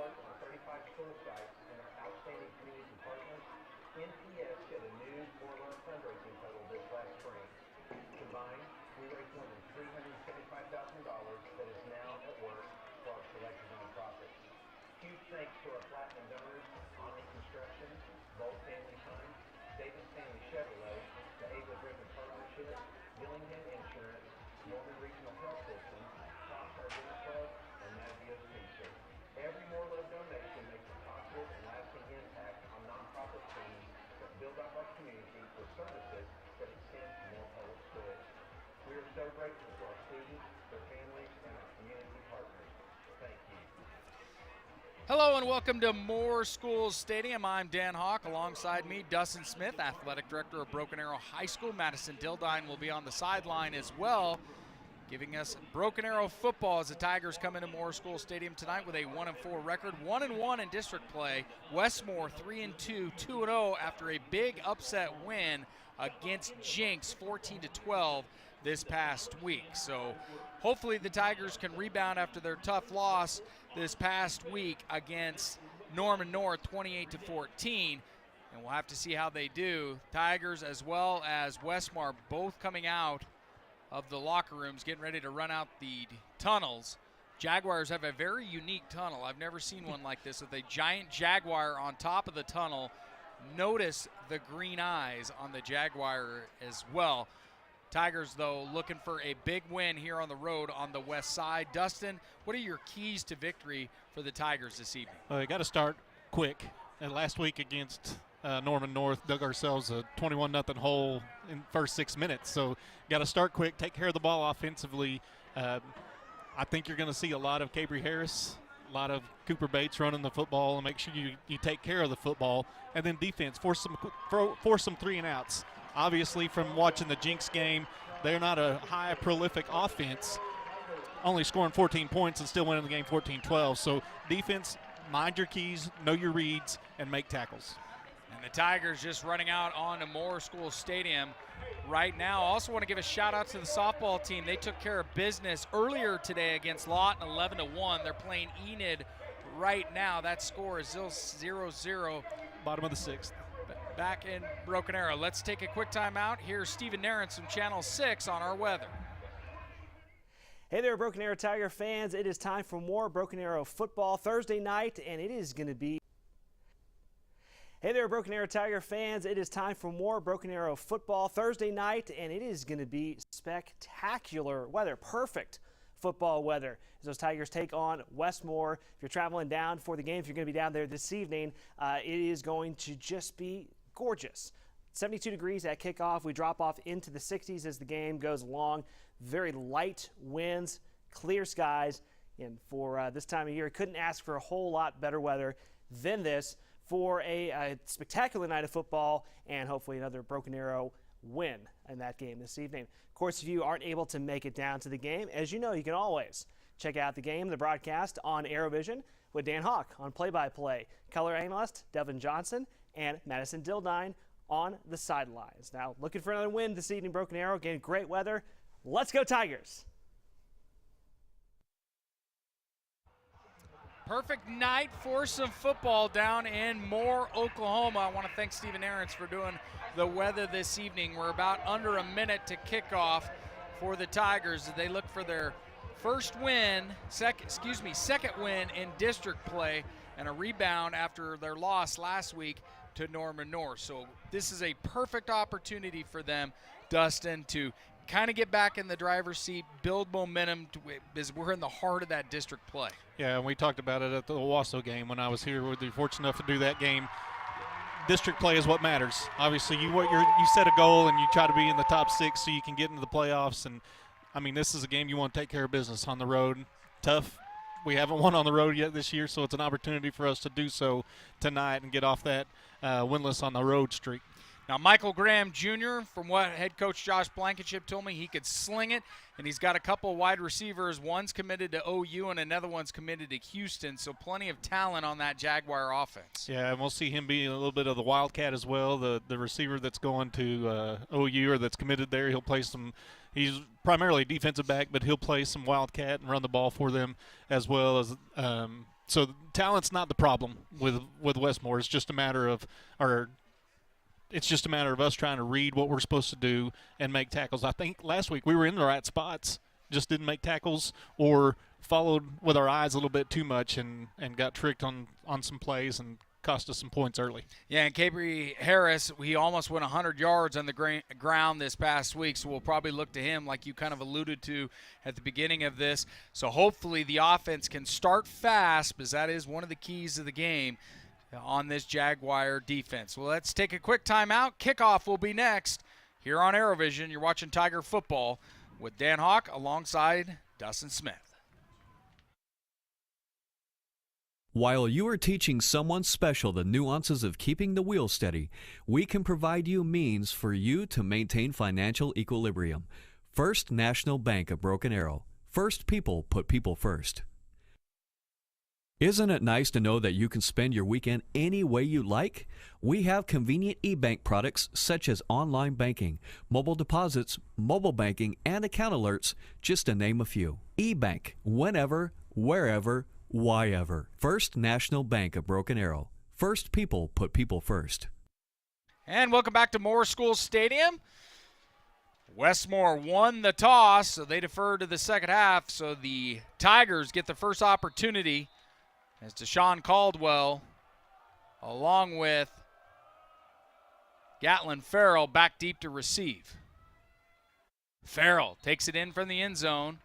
work on 35 store sites and our outstanding community partners, NPS hit a new four-month fundraising total this last spring. Combined, we raised more than $375,000 that is now at work for our selected nonprofits. Huge thanks to our platinum donors, Omni Construction, Bolt Family Fund, Davis Family Chevrolet, the Ava Driven Partnership, Gillingham Insurance, Norman Regional Health System, Fox Dinner Club, and Navio's Pizza. Every More Love donation makes a positive and lasting impact on nonprofit teams that build up our community with services that extend to more public schools. We are so grateful to our students, their families, and our community partners. Thank you. Hello and welcome to Moore Schools Stadium. I'm Dan Hawk. Alongside me, Dustin Smith, Athletic Director of Broken Arrow High School. Madison Dildine will be on the sideline as well, giving us Broken Arrow football as the Tigers come into Moore Schools Stadium tonight with a 1-4 record, 1-1 in district play. Westmoore 3-2, 2-0 after a big upset win against Jinx, 14-12 this past week. So hopefully the Tigers can rebound after their tough loss this past week against Norman North, 28-14, and we'll have to see how they do. Tigers as well as Westmoore both coming out of the locker rooms, getting ready to run out the tunnels. Jaguars have a very unique tunnel. I've never seen one like this, with a giant Jaguar on top of the tunnel. Notice the green eyes on the Jaguar as well. Tigers, though, looking for a big win here on the road on the west side. Dustin, what are your keys to victory for the Tigers this evening? Well, you got to start quick. And last week against Norman North, dug ourselves a 21-0 hole in the first 6 minutes. So got to start quick, take care of the ball offensively. I think you're going to see a lot of Cabry Harris, a lot of Cooper Bates running the football, and make sure you take care of the football. And then defense, force some 3 and outs. Obviously, from watching the Jinx game, they're not a high prolific offense, only scoring 14 points and still winning the game 14-12. So defense, mind your keys, know your reads, and make tackles. And the Tigers just running out onto Moore Schools Stadium right now. I also want to give a shout out to the softball team. They took care of business earlier today against Lawton, 11-1. They're playing Enid right now. That score is still 0-0. Bottom of the 6th. Back in Broken Arrow. Let's take a quick time out. Here's Stephen Narrance from Channel 6 on our weather. Hey there, Broken Arrow Tiger fans. It is time for more Broken Arrow football Thursday night, and it is going to be... Hey there, Broken Arrow Tiger fans. It is time for more Broken Arrow football Thursday night, and it is going to be spectacular weather. Perfect football weather as those Tigers take on Westmoore. If you're traveling down for the game, if you're going to be down there this evening, it is going to just be gorgeous. 72 degrees at kickoff. We drop off into the 60s as the game goes along. Very light winds, clear skies, and for this time of year, couldn't ask for a whole lot better weather than this for a spectacular night of football and hopefully another Broken Arrow win in that game this evening. Of course, if you aren't able to make it down to the game, as you know, you can always check out the game, the broadcast on ArrowVision with Dan Hawk on play-by-play, color analyst Devin Johnson, and Madison Dildine on the sidelines. Now, looking for another win this evening, Broken Arrow. Again, great weather. Let's go Tigers! Perfect night for some football down in Moore, Oklahoma. I want to thank Stephen Narrance for doing the weather this evening. We're about under a minute to kickoff for the Tigers as they look for their first win, second win in district play and a rebound after their loss last week to Norman North. So this is a perfect opportunity for them, Dustin, to kind of get back in the driver's seat, build momentum, as we're in the heart of that district play. Yeah, and we talked about it at the Owasso game when I was here. We were fortunate enough to do that game. District play is what matters. Obviously, you set a goal and you try to be in the top 6 so you can get into the playoffs. And I mean, this is a game you want to take care of business on the road. Tough. We haven't won on the road yet this year, so it's an opportunity for us to do so tonight and get off that winless on the road streak. Now, Michael Graham Jr., from what head coach Josh Blankenship told me, he could sling it, and he's got a couple wide receivers. One's committed to OU and another one's committed to Houston, so plenty of talent on that Jaguar offense. Yeah, and we'll see him be a little bit of the Wildcat as well, the receiver that's going to OU or that's committed there. He'll play some – he's primarily defensive back, but he'll play some Wildcat and run the ball for them as well as So talent's not the problem with Westmoore. It's just a matter of us trying to read what we're supposed to do and make tackles. I think last week we were in the right spots, just didn't make tackles or followed with our eyes a little bit too much and got tricked on some plays and cost us some points early. Yeah, and Cabry Harris, he almost went 100 yards on the ground this past week, so we'll probably look to him like you kind of alluded to at the beginning of this. So hopefully the offense can start fast, because that is one of the keys of the game on this Jaguar defense. Well, let's take a quick timeout. Kickoff will be next here on ArrowVision. You're watching Tiger Football with Dan Hawk alongside Dustin Smith. While you are teaching someone special the nuances of keeping the wheel steady, we can provide you means for you to maintain financial equilibrium. First National Bank of Broken Arrow. First people put people first. Isn't it nice to know that you can spend your weekend any way you like? We have convenient e-bank products such as online banking, mobile deposits, mobile banking, and account alerts, just to name a few. E-bank, whenever, wherever, why ever. First National Bank of Broken Arrow. First people put people first. And welcome back to Moore School Stadium. Westmoore won the toss, so they defer to the second half. So the Tigers get the first opportunity as Deshaun Caldwell, along with Gatlin Farrell, back deep to receive. Farrell takes it in from the end zone.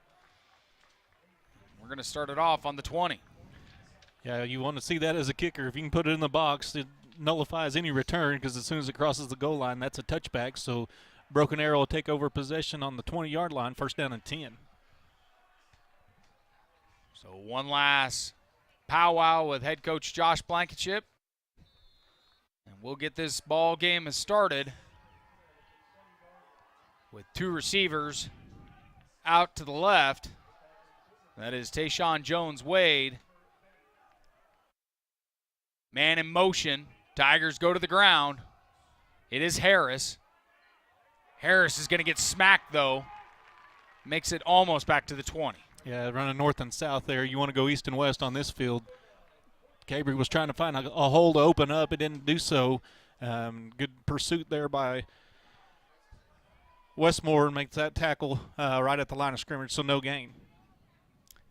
We're going to start it off on the 20. Yeah, you want to see that as a kicker. If you can put it in the box, it nullifies any return, because as soon as it crosses the goal line, that's a touchback. So Broken Arrow will take over possession on the 20-yard line, first down and 10. So one last powwow with head coach Josh Blankenship. And we'll get this ball game started with two receivers out to the left. That is Tayshawn Jones-Wade. Man in motion. Tigers go to the ground. It is Harris. Harris is going to get smacked, though. Makes it almost back to the 20. Yeah, running north and south there. You want to go east and west on this field. Cabry was trying to find a hole to open up. It didn't do so. Good pursuit there by Westmoore, and makes that tackle right at the line of scrimmage, so no gain.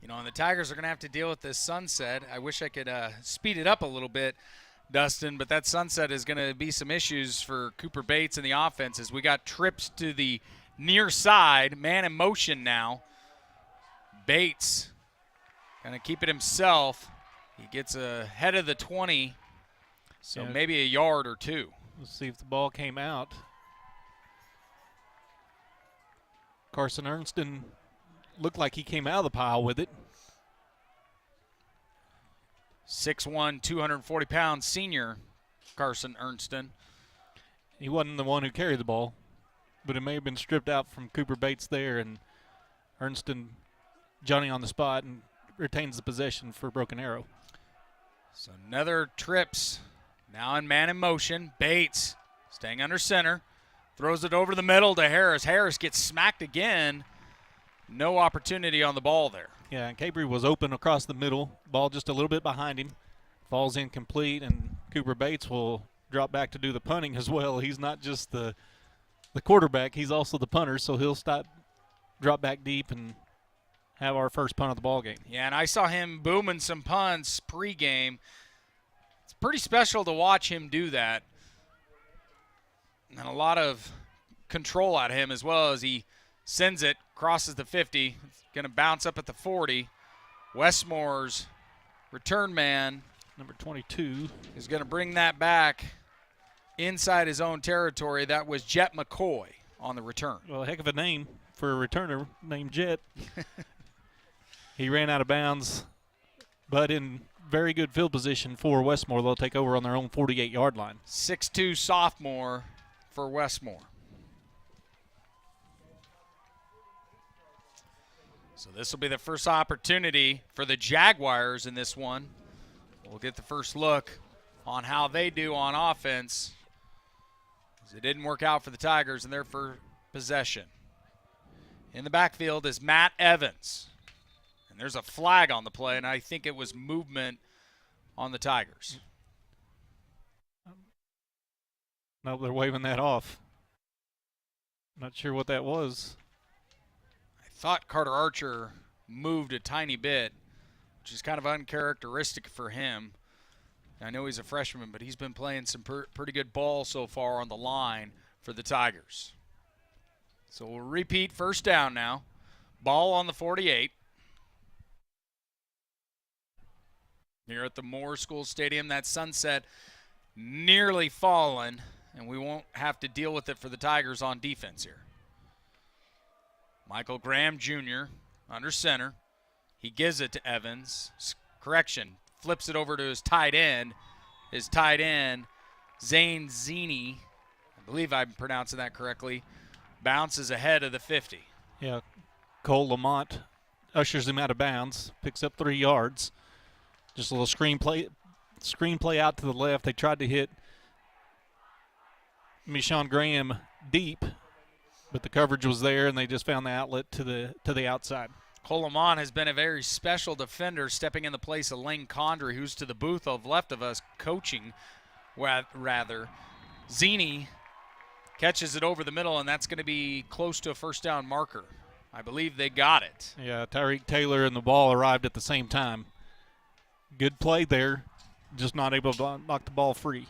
You know, and the Tigers are going to have to deal with this sunset. I wish I could speed it up a little bit, Dustin, but that sunset is going to be some issues for Cooper Bates and the offense, as we got trips to the near side. Man in motion now. Bates going to keep it himself. He gets ahead of the 20, so yeah, maybe a yard or two. Let's see if the ball came out. Carson Ernston looked like he came out of the pile with it. 6'1", 240-pound senior Carson Ernston. He wasn't the one who carried the ball, but it may have been stripped out from Cooper Bates there, and Ernston, Johnny on the spot, and retains the possession for Broken Arrow. So another trips, now in man in motion. Bates staying under center, throws it over the middle to Harris. Harris gets smacked again. No opportunity on the ball there. Yeah, and Cabry was open across the middle. Ball just a little bit behind him. Falls incomplete, and Cooper Bates will drop back to do the punting as well. He's not just the quarterback, he's also the punter, so he'll drop back deep and have our first punt of the ball game. Yeah, and I saw him booming some punts pregame. It's pretty special to watch him do that. And a lot of control out of him, as well as he sends it, crosses the 50. It's going to bounce up at the 40. Westmoore's return man, number 22, is going to bring that back inside his own territory. That was Jet McCoy on the return. Well, a heck of a name for a returner named Jet. He ran out of bounds, but in very good field position for Westmoore. They'll take over on their own 48-yard line. 6'2" sophomore for Westmoore. So this will be the first opportunity for the Jaguars in this one. We'll get the first look on how they do on offense, as it didn't work out for the Tigers in their first possession. In the backfield is Matt Evans. And there's a flag on the play, and I think it was movement on the Tigers. No, they're waving that off. Not sure what that was. I thought Carter Archer moved a tiny bit, which is kind of uncharacteristic for him. I know he's a freshman, but he's been playing some pretty good ball so far on the line for the Tigers. So we'll repeat, first down now. Ball on the 48. Here at the Moore School Stadium, that sunset nearly fallen, and we won't have to deal with it for the Tigers on defense here. Michael Graham Jr. under center. He gives it to Evans. Correction, flips it over to his tight end. His tight end, Zane Zini, I believe I'm pronouncing that correctly, bounces ahead of the 50. Yeah, Cole Lamont ushers him out of bounds, picks up 3 yards. Just a little screenplay out to the left. They tried to hit Michon Graham deep, but the coverage was there, and they just found the outlet to the outside. Coleman has been a very special defender, stepping in the place of Lane Condry, who's to the booth of left of us, coaching, rather. Zini catches it over the middle, and that's going to be close to a first down marker. I believe they got it. Yeah, Tyreek Taylor and the ball arrived at the same time. Good play there, just not able to knock the ball free.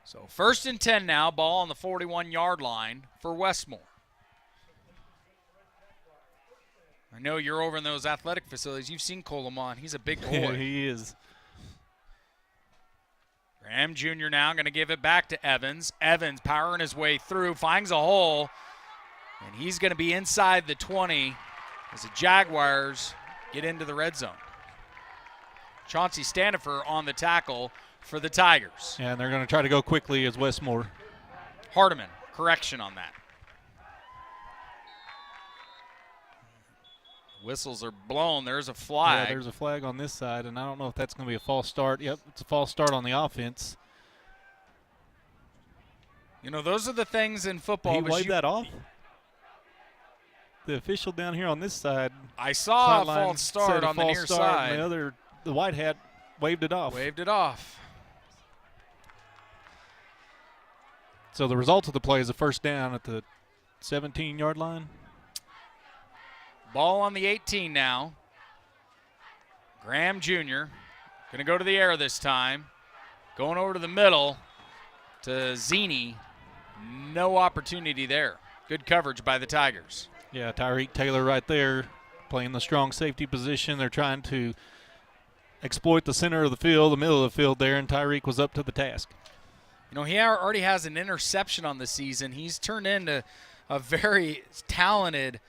So 1st and 10 now, ball on the 41-yard line for Westmoore. I know you're over in those athletic facilities. You've seen Coleman. He's a big boy. Yeah, he is. Graham Jr. now going to give it back to Evans. Evans powering his way through, finds a hole, and he's going to be inside the 20 as the Jaguars get into the red zone. Chauncey Standifer on the tackle for the Tigers. Yeah, and they're going to try to go quickly as Westmoore. Hardiman, correction on that. Whistles are blown. There's a flag. Yeah, there's a flag on this side, and I don't know if that's going to be a false start. Yep, it's a false start on the offense. You know, those are the things in football. He waved that off? The official down here on this side. I saw a false start on the near side. And the white hat waved it off. Waved it off. So the result of the play is a first down at the 17-yard line. Ball on the 18 now. Graham Jr. going to go to the air this time. Going over to the middle to Zini. No opportunity there. Good coverage by the Tigers. Yeah, Tyreek Taylor right there playing the strong safety position. They're trying to exploit the center of the field, the middle of the field there, and Tyreek was up to the task. You know, he already has an interception on the season. He's turned into a very talented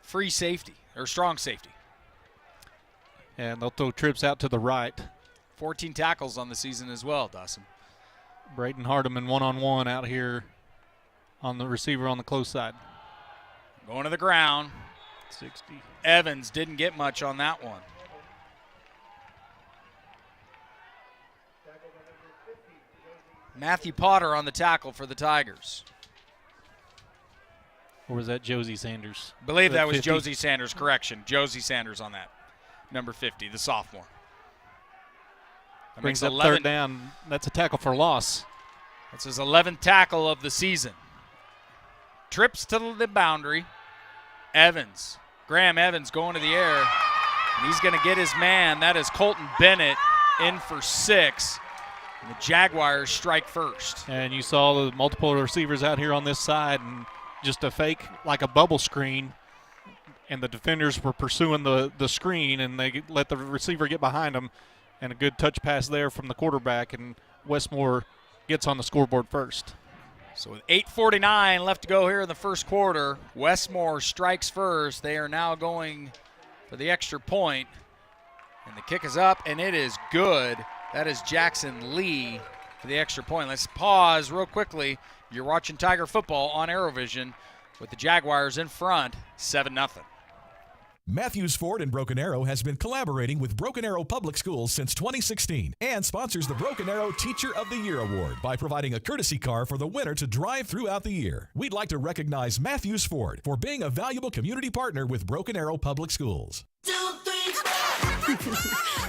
free safety, or strong safety. And they'll throw trips out to the right. 14 tackles on the season as well, Dawson. Braden Hardiman one-on-one out here on the receiver on the close side. Going to the ground. 60. Evans didn't get much on that one. Matthew Potter on the tackle for the Tigers. Or was that Josie Sanders? I believe that was 50? Josie Sanders, correction. Josie Sanders on that. Number 50, the sophomore. That Brings makes up third down. That's a tackle for loss. That's his 11th tackle of the season. Trips to the boundary. Evans. Graham Evans going to the air. And he's going to get his man. That is Colton Bennett in for 6. And the Jaguars strike first. And you saw the multiple receivers out here on this side, and just a fake like a bubble screen, and the defenders were pursuing the screen, and they let the receiver get behind them, and a good touch pass there from the quarterback, and Westmoore gets on the scoreboard first. So with 8:49 left to go here in the first quarter, Westmoore strikes first. They are now going for the extra point, and the kick is up, and it is good. That is Jackson Lee for the extra point. Let's pause real quickly. You're watching Tiger football on ArrowVision with the Jaguars in front, 7-0. Matthews Ford in Broken Arrow has been collaborating with Broken Arrow Public Schools since 2016 and sponsors the Broken Arrow Teacher of the Year Award by providing a courtesy car for the winner to drive throughout the year. We'd like to recognize Matthews Ford for being a valuable community partner with Broken Arrow Public Schools.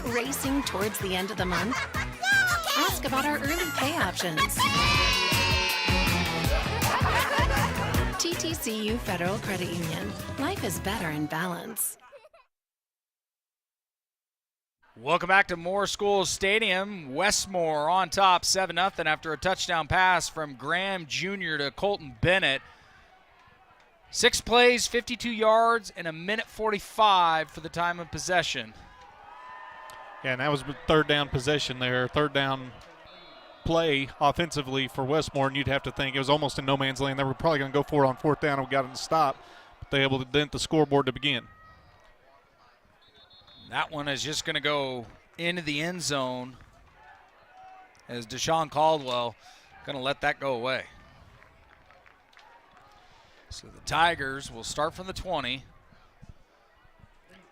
Racing towards the end of the month? Ask about our early pay options. TTCU Federal Credit Union. Life is better in balance. Welcome back to Moore Schools Stadium. Westmoore on top 7-0 after a touchdown pass from Graham Jr. to Colton Bennett. 6 plays, 52 yards, and a minute 45 for the time of possession. Yeah, and that was third down possession there, third down play offensively for Westmoore, and you'd have to think it was almost in no man's land. They were probably going to go for it on fourth down and got them to stop, but they were able to dent the scoreboard to begin. That one is just going to go into the end zone as Deshaun Caldwell going to let that go away. So the Tigers will start from the 20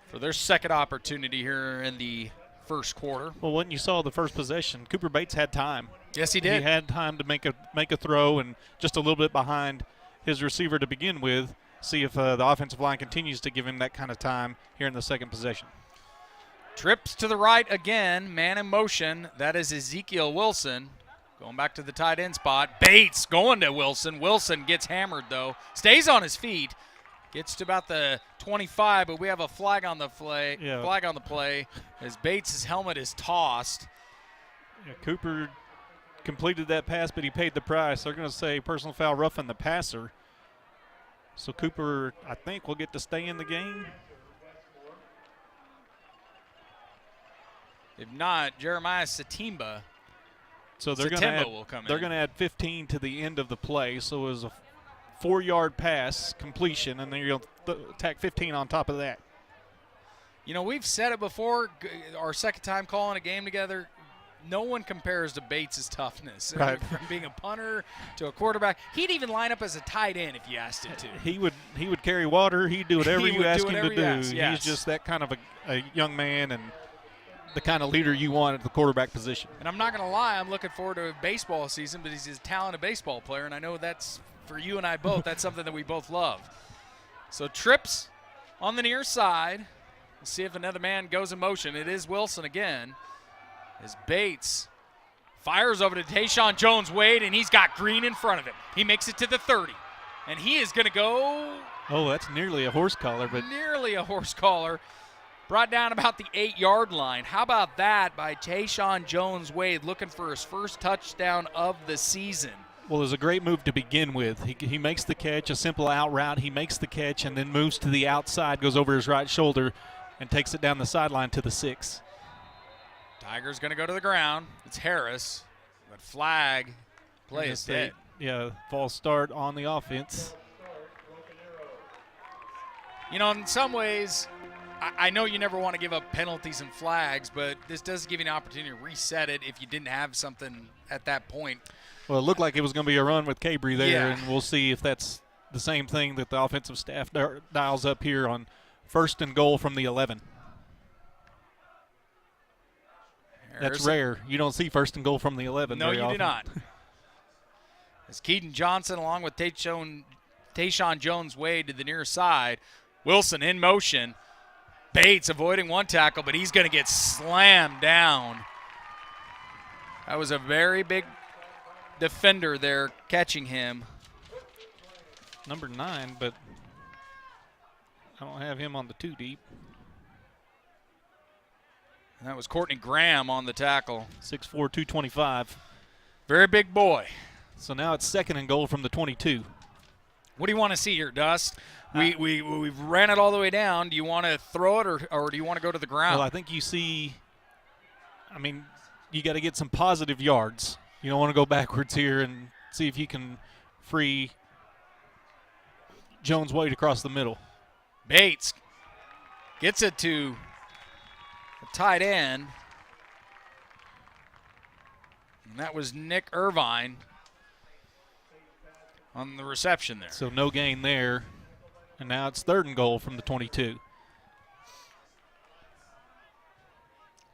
for their second opportunity here in the first quarter. Well, when you saw the first possession, Cooper Bates had time. Yes, he did. He had time to make a throw and just a little bit behind his receiver to begin with. See if the offensive line continues to give him that kind of time here in the second possession. Trips to the right again, man in motion. That is Ezekiel Wilson. Going back to the tight end spot. Bates going to Wilson. Wilson gets hammered, though. Stays on his feet. Gets to about the 25, but we have a flag on the play. Yeah. Flag on the play as Bates' helmet is tossed. Yeah, Cooper completed that pass, but he paid the price. They're going to say personal foul roughing the passer. So Cooper, I think, will get to stay in the game. If not, Jeremiah Satimba. So they're going to add 15 to the end of the play. So it was a 4-yard pass completion, and then you're going to tack 15 on top of that. You know, we've said it before, our second time calling a game together, no one compares to Bates' toughness. Right. From being a punter to a quarterback. He'd even line up as a tight end if you asked him to. He would carry water. He'd do whatever you ask him to do. Yes. He's just that kind of a young man and the kind of leader you want at the quarterback position. And I'm not going to lie, I'm looking forward to a baseball season, but he's a talented baseball player, and I know that's, for you and I both, that's something that we both love. So trips on the near side. We'll see if another man goes in motion. It is Wilson again. As Bates fires over to Tayshawn Jones-Wade, and he's got Green in front of him. He makes it to the 30, and he is going to go. Oh, that's nearly a horse collar. But nearly a horse collar. Brought down about the 8-yard line. How about that by Tayshawn Jones-Wade, looking for his first touchdown of the season. Well, it was a great move to begin with. He makes the catch, a simple out route. He makes the catch and then moves to the outside, goes over his right shoulder, and takes it down the sideline to the 6. Tigers going to go to the ground. It's Harris, but flag play is dead. Yeah, false start on the offense. You know, in some ways, I know you never want to give up penalties and flags, but this does give you an opportunity to reset it if you didn't have something at that point. Well, it looked like it was going to be a run with Cabry there, yeah. And we'll see if that's the same thing that the offensive staff dials up here on 1st and goal from the 11. That's rare. You don't see 1st and goal from the 11. No, you often. do not. As Keaton Johnson along with Tayshawn Jones-Wade to the near side. Wilson in motion. Bates avoiding one tackle, but he's going to get slammed down. That was a very big defender there catching him. Number 9, but I don't have him on the 2 deep. And that was Courtney Graham on the tackle. 6'4", 225. Very big boy. So now it's 2nd and goal from the 22. What do you want to see here, Dust? We've ran it all the way down. Do you want to throw it or do you want to go to the ground? Well, I think you see, you got to get some positive yards. You don't want to go backwards here and see if you can free Jones-Wade across the middle. Bates gets it to the tight end. And that was Nick Irvine on the reception there. So no gain there. And now it's 3rd and goal from the 22.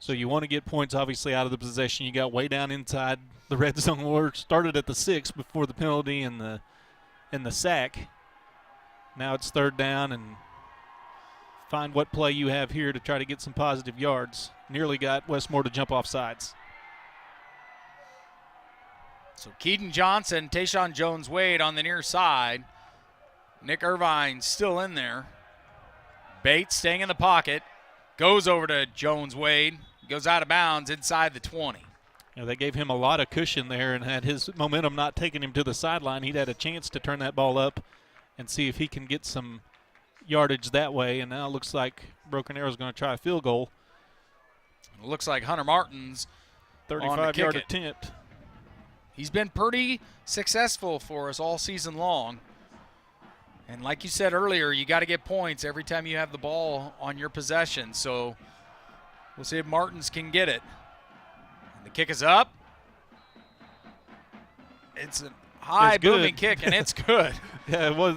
So you want to get points, obviously, out of the possession. You got way down inside the red zone. War started at the 6 before the penalty and the sack. Now it's 3rd down, and find what play you have here to try to get some positive yards. Nearly got Westmoore to jump off sides. So Keaton Johnson, Tayshawn Jones-Wade on the near side. Nick Irvine still in there. Bates staying in the pocket. Goes over to Jones-Wade. Goes out of bounds inside the 20. They gave him a lot of cushion there, and had his momentum not taken him to the sideline, he'd had a chance to turn that ball up and see if he can get some yardage that way. And now it looks like Broken Arrow's going to try a field goal. It looks like Hunter Martin's 35-yard attempt. He's been pretty successful for us all season long. And like you said earlier, you got to get points every time you have the ball on your possession. So we'll see if Martins can get it. And the kick is up. It's a high booming kick, and it's good. Yeah, it was.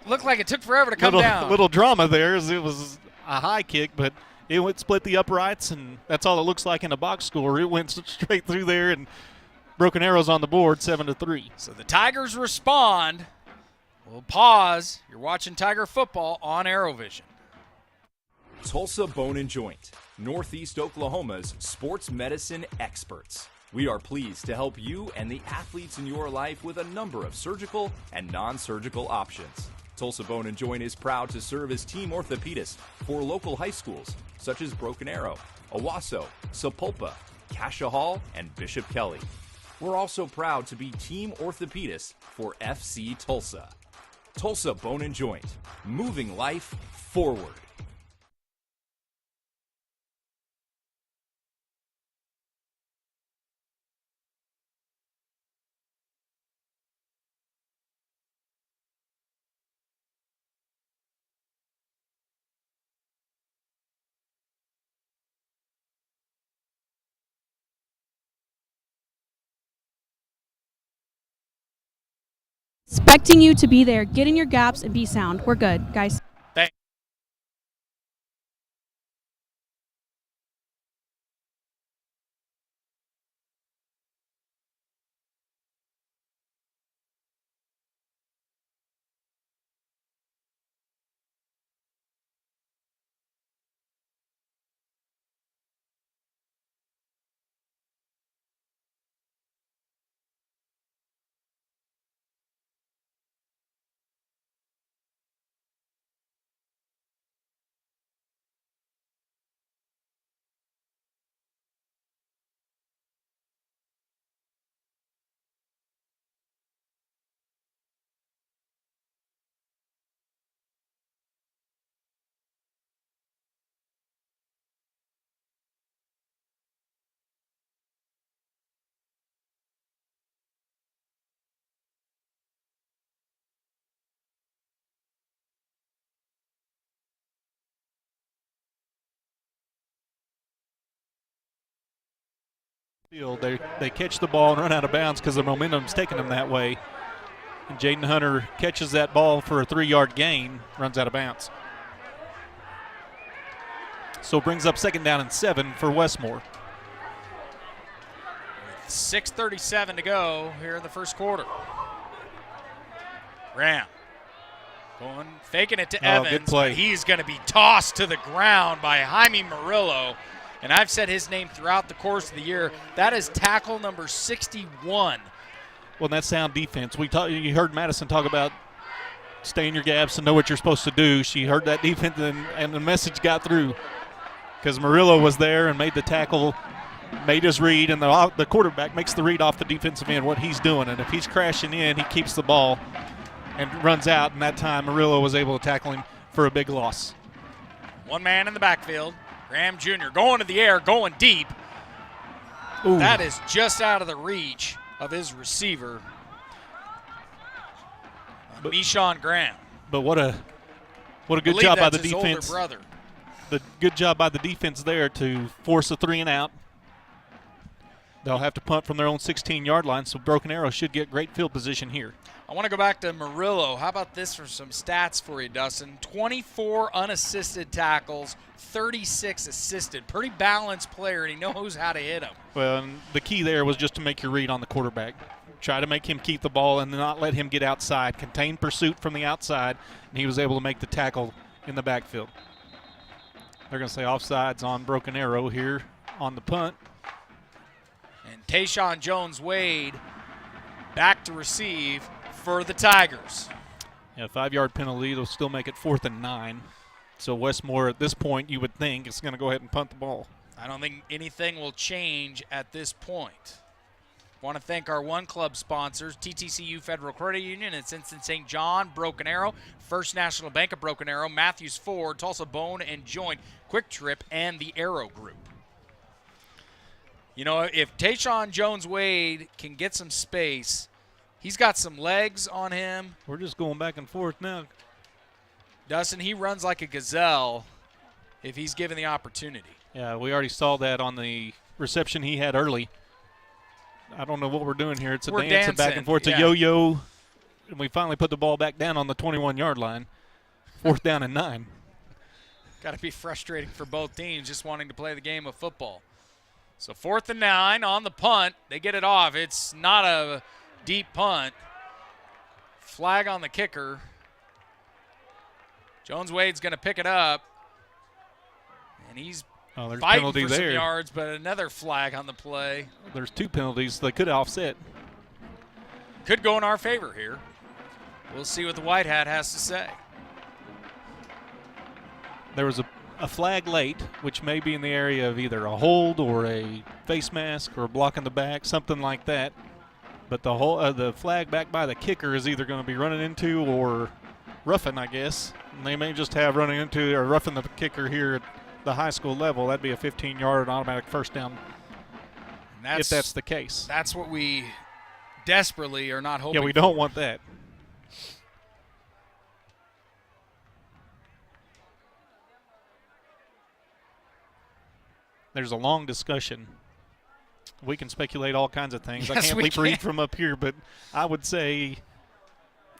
Looked like it took forever to come down. Little drama there, as it was a high kick, but it went split the uprights, and that's all it looks like in a box score. It went straight through there, and Broken Arrow's on the board, 7-3. So the Tigers respond. We'll pause. You're watching Tiger football on ArrowVision. Tulsa Bone and Joint, Northeast Oklahoma's sports medicine experts. We are pleased to help you and the athletes in your life with a number of surgical and non-surgical options. Tulsa Bone and Joint is proud to serve as team orthopedist for local high schools such as Broken Arrow, Owasso, Sapulpa, Cascia Hall, and Bishop Kelly. We're also proud to be team orthopedist for FC Tulsa. Tulsa Bone and Joint, moving life forward. Expecting you to be there. Get in your gaps and be sound. We're good, guys. Thanks. They catch the ball and run out of bounds because the momentum's taking them that way. And Jaden Hunter catches that ball for a 3-yard gain, runs out of bounds. So it brings up 2nd down and 7 for Westmoore. 6:37 to go here in the first quarter. Graham going, faking it to Evans. Good play. But he's going to be tossed to the ground by Jaime Murillo. And I've said his name throughout the course of the year. That is tackle number 61. Well, that's sound defense. You heard Madison talk about stay in your gaps and know what you're supposed to do. She heard that defense, and the message got through because Murillo was there and made the tackle, made his read, and the quarterback makes the read off the defensive end, what he's doing. And if he's crashing in, he keeps the ball and runs out. And that time, Murillo was able to tackle him for a big loss. One man in the backfield. Graham Jr. going to the air, going deep. Ooh. That is just out of the reach of his receiver, Meshawn Graham. But what a good job by the defense. Older brother. The good job by the defense there to force a 3 and out. They'll have to punt from their own 16-yard line, so Broken Arrow should get great field position here. I want to go back to Murillo. How about this for some stats for you, Dustin? 24 unassisted tackles, 36 assisted. Pretty balanced player, and he knows how to hit him. Well, and the key there was just to make your read on the quarterback. Try to make him keep the ball and not let him get outside. Contain pursuit from the outside, and he was able to make the tackle in the backfield. They're going to say offsides on Broken Arrow here on the punt. And Tayshawn Jones-Wade back to receive for the Tigers. Yeah, 5-yard penalty. They'll still make it 4th and 9. So Westmoore at this point, you would think, is going to go ahead and punt the ball. I don't think anything will change at this point. Want to thank our One Club sponsors, TTCU Federal Credit Union and Cincinnati St. John, Broken Arrow, First National Bank of Broken Arrow, Matthews Ford, Tulsa Bone and Joint, Quick Trip, and the Arrow Group. You know, if Tayshawn Jones-Wade can get some space, he's got some legs on him. We're just going back and forth now. Dustin, he runs like a gazelle if he's given the opportunity. Yeah, we already saw that on the reception he had early. I don't know what we're doing here. It's a dance and back and forth. It's a yo-yo. And we finally put the ball back down on the 21-yard line. 4th down and 9. Got to be frustrating for both teams just wanting to play the game of football. So 4th and 9 on the punt. They get it off. It's not a deep punt. Flag on the kicker. Jones-Wade's going to pick it up. And he's fighting for some yards, but another flag on the play. There's 2 penalties. They could offset. Could go in our favor here. We'll see what the White Hat has to say. There was a flag late, which may be in the area of either a hold or a face mask or a block in the back, something like that. But the flag back by the kicker is either going to be running into or roughing, I guess. And they may just have running into or roughing the kicker here at the high school level. That'd be a 15-yard automatic first down if that's the case. That's what we desperately are not hoping for. Yeah, we don't want that. There's a long discussion. We can speculate all kinds of things. Yes, I can't read from up here, but I would say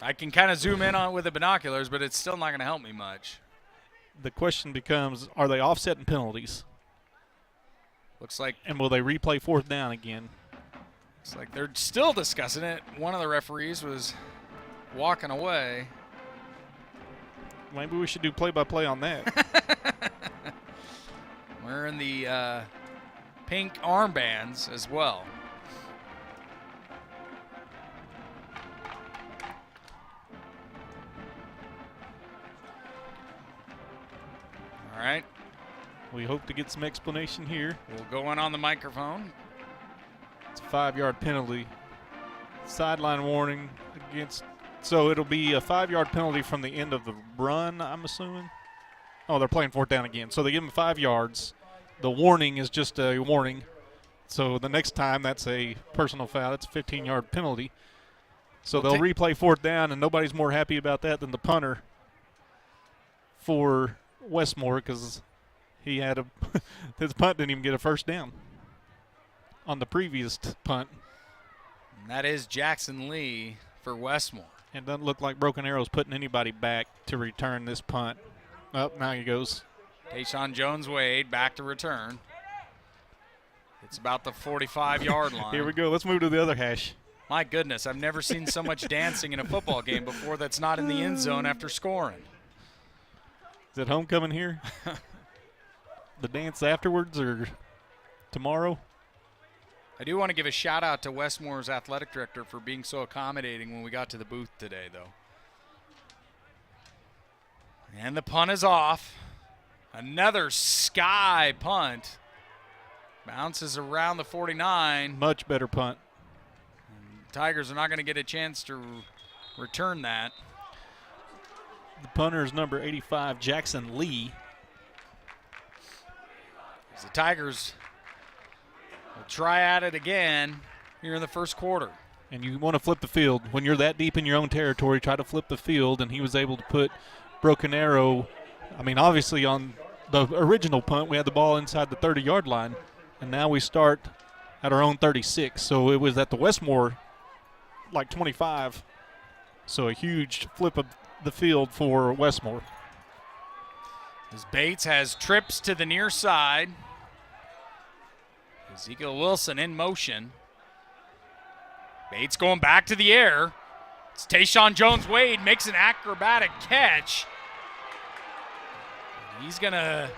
I can kind of zoom in on with the binoculars, but it's still not going to help me much. The question becomes, are they offsetting penalties? Looks like. And will they replay 4th down again? Looks like they're still discussing it. One of the referees was walking away. Maybe we should do play-by-play on that. Wearing the pink armbands as well. All right. We hope to get some explanation here. We'll go in on the microphone. It's a 5-yard penalty. Sideline warning against. So it'll be a 5-yard penalty from the end of the run, I'm assuming. Oh, they're playing 4th down again. So they give them 5 yards. The warning is just a warning. So the next time, that's a personal foul. That's a 15-yard penalty. So they'll replay 4th down, and nobody's more happy about that than the punter for Westmoore, because he had his punt didn't even get a first down on the previous punt. And that is Jackson Lee for Westmoore. It doesn't look like Broken Arrow's putting anybody back to return this punt. Oh, now he goes. Tayshawn Jones-Wade back to return. It's about the 45-yard line. Here we go. Let's move to the other hash. My goodness, I've never seen so much dancing in a football game before that's not in the end zone after scoring. Is it homecoming here? The dance afterwards or tomorrow? I do want to give a shout-out to Westmoore's athletic director for being so accommodating when we got to the booth today, though. And the punt is off. Another sky punt. Bounces around the 49. Much better punt. And Tigers are not going to get a chance to return that. The punter is number 85, Jackson Lee. As the Tigers will try at it again here in the first quarter. And you want to flip the field. When you're that deep in your own territory, try to flip the field, and he was able to put Broken Arrow. I mean, obviously on the original punt, we had the ball inside the 30-yard line, and now we start at our own 36. So it was at the Westmoore, like 25. So a huge flip of the field for Westmoore. As Bates has trips to the near side. Ezekiel Wilson in motion. Bates going back to the air. It's Tayshawn Jones-Wade makes an acrobatic catch. He's going to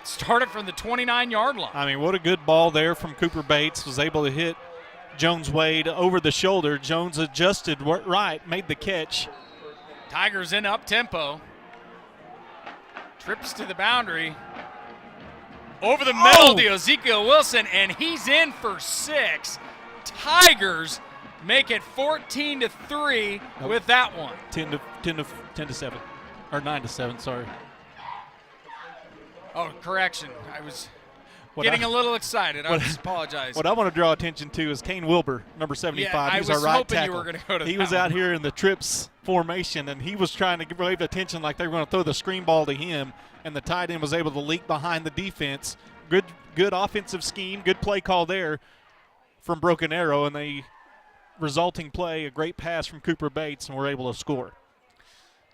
start it from the 29-yard line. I mean, what a good ball there from Cooper Bates. Was able to hit Jones-Wade over the shoulder. Jones adjusted right, made the catch. Tigers in up-tempo. Trips to the boundary. Over the middle to Ezekiel Wilson, and he's in for 6. Tigers make it 14-3 with that one. 10 to 7, or 9 to 7. Sorry. Oh, correction. I was getting a little excited. I apologize. What I want to draw attention to is Kane Wilbur, number 75. Yeah, He's our right tackle. You were going to go to he was out here in the trips formation, and he was trying to wave attention like they were going to throw the screen ball to him, and the tight end was able to leak behind the defense. Good offensive scheme, good play call there from Broken Arrow, and the resulting play, a great pass from Cooper Bates, and we're able to score.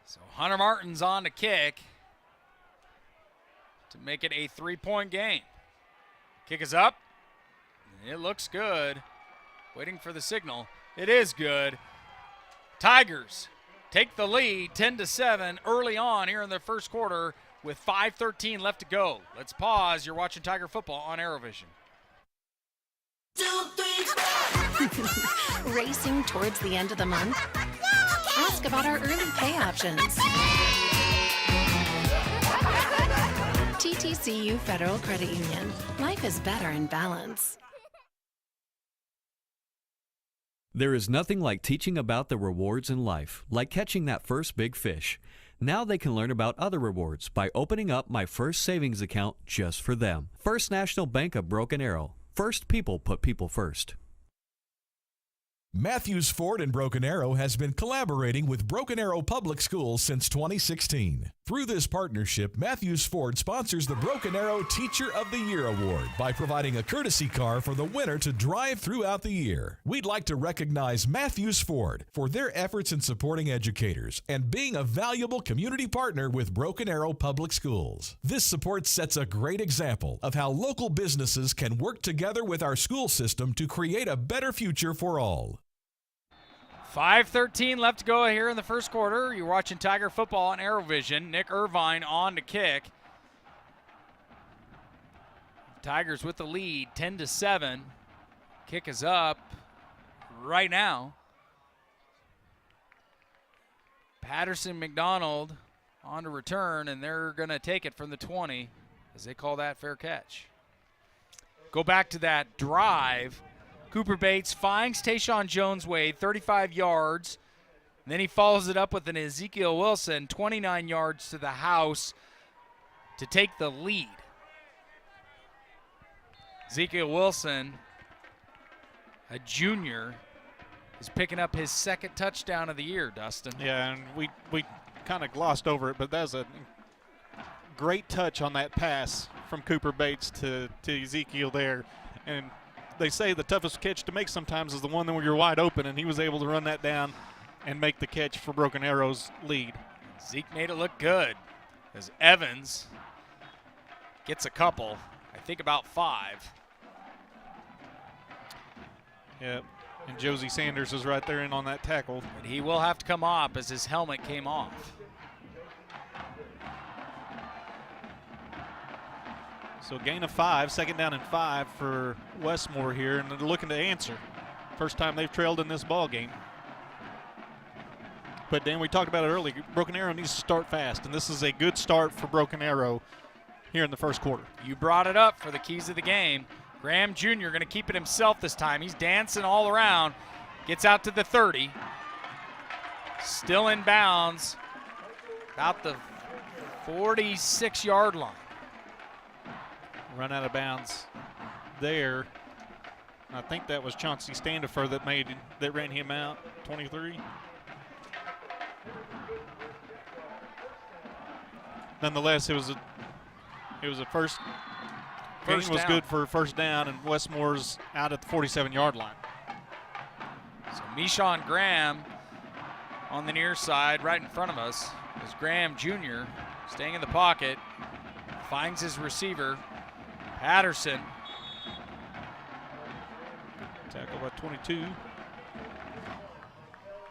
So Hunter Martin's on to kick to make it a 3-point game. Kick is up. It looks good. Waiting for the signal. It is good. Tigers take the lead 10-7 early on here in the first quarter with 5:13 left to go. Let's pause. You're watching Tiger football on ArrowVision. Racing towards the end of the month? Ask about our early pay options. TTCU Federal Credit Union. Life is better in balance. There is nothing like teaching about the rewards in life, like catching that first big fish. Now they can learn about other rewards by opening up my first savings account just for them. First National Bank of Broken Arrow. First people put people first. Matthews Ford in Broken Arrow has been collaborating with Broken Arrow Public Schools since 2016. Through this partnership, Matthews Ford sponsors the Broken Arrow Teacher of the Year Award by providing a courtesy car for the winner to drive throughout the year. We'd like to recognize Matthews Ford for their efforts in supporting educators and being a valuable community partner with Broken Arrow Public Schools. This support sets a great example of how local businesses can work together with our school system to create a better future for all. 5:13 left to go here in the first quarter. You're watching Tiger football on ArrowVision. Nick Irvine on to kick. Tigers with the lead, 10-7. Kick is up right now. Patterson McDonald on to return, and they're going to take it from the 20 as they call that fair catch. Go back to that drive. Cooper Bates finds Tayshawn Jones-Wade, 35 yards. And then he follows it up with an Ezekiel Wilson, 29 yards to the house to take the lead. Ezekiel Wilson, a junior, is picking up his second touchdown of the year, Dustin. Yeah, and we kind of glossed over it, but that was a great touch on that pass from Cooper Bates to Ezekiel there. And they say the toughest catch to make sometimes is the one where you're wide open, and he was able to run that down and make the catch for Broken Arrow's lead. Zeke made it look good as Evans gets a couple, I think about 5. Yep, and Josie Sanders is right there in on that tackle. But he will have to come off as his helmet came off. So gain of 5, second down and 5 for Westmoore here, and they're looking to answer. First time they've trailed in this ball game. But Dan, we talked about it earlier, Broken Arrow needs to start fast, and this is a good start for Broken Arrow here in the first quarter. You brought it up for the keys of the game. Graham Jr. going to keep it himself this time. He's dancing all around, gets out to the 30. Still in bounds, about the 46-yard line. Run out of bounds there. I think that was Chauncey Standifer that ran him out, 23. Nonetheless, it was a Gain First was down. good for first down, and Westmoore's out at the 47-yard line. So Mishon Graham on the near side right in front of us is Graham Jr. staying in the pocket, finds his receiver, Patterson. Tackle by 22.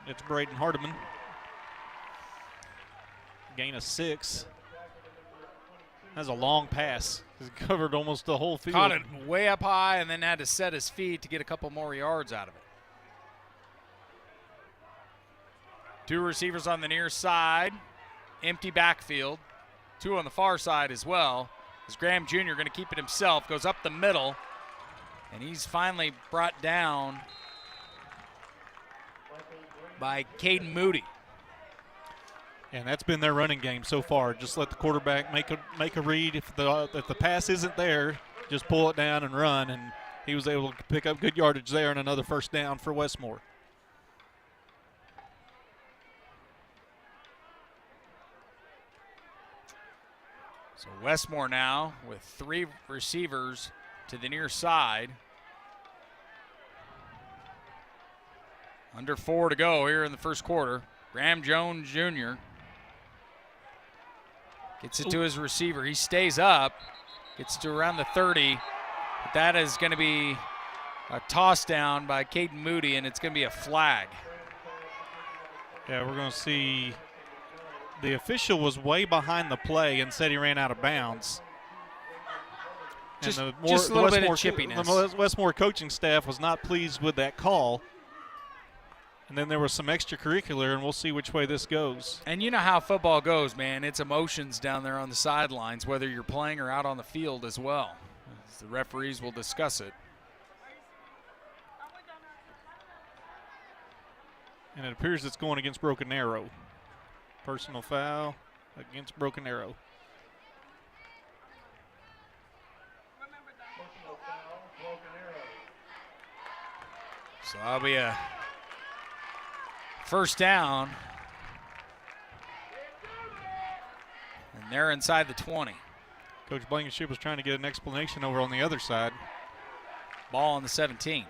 It's Braden Hardiman. Gain of 6. That's a long pass. He's covered almost the whole field. Caught it way up high and then had to set his feet to get a couple more yards out of it. 2 receivers on the near side. Empty backfield. 2 on the far side as well. As Graham Jr. going to keep it himself. Goes up the middle. And he's finally brought down by Caden Moody. And that's been their running game so far. Just let the quarterback make a read. If the pass isn't there, just pull it down and run. And he was able to pick up good yardage there and another first down for Westmoore. So Westmoore now with 3 receivers to the near side. Under 4 to go here in the first quarter. Graham Jones Jr. gets it to his receiver. He stays up, gets to around the 30. But that is going to be a toss down by Caden Moody, and it's going to be a flag. Yeah, we're going to see the official was way behind the play and said he ran out of bounds. Just and a little bit of chippiness. The Westmoore coaching staff was not pleased with that call. And then there was some extracurricular, and we'll see which way this goes. And you know how football goes, man. It's emotions down there on the sidelines, whether you're playing or out on the field as well. The referees will discuss it. And it appears it's going against Broken Arrow. Personal foul against Broken Arrow. So that'll be a first down. And they're inside the 20. Coach Blankenship was trying to get an explanation over on the other side. Ball on the 17.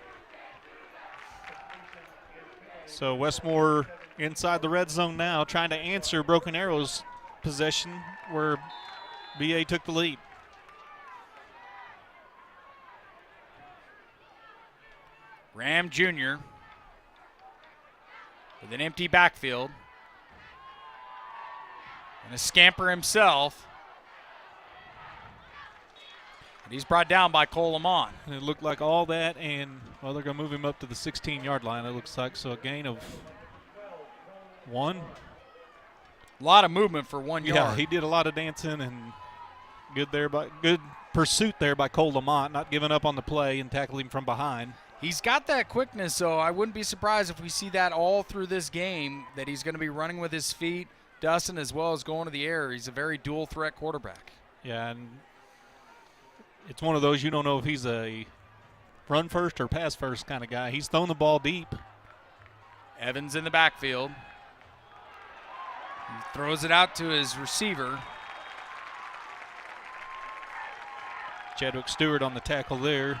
So Westmoore inside the red zone now, trying to answer Broken Arrow's possession where BA took the lead. Graham Jr. with an empty backfield. And a scamper himself. And he's brought down by Cole Lamont. And it looked like all that, and, well, they're going to move him up to the 16-yard line, it looks like. So a gain of 1. A lot of movement for 1 yard. Yeah, he did a lot of dancing, and good pursuit there by Cole Lamont, not giving up on the play and tackling him from behind. He's got that quickness, so I wouldn't be surprised if we see that all through this game, that he's going to be running with his feet, dusting as well as going to the air. He's a very dual-threat quarterback. Yeah, and it's one of those you don't know if he's a run first or pass first kind of guy. He's thrown the ball deep. Evans in the backfield. He throws it out to his receiver. Chadwick Stewart on the tackle there.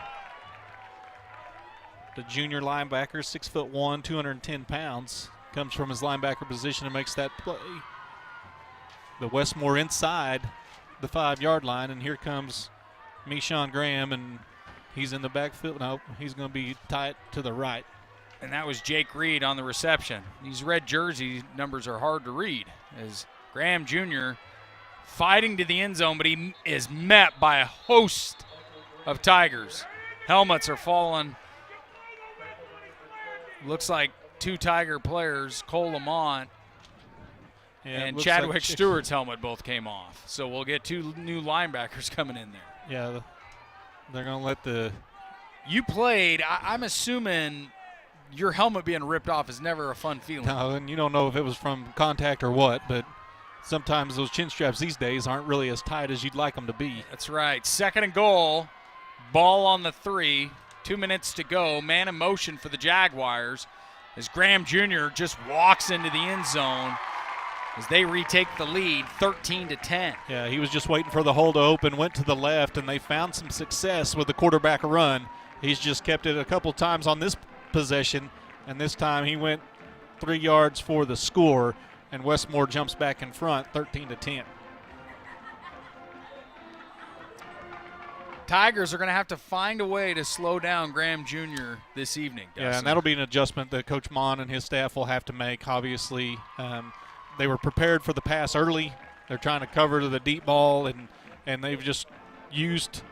The junior linebacker, 6'1", 210 pounds, comes from his linebacker position and makes that play. The Westmoore inside the 5-yard line, and here comes Mishon Graham, and he's in the backfield. No, he's going to be tight to the right. And that was Jake Reed on the reception. These red jersey numbers are hard to read, as Graham Jr. fighting to the end zone, but he is met by a host of Tigers. Helmets are falling. Looks like 2 Tiger players, Cole Lamont and Chadwick like Stewart's helmet both came off. So we'll get 2 new linebackers coming in there. Yeah, they're going to let the... You played, I'm assuming your helmet being ripped off is never a fun feeling. No, and you don't know if it was from contact or what, but sometimes those chin straps these days aren't really as tight as you'd like them to be. That's right. 2nd and goal. Ball on the 3. 2 minutes to go. Man in motion for the Jaguars as Graham Jr. just walks into the end zone. as they retake the lead 13-10. Yeah, he was just waiting for the hole to open, went to the left, and they found some success with the quarterback run. He's just kept it a couple times on this possession, and this time he went 3 yards for the score, and Westmoore jumps back in front 13-10. Tigers are going to have to find a way to slow down Graham Jr. this evening. Yeah, and that'll be an adjustment that Coach Mon and his staff will have to make. Obviously, they were prepared for the pass early. They're trying to cover the deep ball, and they've just used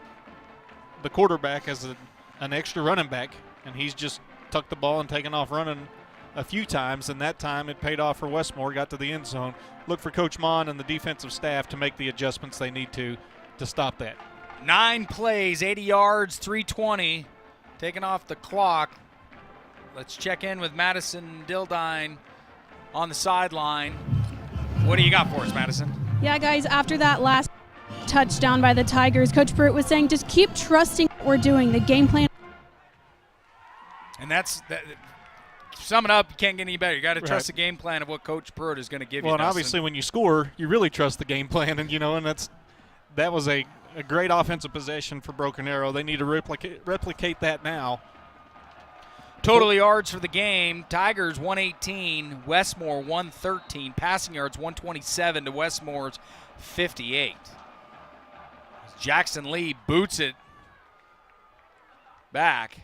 the quarterback as an extra running back, and he's just tucked the ball and taken off running a few times, and that time it paid off for Westmoore, got to the end zone. Look for Coach Mon and the defensive staff to make the adjustments they need to stop that. 9 plays, 80 yards, 3:20, taking off the clock. Let's check in with Madison Dildine on the sideline. What do you got for us, Madison? Yeah, guys, after that last touchdown by the Tigers, Coach Pruitt was saying just keep trusting what we're doing, the game plan. And sum it up, you can't get any better. You got to trust the game plan of what Coach Pruitt is going to give you. Well, and obviously when you score, you really trust the game plan, and that was a great offensive possession for Broken Arrow. They need to replicate that now. Total yards for the game, Tigers 118, Westmoore 113. Passing yards 127 to Westmoore's 58. Jackson Lee boots it back.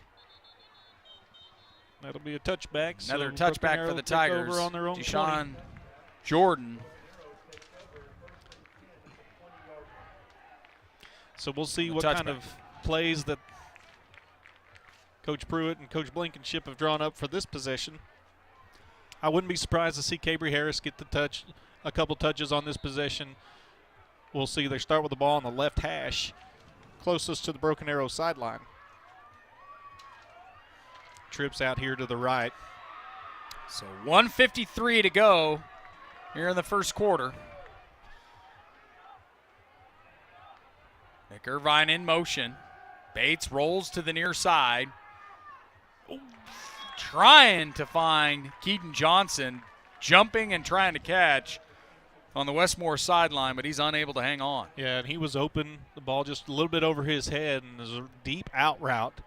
That'll be a touchback. Another so touchback for the Tigers. Over on their own Deshaun 20. Jordan. So we'll see what kind of plays that Coach Pruitt and Coach Blankenship have drawn up for this possession. I wouldn't be surprised to see Cabry Harris get a couple touches on this possession. We'll see. They start with the ball on the left hash, closest to the Broken Arrow sideline. Trips out here to the right. So 1:53 to go here in the first quarter. Nick Irvine in motion. Bates rolls to the near side. Ooh, trying to find Keaton Johnson, jumping and trying to catch on the Westmoore sideline, but he's unable to hang on. Yeah, and he was open. The ball just a little bit over his head, and there's a deep out route.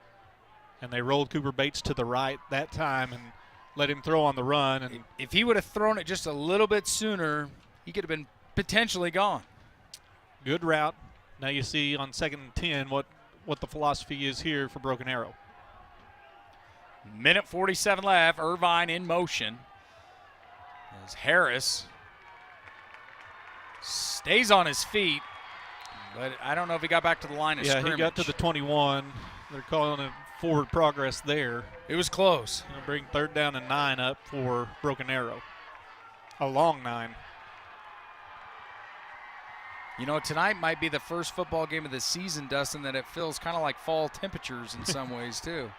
And they rolled Cooper Bates to the right that time and let him throw on the run. And if he would have thrown it just a little bit sooner, he could have been potentially gone. Good route. Now you see on 2nd and 10 what the philosophy is here for Broken Arrow. Minute 47 left. Irvine in motion. As Harris stays on his feet, but I don't know if he got back to the line of scrimmage. Yeah, he got to the 21. They're calling it forward progress there. It was close. They'll bring 3rd down and 9 up for Broken Arrow. A long 9. You know, tonight might be the first football game of the season, Dustin, that it feels kind of like fall temperatures in some ways, too.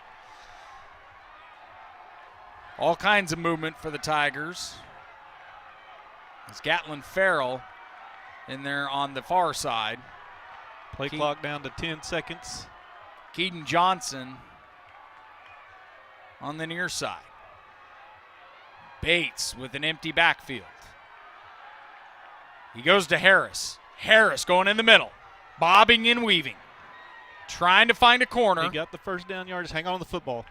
All kinds of movement for the Tigers. It's Gatlin Farrell in there on the far side. Play clock down to 10 seconds. Keaton Johnson on the near side. Bates with an empty backfield. He goes to Harris. Harris going in the middle, bobbing and weaving, trying to find a corner. He got the 1st down yards. Hang on to the football.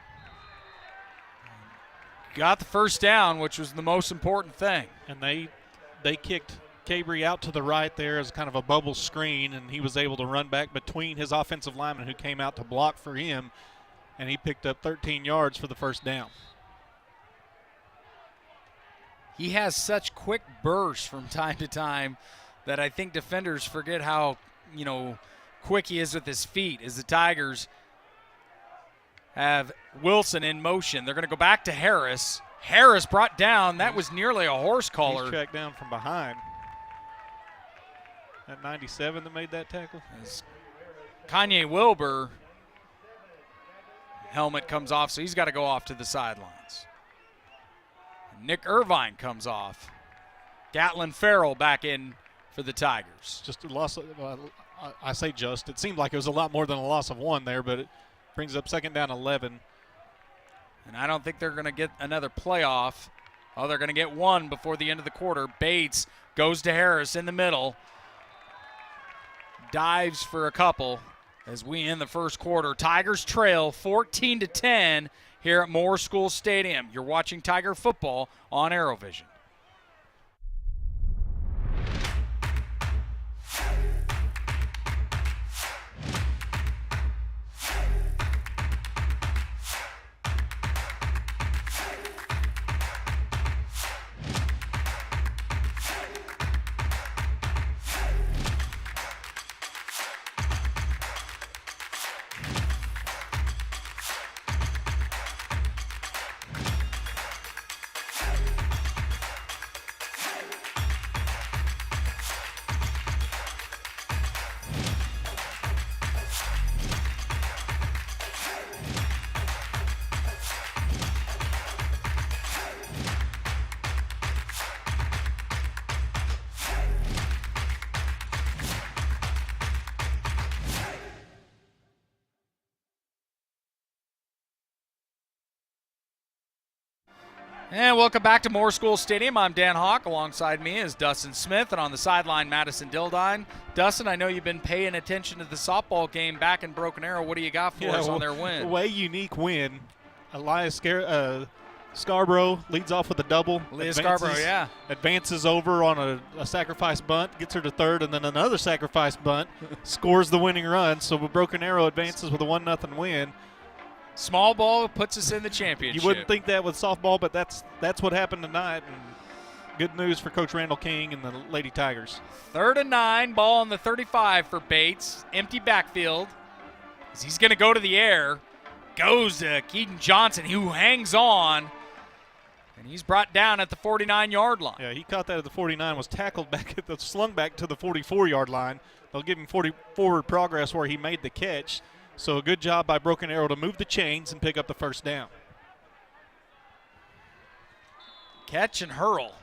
Got the 1st down, which was the most important thing. And they kicked Cabry out to the right there as kind of a bubble screen, and he was able to run back between his offensive lineman who came out to block for him, and he picked up 13 yards for the 1st down. He has such quick bursts from time to time that I think defenders forget how, quick he is with his feet. As the Tigers have Wilson in motion. They're going to go back to Harris. Harris brought down. That was nearly a horse collar. He's tracked down from behind. That 97 that made that tackle. As Kanye Wilbur helmet comes off, so he's got to go off to the sidelines. Nick Irvine comes off. Gatlin Farrell back in for the Tigers. Just a loss of, I say just. It seemed like it was a lot more than a loss of 1 there, but it brings up 2nd down 11. And I don't think they're going to get another playoff Oh, they're going to get one before the end of the quarter. Bates goes to Harris in the middle. Dives for a couple as we end the first quarter. Tigers trail 14-10 here at Moore School Stadium. You're watching Tiger football on ArrowVision. And welcome back to Moore School Stadium. I'm Dan Hawk. Alongside me is Dustin Smith, and on the sideline, Madison Dildine. Dustin, I know you've been paying attention to the softball game back in Broken Arrow. What do you got for us on their win? Way unique win. Elias Scarborough leads off with a double. Advances over on a sacrifice bunt, gets her to third, and then another sacrifice bunt, scores the winning run. So Broken Arrow advances with a 1-0 win. Small ball puts us in the championship. You wouldn't think that with softball, but that's what happened tonight. And good news for Coach Randall King and the Lady Tigers. 3rd and 9, ball on the 35 for Bates. Empty backfield. As he's going to go to the air. Goes to Keaton Johnson, who hangs on. And he's brought down at the 49-yard line. Yeah, he caught that at the 49, was tackled back at the slung back to the 44-yard line. They'll give him 40 forward progress where he made the catch. So a good job by Broken Arrow to move the chains and pick up the first down. Catch and hurl.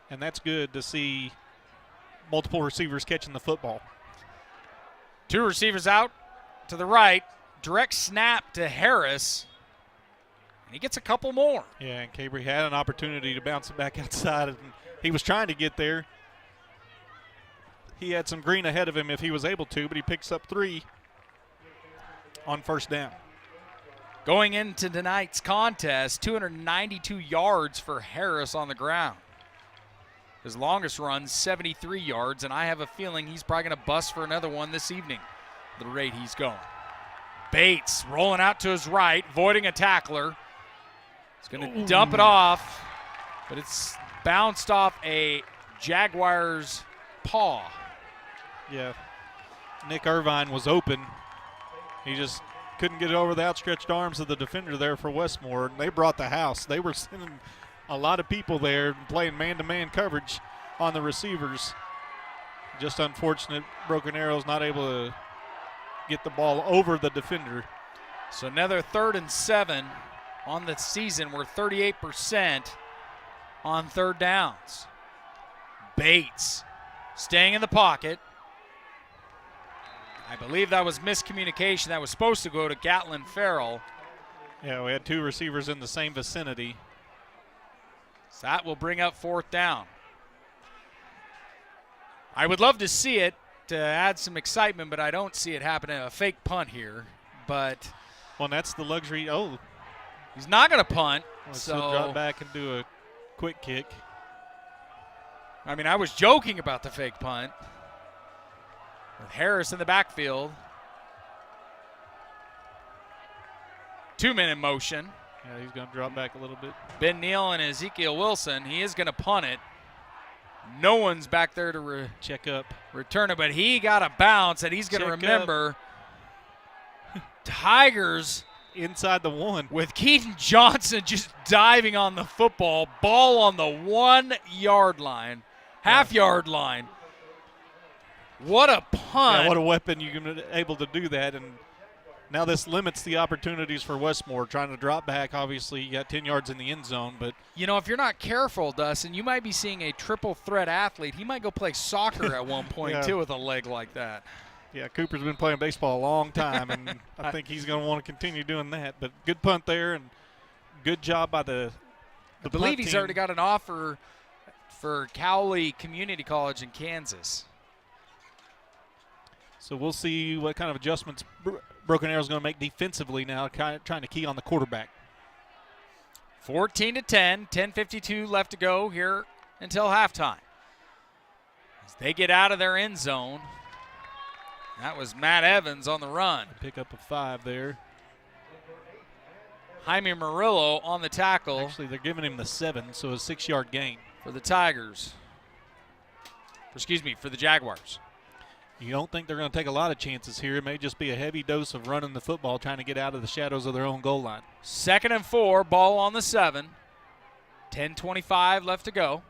And that's good to see multiple receivers catching the football. 2 receivers out to the right. Direct snap to Harris. And he gets a couple more. Yeah, and Cabry had an opportunity to bounce it back outside. And he was trying to get there. He had some green ahead of him if he was able to, but he picks up 3 on first down. Going into tonight's contest, 292 yards for Harris on the ground. His longest run, 73 yards, and I have a feeling he's probably going to bust for another one this evening, the rate he's going. Bates rolling out to his right, voiding a tackler. He's going to dump it off, but it's bounced off a Jaguars paw. Yeah, Nick Irvine was open. He just couldn't get over the outstretched arms of the defender there for Westmoore. They brought the house. They were sending a lot of people there playing man-to-man coverage on the receivers. Just unfortunate Broken Arrow's not able to get the ball over the defender. So another 3rd and 7 on the season. We're 38% on 3rd downs. Bates staying in the pocket. I believe that was miscommunication. That was supposed to go to Gatlin Farrell. Yeah, we had 2 receivers in the same vicinity. So that will bring up 4th down. I would love to see it to add some excitement, but I don't see it happening. A fake punt here, but well, that's the luxury. Oh, he's not going to punt. So drop back and do a quick kick. I mean, I was joking about the fake punt. With Harris in the backfield. 2-man in motion. Yeah, he's going to drop back a little bit. Ben Neal and Ezekiel Wilson. He is going to punt it. No one's back there to check up, return it, but he got a bounce, and he's going to remember Tigers inside the 1 with Keaton Johnson just diving on the football. Ball on the 1-yard line, half-yard line. What a punt. Yeah, what a weapon you're able to do that. And now this limits the opportunities for Westmoore trying to drop back. Obviously, you got 10 yards in the end zone. But you know, if you're not careful, Dustin, you might be seeing a triple threat athlete. He might go play soccer at one point, too, with a leg like that. Yeah, Cooper's been playing baseball a long time, and I think he's going to want to continue doing that. But good punt there, and good job by the I believe punt he's team. already got an offer for Cowley Community College in Kansas. So we'll see what kind of adjustments Broken Arrow is going to make defensively now, kind of trying to key on the quarterback. 14-10, 10:52 left to go here until halftime. As they get out of their end zone, that was Matt Evans on the run. Pick up a 5 there. Jaime Murillo on the tackle. Actually, they're giving him the 7, so a 6-yard gain. For the Tigers. Excuse me, for the Jaguars. You don't think they're going to take a lot of chances here. It may just be a heavy dose of running the football, trying to get out of the shadows of their own goal line. 2nd and 4, ball on the 7. 10:25 left to go.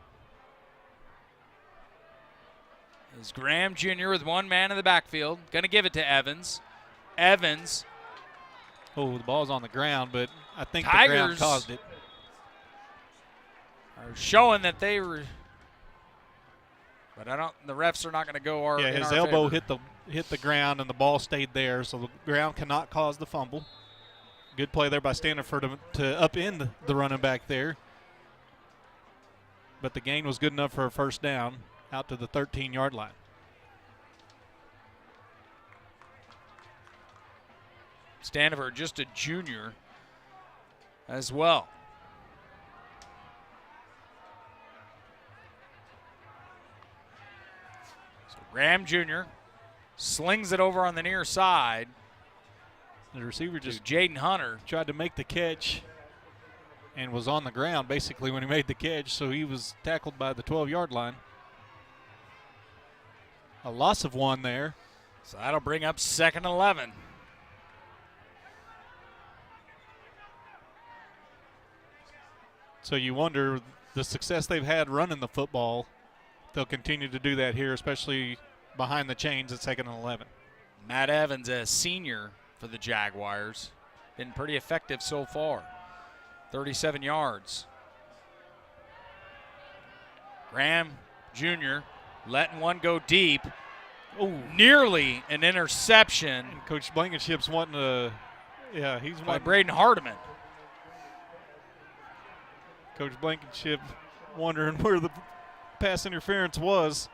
Is Graham Jr. with one man in the backfield. Going to give it to Evans. Evans. Oh, the ball's on the ground, but I think the Tigers ground caused it. Are showing that they were, but the refs are not going to go in his our elbow favor. hit the ground and the ball stayed there, so the ground cannot cause the fumble. Good play there by Standiford to upend the running back there. But the gain was good enough for a first down out to the 13-yard line. Standiford, just a junior as well. So Graham Jr. slings it over on the near side. The receiver just Jaden Hunter. tried to make the catch and was on the ground basically when he made the catch, so he was tackled by the 12-yard line. A loss of 1 there. So that'll bring up 2nd and 11. So you wonder, the success they've had running the football, they'll continue to do that here, especially behind the chains at 2nd and 11. Matt Evans, a senior for the Jaguars, been pretty effective so far. 37 yards. Graham Jr. letting one go deep. Oh, nearly an interception. And Coach Blankenship's wanting to, he's by wanting Braden Hardiman. Coach Blankenship wondering where the pass interference was,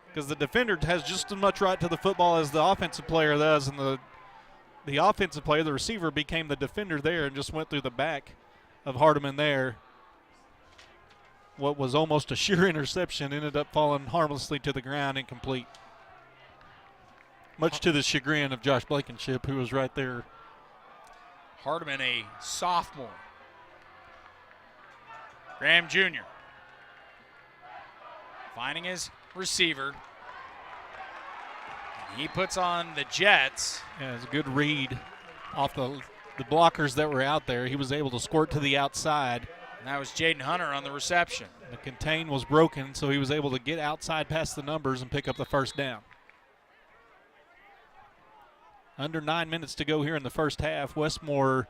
because the defender has just as much right to the football as the offensive player does, and the offensive player, the receiver, became the defender there and just went through the back of Hardiman there. What was almost a sure interception ended up falling harmlessly to the ground, incomplete. Much to the chagrin of Josh Blankenship, who was right there. Hardiman, a sophomore. Graham Jr. finding his receiver. He puts on the Jets. Yeah, it's a good read off the blockers that were out there. He was able to squirt to the outside. And that was Jaden Hunter on the reception. The contain was broken, so he was able to get outside past the numbers and pick up the first down. Under 9 minutes to go here in the first half. Westmoore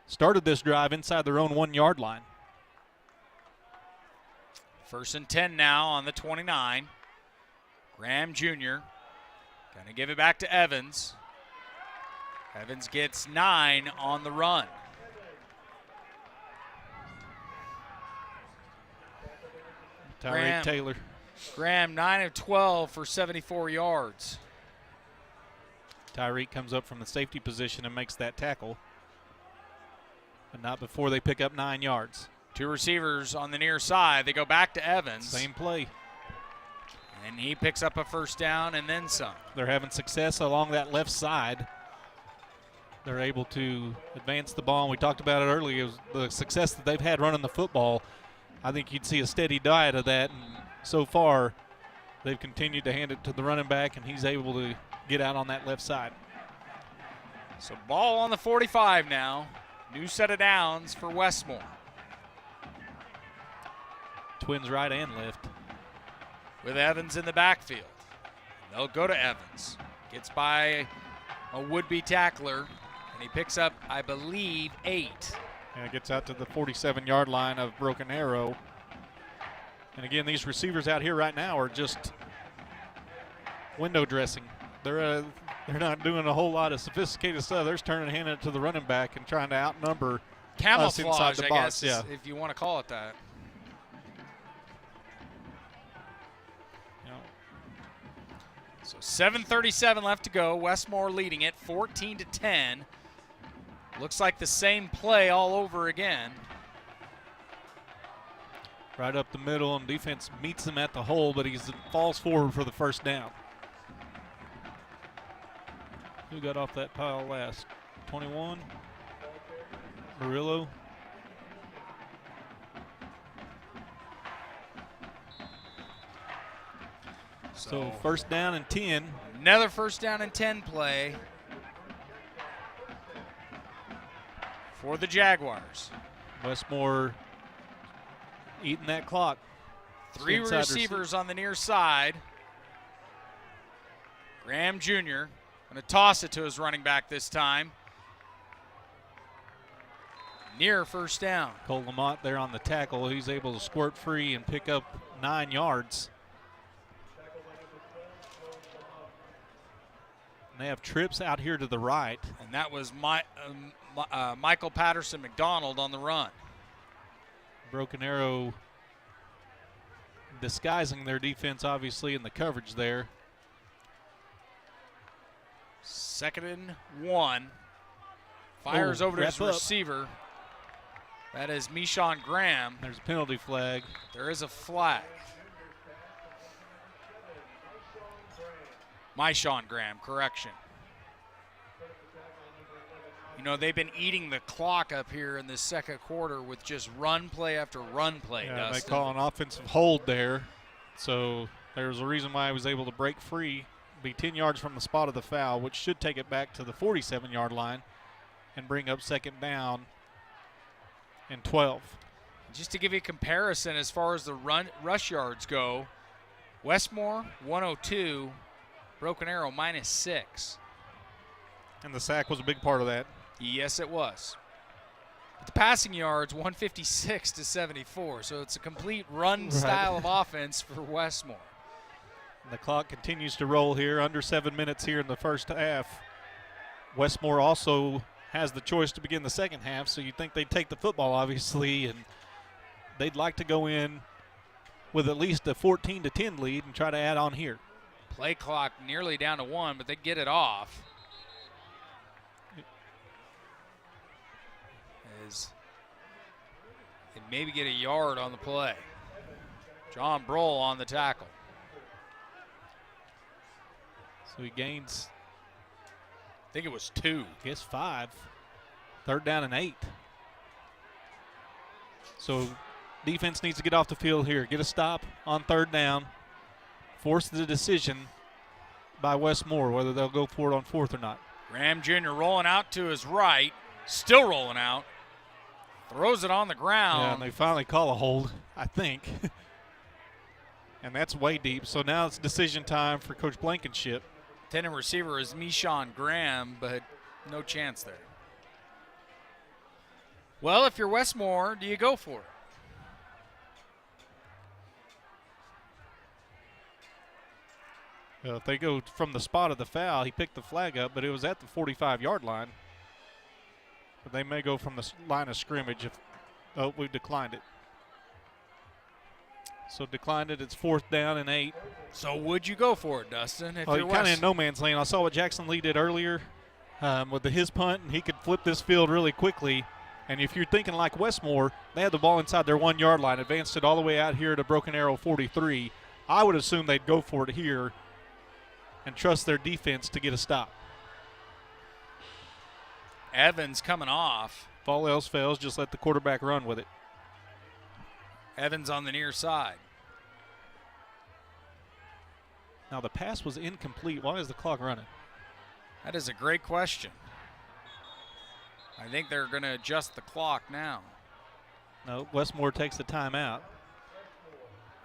started this drive inside their own 1-yard line. 1st and 10 now on the 29. Graham Jr. going to give it back to Evans. Evans gets 9 on the run. Tyreek Taylor. Graham 9 of 12 for 74 yards. Tyreek comes up from the safety position and makes that tackle, but not before they pick up 9 yards. 2 receivers on the near side. They go back to Evans. Same play. And he picks up a first down and then some. They're having success along that left side. They're able to advance the ball. And we talked about it earlier. It was the success that they've had running the football. I think you'd see a steady diet of that. And so far, they've continued to hand it to the running back, and he's able to get out on that left side. So ball on the 45 now. New set of downs for Westmoore. Twins right and left. With Evans in the backfield. They'll go to Evans. Gets by a would-be tackler, and he picks up, I believe, 8. And it gets out to the 47-yard line of Broken Arrow. And again, these receivers out here right now are just window dressing. They're not doing a whole lot of sophisticated stuff. They're just turning and handing it to the running back and trying to outnumber camouflage, inside the I box, guess, if you want to call it that. So 7:37 left to go. Westmoore leading it 14-10. Looks like the same play all over again. Right up the middle, and defense meets him at the hole, but he falls forward for the first down. Who got off that pile last? 21? Murillo. So first down and 10. Another first down and 10 play for the Jaguars. Westmoore eating that clock. Three receivers on the near side. Graham Jr. going to toss it to his running back this time. Near first down. Cole Lamont there on the tackle. He's able to squirt free and pick up 9 yards. And they have trips out here to the right. And that was Michael Patterson McDonald on the run. Broken Arrow disguising their defense, obviously, in the coverage there. 2nd and 1. Fires over to his receiver. That is Mishon Graham. There's a penalty flag. There is a flag. Mishon Graham, correction. You know, they've been eating the clock up here in this second quarter with just run play after run play, Yeah, Dustin. they call an offensive hold there. So there's a reason why I was able to break free, be 10 yards from the spot of the foul, which should take it back to the 47-yard line and bring up second down and 12. Just to give you a comparison as far as the rush yards go, Westmoore 102, Broken Arrow -6. And the sack was a big part of that. Yes, it was. But the passing yards 156 to 74, so it's a complete run style of offense for Westmoore. The clock continues to roll here, under 7 minutes here in the first half. Westmoore also has the choice to begin the second half, so you'd think they'd take the football, obviously, and they'd like to go in with at least a 14-10 lead and try to add on here. Play clock nearly down to 1, but they get it off. As they maybe get a yard on the play. John Broll on the tackle. So he gains, I think it was 2. I guess 5. 3rd down and 8. So defense needs to get off the field here, get a stop on 3rd down, force the decision by Westmoore whether they'll go for it on 4th or not. Graham Jr. rolling out to his right, still rolling out, throws it on the ground. Yeah, and they finally call a hold, I think. And that's way deep. So now it's decision time for Coach Blankenship. Tendon receiver is Mishon Graham, but no chance there. Well, if you're Westmoore, do you go for it? If they go from the spot of the foul, he picked the flag up, but it was at the 45-yard line. But they may go from the line of scrimmage if, oh, we declined it. So declined it, it's 4th down and 8. So would you go for it, Dustin? If Well, you're you're kind of West- in no man's land. I saw what Jackson Lee did earlier with his punt, and he could flip this field really quickly. And if you're thinking like Westmoore, they had the ball inside their 1-yard line, advanced it all the way out here to Broken Arrow 43. I would assume they'd go for it here and trust their defense to get a stop. Evans coming off. If all else fails, just let the quarterback run with it. Evans on the near side. Now the pass was incomplete. Why is the clock running? That is a great question. I think they're going to adjust the clock now. No, Westmoore takes the timeout.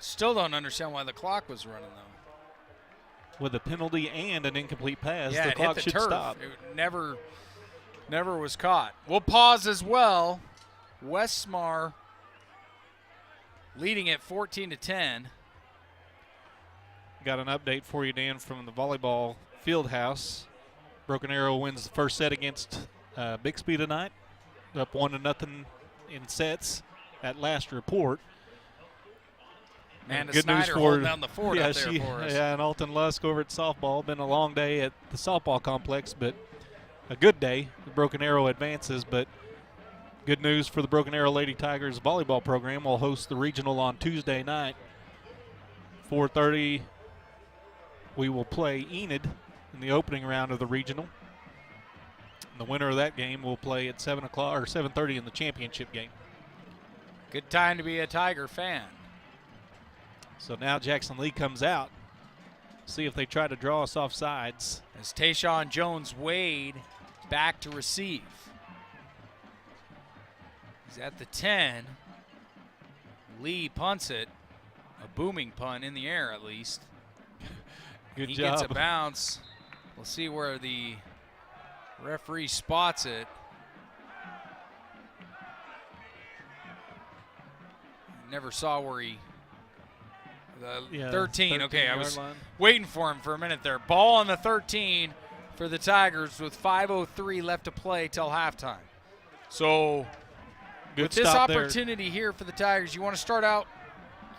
Still don't understand why the clock was running, though. With a penalty and an incomplete pass, Yeah, the it clock hit the should turf. stop. It never was caught. We'll pause as well. Westmoore leading at 14-10. Got an update for you, Dan, from the volleyball field house. Broken Arrow wins the first set against Bixby tonight. up 1-0 in sets at last report. Amanda Good news Snyder for holding down the fort yeah, up there for us. Yeah, and Alton Lusk over at softball. Been a long day at the softball complex, but a good day. The Broken Arrow advances, but good news for the Broken Arrow Lady Tigers volleyball program. Will host the regional on Tuesday night. 4:30, we will play Enid in the opening round of the regional. And the winner of that game will play at 7 o'clock or 7:30 in the championship game. Good time to be a Tiger fan. So now Jackson Lee comes out. See if they try to draw us off sides. As Tayshawn Jones-Wade back to receive. He's at the 10. Lee punts it. A booming punt in the air, at least. Good he job. Gets a bounce. We'll see where the referee spots it. Never saw where he. The 13. Okay, I was waiting for him for a minute there. Ball on the 13 for the Tigers with 5:03 left to play till halftime. So with this opportunity here for the Tigers, you want to start out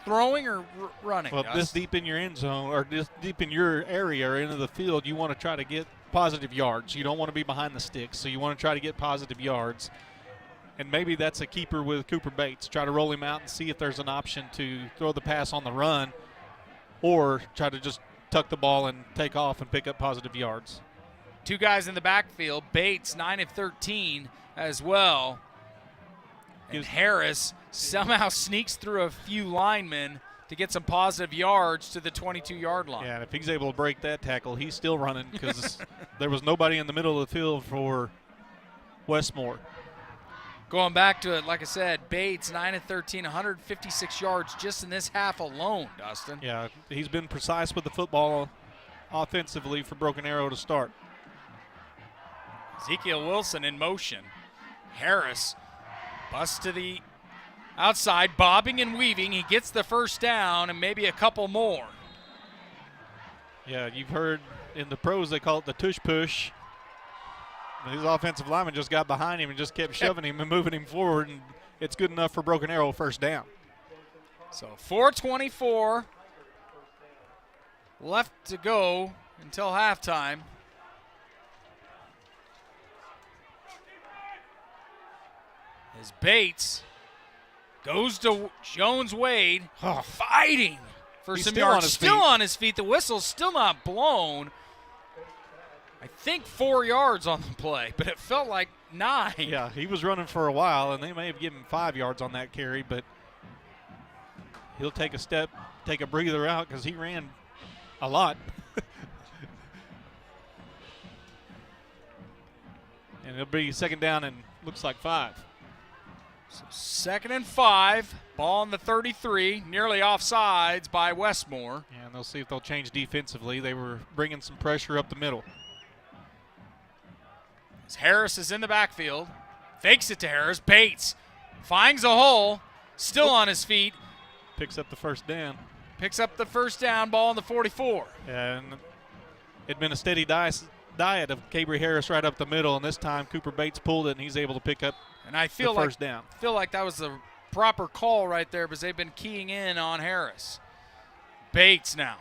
throwing or running? Well, this deep in your end zone or this deep in your area or into the field, you want to try to get positive yards. You don't want to be behind the sticks, so you want to try to get positive yards. And maybe that's a keeper with Cooper Bates. Try to roll him out and see if there's an option to throw the pass on the run or try to just tuck the ball and take off and pick up positive yards. Two guys in the backfield. Bates, 9 of 13 as well. And Harris somehow sneaks through a few linemen to get some positive yards to the 22-yard line. Yeah, and if he's able to break that tackle, he's still running because there was nobody in the middle of the field for Westmoore. Going back to it, like I said, Bates, 9 of 13, 156 yards just in this half alone, Dustin. Yeah, he's been precise with the football offensively for Broken Arrow to start. Ezekiel Wilson in motion. Harris busts to the outside, bobbing and weaving. He gets the first down and maybe a couple more. Yeah, you've heard in the pros they call it the tush push. His offensive lineman just got behind him and just kept shoving him and moving him forward, and it's good enough for Broken Arrow first down. So 4:24 left to go until halftime. As Bates goes to Jones-Wade, fighting for some yards. Still on his feet. The whistle's still not blown. I think 4 yards on the play, but it felt like 9. Yeah, he was running for a while, and they may have given him 5 yards on that carry, but he'll take a step, take a breather out because he ran a lot. And it'll be second down and looks like 5. So 2nd and 5, ball on the 33, nearly offsides by Westmoore. Yeah, and they'll see if they'll change defensively. They were bringing some pressure up the middle. As Harris is in the backfield, fakes it to Harris. Bates finds a hole, still on his feet. Picks up the first down. Picks up the first down, ball on the 44. And it'd been a steady diet of Cabry Harris right up the middle, and this time Cooper Bates pulled it, and he's able to pick up the first down. I feel like that was the proper call right there because they've been keying in on Harris. Bates now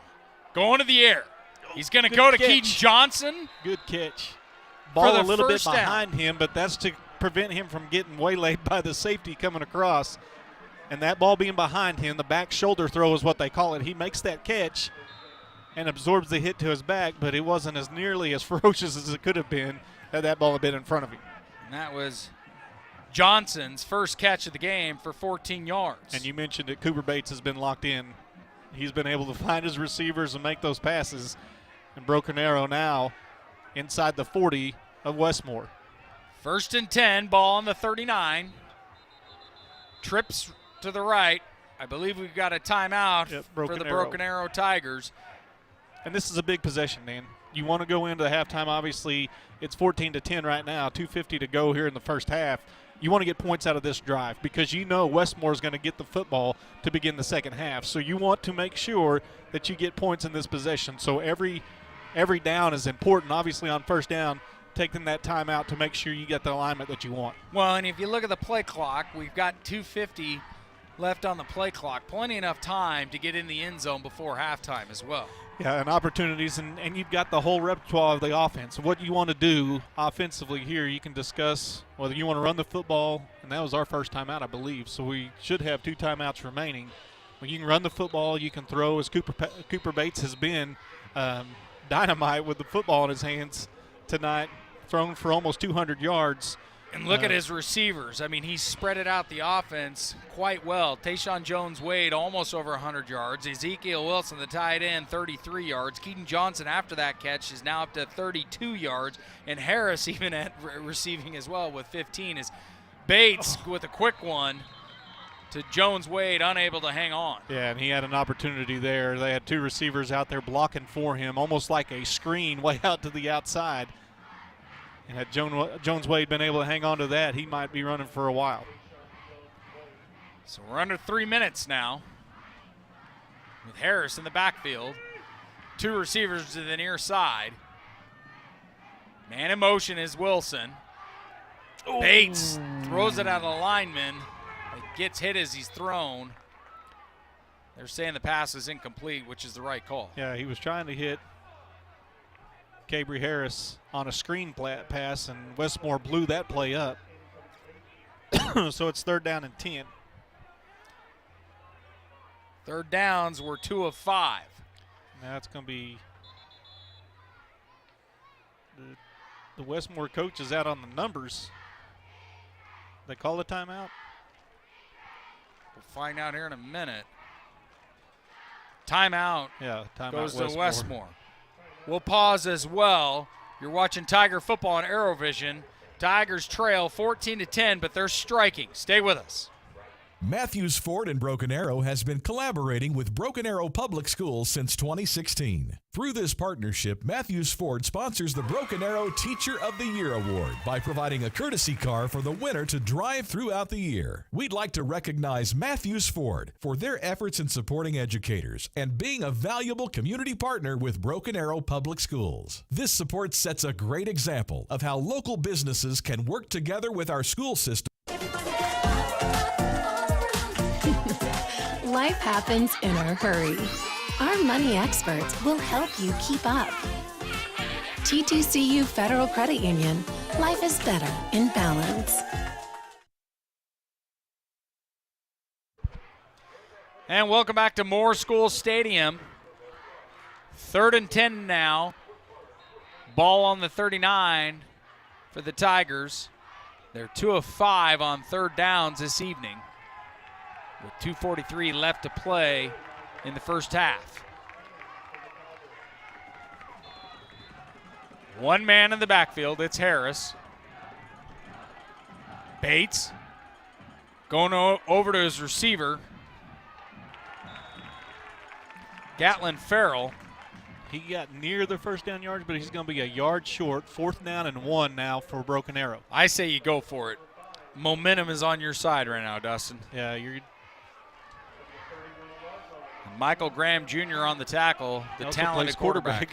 going to the air. He's going to go to Keaton Johnson. Good catch. Ball a little bit behind him, but that's to prevent him from getting waylaid by the safety coming across. And that ball being behind him, the back shoulder throw is what they call it. He makes that catch and absorbs the hit to his back, but it wasn't as nearly as ferocious as it could have been had that ball had been in front of him. And that was Johnson's first catch of the game for 14 yards. And you mentioned that Cooper Bates has been locked in. He's been able to find his receivers and make those passes. And Broken Arrow now inside the 40 of Westmoore. 1st and 10, ball on the 39. Trips to the right. I believe we've got a timeout for the Broken Arrow Tigers. And this is a big possession, man. You want to go into the halftime. Obviously, it's 14-10 right now, 2:50 to go here in the first half. You want to get points out of this drive because you know Westmoore is going to get the football to begin the second half. So you want to make sure that you get points in this possession. So every down is important. Obviously, on first down, taking that time out to make sure you get the alignment that you want. Well, and if you look at the play clock, we've got 2:50 left on the play clock. Plenty enough time to get in the end zone before halftime as well. Yeah, and opportunities, and you've got the whole repertoire of the offense. What you want to do offensively here, you can discuss whether you want to run the football, and that was our first timeout, I believe, so we should have 2 timeouts remaining. When you can run the football, you can throw, as Cooper Bates has been dynamite with the football in his hands tonight, thrown for almost 200 yards. And look at his receivers. I mean, he spread it out the offense quite well. Tayshawn Jones-Wade almost over 100 yards. Ezekiel Wilson, the tight end, 33 yards. Keaton Johnson, after that catch, is now up to 32 yards. And Harris even at receiving as well with 15. Is Bates with a quick one to Jones-Wade, unable to hang on. Yeah, and he had an opportunity there. They had 2 receivers out there blocking for him, almost like a screen way out to the outside. And had Jones-Wade been able to hang on to that, he might be running for a while. So we're under 3 minutes now with Harris in the backfield. 2 receivers to the near side. Man in motion is Wilson. Ooh. Bates throws it out of alignment. It gets hit as he's thrown. They're saying the pass is incomplete, which is the right call. Yeah, he was trying to hit Cabry Harris on a screen pass, and Westmoore blew that play up. So it's 3rd down and 10. 3rd downs were 2 of 5. Now it's going to be the Westmoore coach is out on the numbers. They call a timeout? We'll find out here in a minute. Timeout. Yeah, timeout goes Westmoore. to Westmoore. We'll pause as well. You're watching Tiger football on ArrowVision. Tigers trail 14-10, but they're striking. Stay with us. Matthews Ford in Broken Arrow has been collaborating with Broken Arrow Public Schools since 2016. Through this partnership, Matthews Ford sponsors the Broken Arrow Teacher of the Year Award by providing a courtesy car for the winner to drive throughout the year. We'd like to recognize Matthews Ford for their efforts in supporting educators and being a valuable community partner with Broken Arrow Public Schools. This support sets a great example of how local businesses can work together with our school system. Life happens in a hurry. Our money experts will help you keep up. T2CU Federal Credit Union. Life is better in balance. And welcome back to Moore School Stadium. 3rd and 10 now. Ball on the 39 for the Tigers. They're 2 of 5 on 3rd downs this evening, with 2:43 left to play in the first half. One man in the backfield, it's Harris. Bates going over to his receiver, Gatlin Farrell. He got near the 1st down yards, but he's going to be a yard short. 4th down and 1 now for Broken Arrow. I say you go for it. Momentum is on your side right now, Dustin. Yeah, you're Michael Graham Jr. on the tackle, the talented quarterback.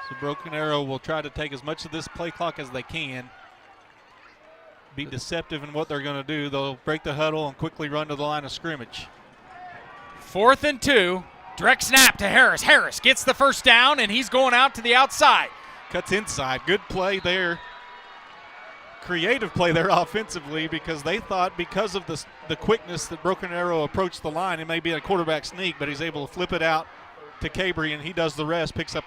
So Broken Arrow will try to take as much of this play clock as they can. Be deceptive in what they're going to do. They'll break the huddle and quickly run to the line of scrimmage. 4th and 2. Direct snap to Harris. Harris gets the 1st down, and he's going out to the outside. Cuts inside. Good play there. Creative play there offensively, because they thought because of the quickness that Broken Arrow approached the line, it may be a quarterback sneak, but he's able to flip it out to Cabry, and he does the rest, picks up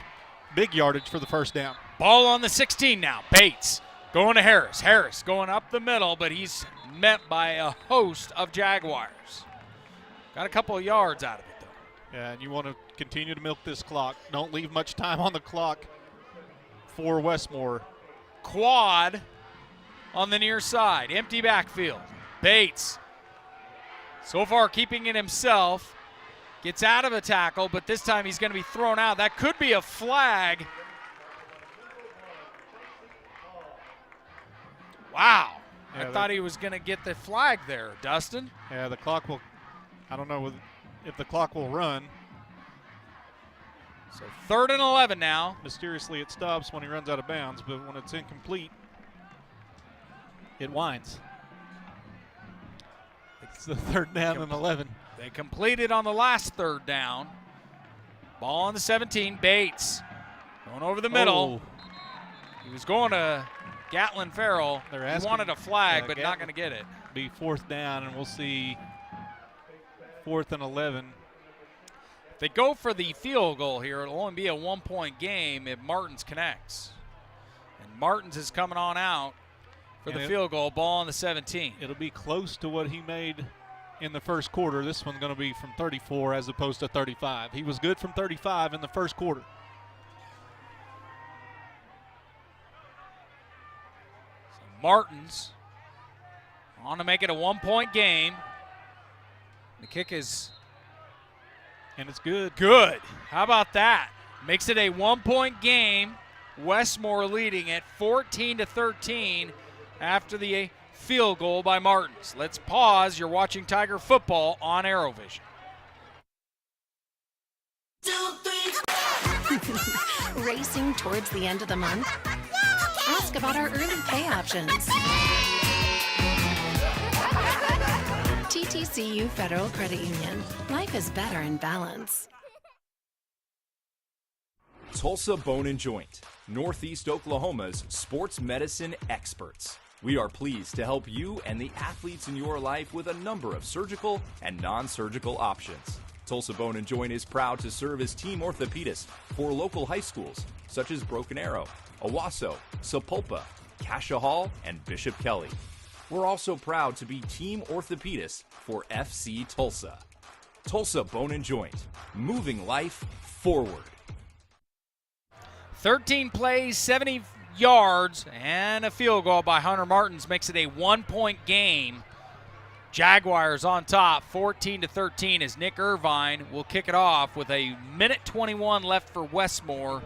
big yardage for the 1st down. Ball on the 16 now. Bates going to Harris. Harris going up the middle, but he's met by a host of Jaguars. Got a couple of yards out of it, though. Yeah, and you want to continue to milk this clock. Don't leave much time on the clock for Westmoore. Quad on the near side. Empty backfield. Bates, so far keeping it himself, gets out of a tackle, but this time he's going to be thrown out. That could be a flag. Wow. Yeah, I thought he was going to get the flag there, Dustin. Yeah, the clock will, I don't know if the clock will run. So 3rd and 11 now. Mysteriously, it stops when he runs out of bounds, but when it's incomplete, it winds. It's the 3rd down and 11. They completed on the last 3rd down. Ball on the 17. Bates going over the middle. Oh. He was going to Gatlin Farrell. They're He asking, wanted a flag, but not Gatlin going to get it. Be 4th down, and we'll see 4th and 11. If they go for the field goal here, it'll only be a 1-point game if Martins connects. And Martins is coming on out for the field goal. Ball on the 17. It'll be close to what he made in the first quarter. This one's going to be from 34 as opposed to 35. He was good from 35 in the first quarter. So Martins on to make it a 1-point game. The kick is... And it's good. Good. How about that? Makes it a 1-point game. Westmoore leading at 14-13 after the field goal by Martins. Let's pause. You're watching Tiger football on ArrowVision. Racing towards the end of the month? Ask about our early pay options. TTCU Federal Credit Union. Life is better in balance. Tulsa Bone and Joint, Northeast Oklahoma's sports medicine experts. We are pleased to help you and the athletes in your life with a number of surgical and non-surgical options. Tulsa Bone and Joint is proud to serve as team orthopedist for local high schools such as Broken Arrow, Owasso, Sapulpa, Cascia Hall, and Bishop Kelly. We're also proud to be team orthopedist for FC Tulsa. Tulsa Bone and Joint, moving life forward. 13 plays, 70 yards, and a field goal by Hunter Martins makes it a 1-point game. Jaguars on top, 14-13, as Nick Irvine will kick it off with a 1:21 left for Westmoore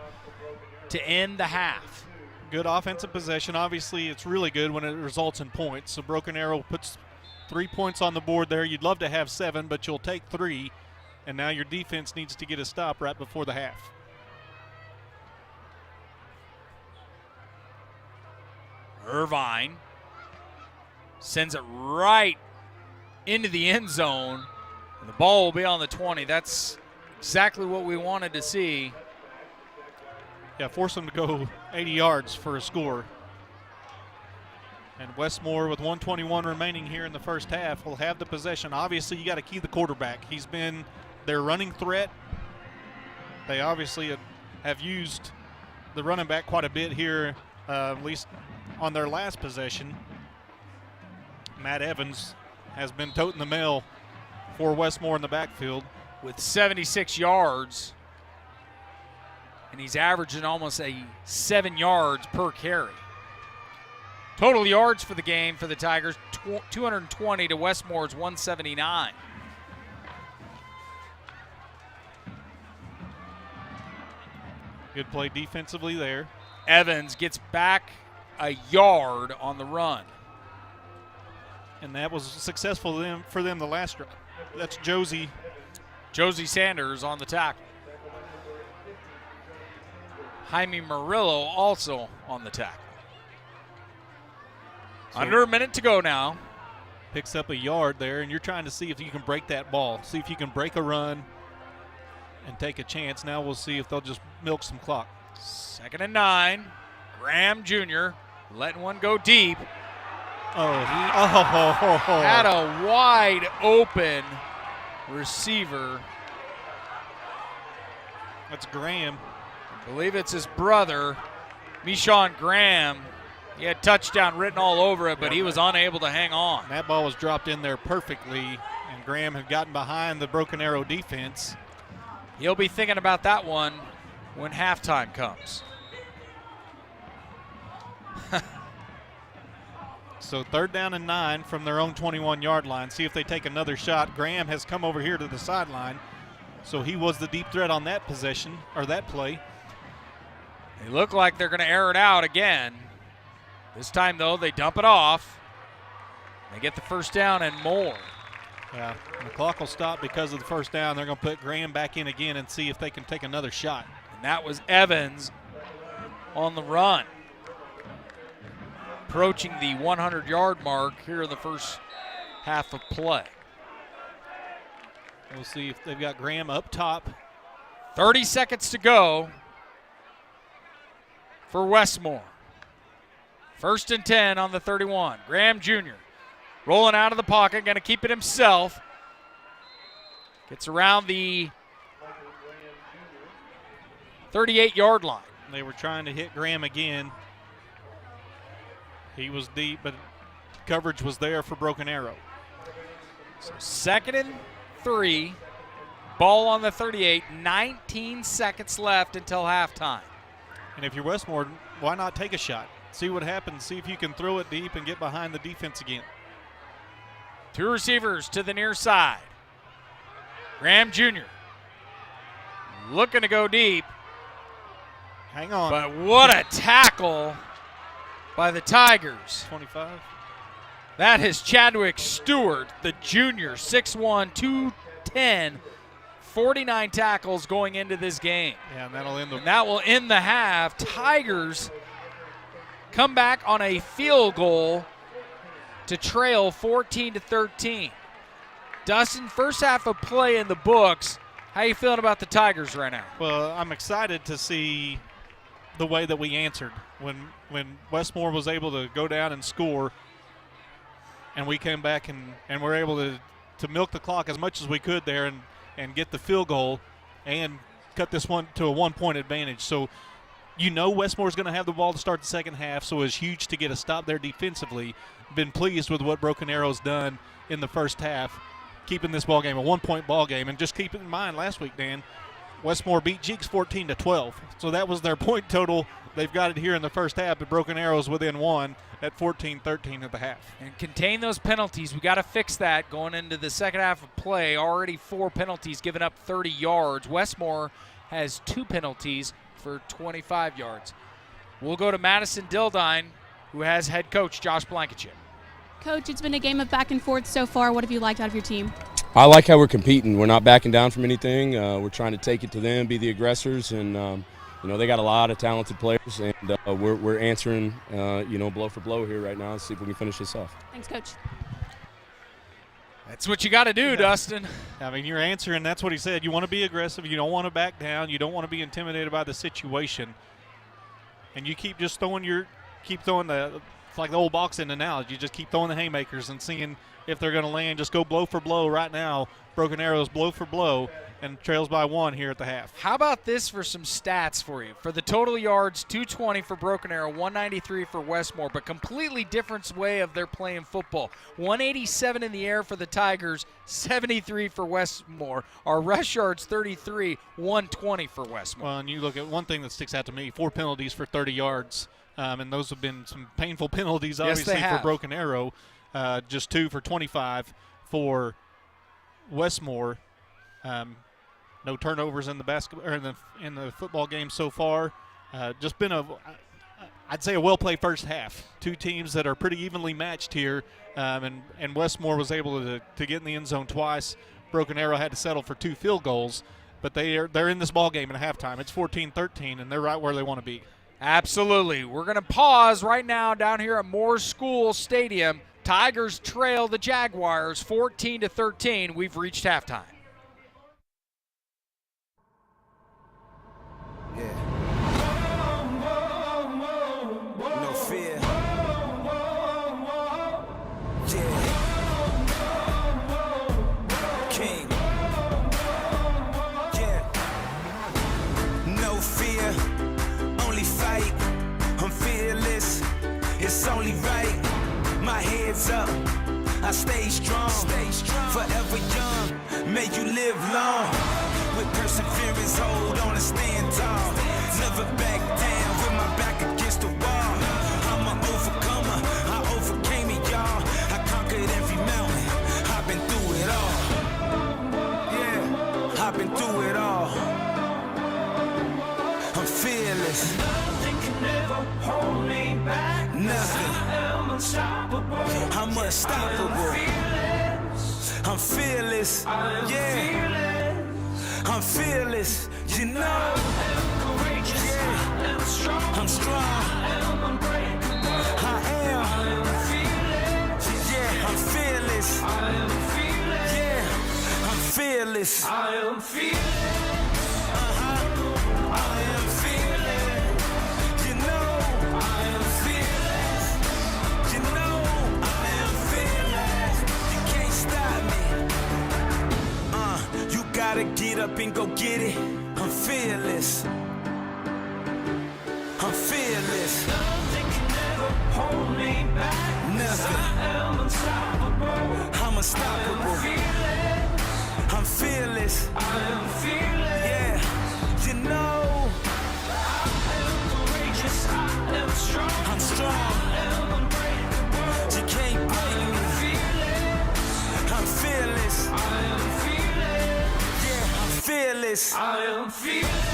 to end the half. Good offensive possession. Obviously, it's really good when it results in points. So Broken Arrow puts 3 points on the board there. You'd love to have 7, but you'll take 3. And now your defense needs to get a stop right before the half. Irvine sends it right into the end zone. And the ball will be on the 20. That's exactly what we wanted to see. Yeah, force them to go 80 yards for a score. And Westmoore, with 1:21 remaining here in the first half, will have the possession. Obviously, you got to key the quarterback. He's been their running threat. They obviously have used the running back quite a bit here, at least on their last possession. Matt Evans has been toting the mail for Westmoore in the backfield. With 76 yards. And he's averaging almost 7 yards per carry. Total yards for the game for the Tigers, 220 to Westmoore's 179. Good play defensively there. Evans gets back a yard on the run. And that was successful for them the last drive. That's Josie Sanders on the tackle. Jaime Murillo also on the tackle. So under a minute to go now. Picks up a yard there, and you're trying to see if you can break that ball. See if you can break a run and take a chance. Now we'll see if they'll just milk some clock. 2nd and 9. Graham Jr. letting one go deep. Had a wide open receiver. That's Graham. I believe it's his brother, Michon Graham. He had touchdown written all over it, but he was unable to hang on. That ball was dropped in there perfectly, and Graham had gotten behind the Broken Arrow defense. He'll be thinking about that one when halftime comes. So 3rd down and 9 from their own 21-yard line. See if they take another shot. Graham has come over here to the sideline, so he was the deep threat on that possession, or that play. They look like they're going to air it out again. This time, though, they dump it off. They get the first down and more. Yeah, and the clock will stop because of the first down. They're going to put Graham back in again and see if they can take another shot. That was Evans on the run. Approaching the 100-yard mark here in the first half of play. We'll see if they've got Graham up top. 30 seconds to go for Westmoore. 1st and 10 on the 31. Graham Jr. rolling out of the pocket, going to keep it himself. Gets around the 38-yard line. They were trying to hit Graham again. He was deep, but coverage was there for Broken Arrow. So 2nd and 3. Ball on the 38. 19 seconds left until halftime. And if you're Westmoore, why not take a shot? See what happens. See if you can throw it deep and get behind the defense again. 2 receivers to the near side. Graham Jr. looking to go deep. Hang on. But what a tackle by the Tigers. 25. That is Chadwick Stewart, the junior, 6'1", 210, 49 tackles going into this game. Yeah, and that'll end the that will end the half. Tigers come back on a field goal to trail 14-13. Dustin, first half of play in the books. How you feeling about the Tigers right now? Well, I'm excited to see the way that we answered when Westmoore was able to go down and score, and we came back and were able to milk the clock as much as we could there and get the field goal and cut this one to a 1-point advantage. So you know Westmore's going to have the ball to start the second half, so it's huge to get a stop there defensively. Been pleased with what Broken Arrow's done in the first half, keeping this ball game a 1-point ball game. And just keep it in mind, last week, Dan, Westmoore beat Jeeks 14-12. So that was their point total. They've got it here in the first half, but Broken Arrow's within 1 at 14-13 at the half. And contain those penalties. We got to fix that going into the second half of play. Already 4 penalties, giving up 30 yards. Westmoore has 2 penalties for 25 yards. We'll go to Madison Dildine, who has head coach Josh Blankenship. Coach, it's been a game of back and forth so far. What have you liked out of your team? I like how we're competing. We're not backing down from anything. We're trying to take it to them, be the aggressors, and you know, they got a lot of talented players, and we're answering, you know, blow for blow here right now. Let's see if we can finish this off. Thanks, Coach. That's what you got to do, Dustin. I mean, you're answering. That's what he said. You want to be aggressive. You don't want to back down. You don't want to be intimidated by the situation. And you keep just throwing it's like the old boxing analogy. You just keep throwing the haymakers and seeing if they're going to land. Just go blow for blow right now. Broken Arrows blow for blow and trails by 1 here at the half. How about this for some stats for you? For the total yards, 220 for Broken Arrow, 193 for Westmoore, but completely different way of their playing football. 187 in the air for the Tigers, 73 for Westmoore. Our rush yards, 33, 120 for Westmoore. Well, and you look at one thing that sticks out to me, 4 penalties for 30 yards. And those have been some painful penalties, obviously, for Broken Arrow. Just 2 for 25 for Westmoore. No turnovers in the basketball or in the football game so far. Just been I'd say a well-played first half. 2 teams that are pretty evenly matched here, and Westmoore was able to get in the end zone twice. Broken Arrow had to settle for 2 field goals, but they're in this ball game at halftime. It's 14-13, and they're right where they want to be. Absolutely. We're going to pause right now down here at Moore School Stadium. Tigers trail the Jaguars 14-13. We've reached halftime. No fear. King. No fear. Only fight. I'm fearless. It's only right. My head's up. I stay strong. Forever young. May you live long. With perseverance, hold on and stand tall. Never back down with my back against the wall. I'm an overcomer. I overcame it, y'all. I conquered every mountain. I've been through it all. Yeah, I've been through it all. I'm fearless. Nothing can ever hold me back. Nothing. I'm unstoppable. I'm unstoppable. I'm fearless. Yeah. I'm fearless, you know. Yeah, I'm strong. I am unbreakable. I am fearless. Yeah, I'm fearless. I am fearless. Yeah, I'm fearless. I am fearless. I am fearless. You know I am fearless. You know I am fearless. You can't stop me. You gotta get up and go get it. I'm fearless. I'm fearless. Nothing can ever hold me back. Nothing. I am unstoppable. I'm unstoppable. I am fearless. I'm fearless. I am fearless. Yeah, you know. I am courageous. I am strong. I'm strong. I am unbreakable. You can't break me. I'm fearless. I'm fearless. I am fearless. Yeah, I'm fearless. I am fearless.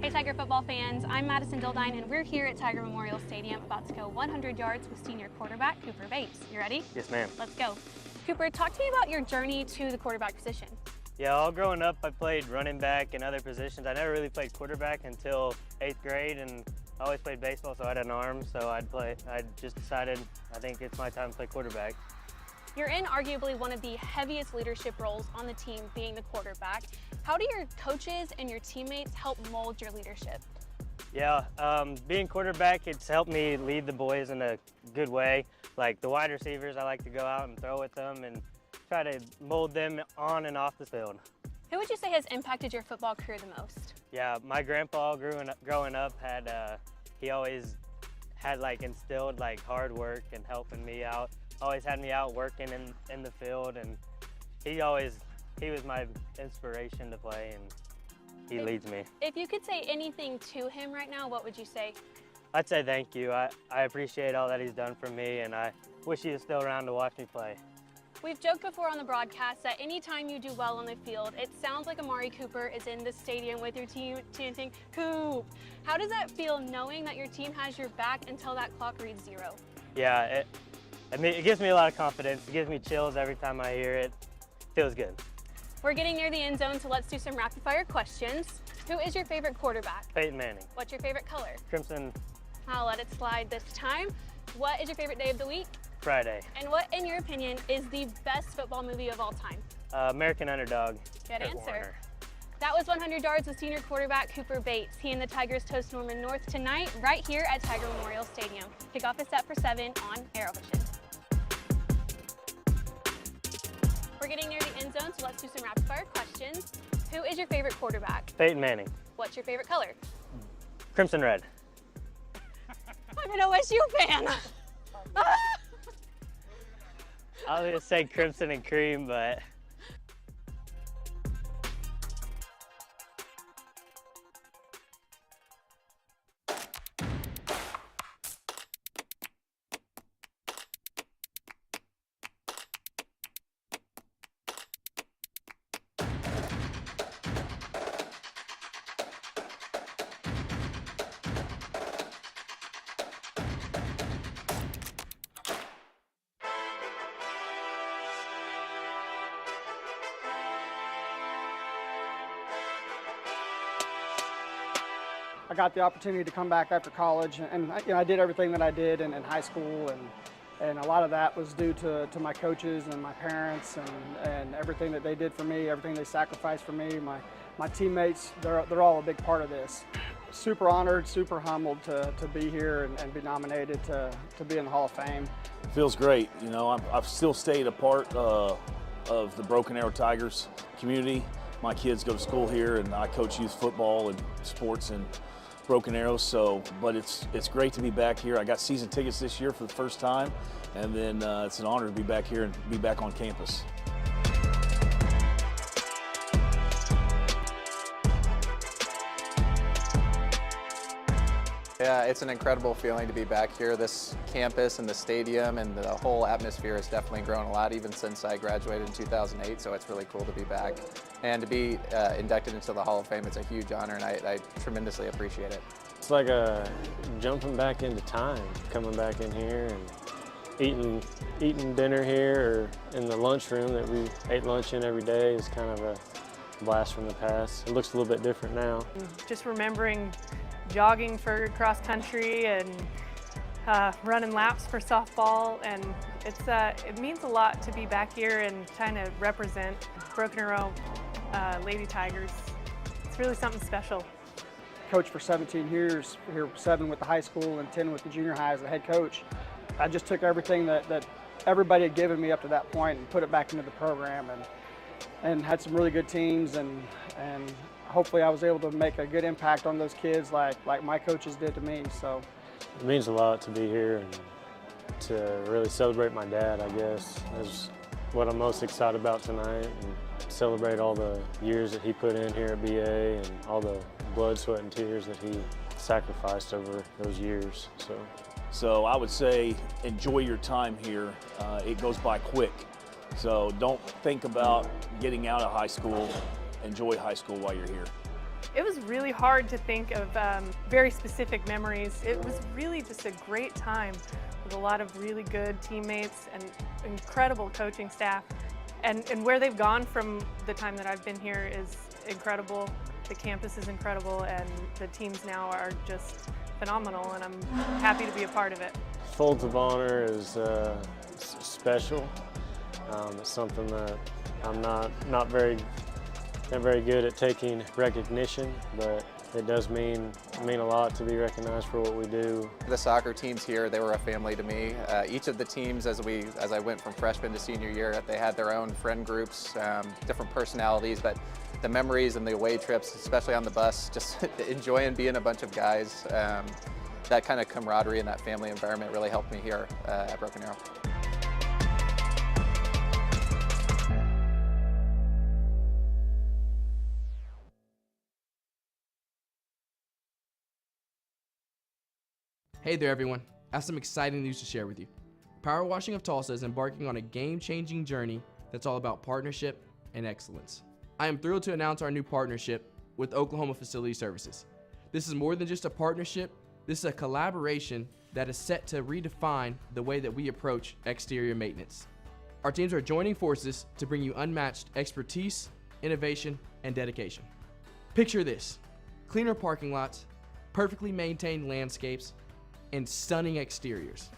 Hey Tiger football fans, I'm Madison Dildine and we're here at Tiger Memorial Stadium about to go 100 yards with senior quarterback Cooper Bates. You ready? Yes, ma'am. Let's go. Cooper, talk to me about your journey to the quarterback position. Yeah, all growing up I played running back and other positions. I never really played quarterback until 8th grade, and I always played baseball, so I had an arm, so I just decided I think it's my time to play quarterback. You're in arguably one of the heaviest leadership roles on the team, being the quarterback. How do your coaches and your teammates help mold your leadership? Yeah, being quarterback, it's helped me lead the boys in a good way. Like the wide receivers, I like to go out and throw with them and try to mold them on and off the field. Who would you say has impacted your football career the most? Yeah, my grandpa growing up had, he always had like instilled like hard work and helping me out. Always had me out working in the field, and he was my inspiration to play, and he leads me. If you could say anything to him right now, what would you say? I'd say thank you. I appreciate all that he's done for me, and I wish he was still around to watch me play. We've joked before on the broadcast that anytime you do well on the field, it sounds like Amari Cooper is in the stadium with your team chanting, "Coop." How does that feel knowing that your team has your back until that clock reads 0? Yeah, it gives me a lot of confidence. It gives me chills every time I hear it. Feels good. We're getting near the end zone, so let's do some rapid fire questions. Who is your favorite quarterback? Peyton Manning. What's your favorite color? Crimson. I'll let it slide this time. What is your favorite day of the week? Friday. And what, in your opinion, is the best football movie of all time? American Underdog. Good answer. That was 100 yards with senior quarterback Cooper Bates. He and the Tigers toast Norman North tonight, right here at Tiger Memorial Stadium. Kickoff is set for 7 on ArrowVision. We're getting near the end zone, so let's do some rapid fire questions. Who is your favorite quarterback? Peyton Manning. What's your favorite color? Crimson Red. I'm an OSU fan. I was gonna say Crimson and Cream, but I got the opportunity to come back after college, and I did everything that I did in high school, and a lot of that was due to my coaches and my parents and everything that they did for me, everything they sacrificed for me. My teammates, they're all a big part of this. Super honored, super humbled to be here and be nominated to be in the Hall of Fame. It feels great. You know, I've still stayed a part of the Broken Arrow Tigers community. My kids go to school here, and I coach youth football and sports in Broken Arrow. But it's great to be back here. I got season tickets this year for the first time, and then it's an honor to be back here and be back on campus. Yeah, it's an incredible feeling to be back here. This campus and the stadium and the whole atmosphere has definitely grown a lot even since I graduated in 2008, so it's really cool to be back. And to be inducted into the Hall of Fame, it's a huge honor, and I tremendously appreciate it. It's like jumping back into time, coming back in here and eating dinner here or in the lunchroom that we ate lunch in every day is kind of a blast from the past. It looks a little bit different now. Just remembering jogging for cross country and running laps for softball, and it means a lot to be back here and kind of represent Broken Arrow Lady Tigers. It's really something special. Coach for 17 years, here 7 with the high school and 10 with the junior high as the head coach. I just took everything that everybody had given me up to that point and put it back into the program, and had some really good teams, and hopefully I was able to make a good impact on those kids like my coaches did to me. So it means a lot to be here and to really celebrate my dad, I guess, is what I'm most excited about tonight, and celebrate all the years that he put in here at BA and all the blood, sweat, and tears that he sacrificed over those years. So I would say enjoy your time here. It goes by quick. So don't think about getting out of high school. Enjoy high school while you're here. It was really hard to think of very specific memories. It was really just a great time with a lot of really good teammates and incredible coaching staff. And where they've gone from the time that I've been here is incredible. The campus is incredible, and the teams now are just phenomenal, and I'm happy to be a part of it. Folds of Honor is special. It's something that I'm not very good at taking recognition, but it does mean a lot to be recognized for what we do. The soccer teams here, they were a family to me. Each of the teams, as I went from freshman to senior year, they had their own friend groups, different personalities, but the memories and the away trips, especially on the bus, just enjoying being a bunch of guys, that kind of camaraderie and that family environment really helped me here at Broken Arrow. Hey there everyone, I have some exciting news to share with you. Power Washing of Tulsa is embarking on a game-changing journey that's all about partnership and excellence. I am thrilled to announce our new partnership with Oklahoma Facility Services. This is more than just a partnership, this is a collaboration that is set to redefine the way that we approach exterior maintenance. Our teams are joining forces to bring you unmatched expertise, innovation, and dedication. Picture this: cleaner parking lots, perfectly maintained landscapes, and stunning exteriors.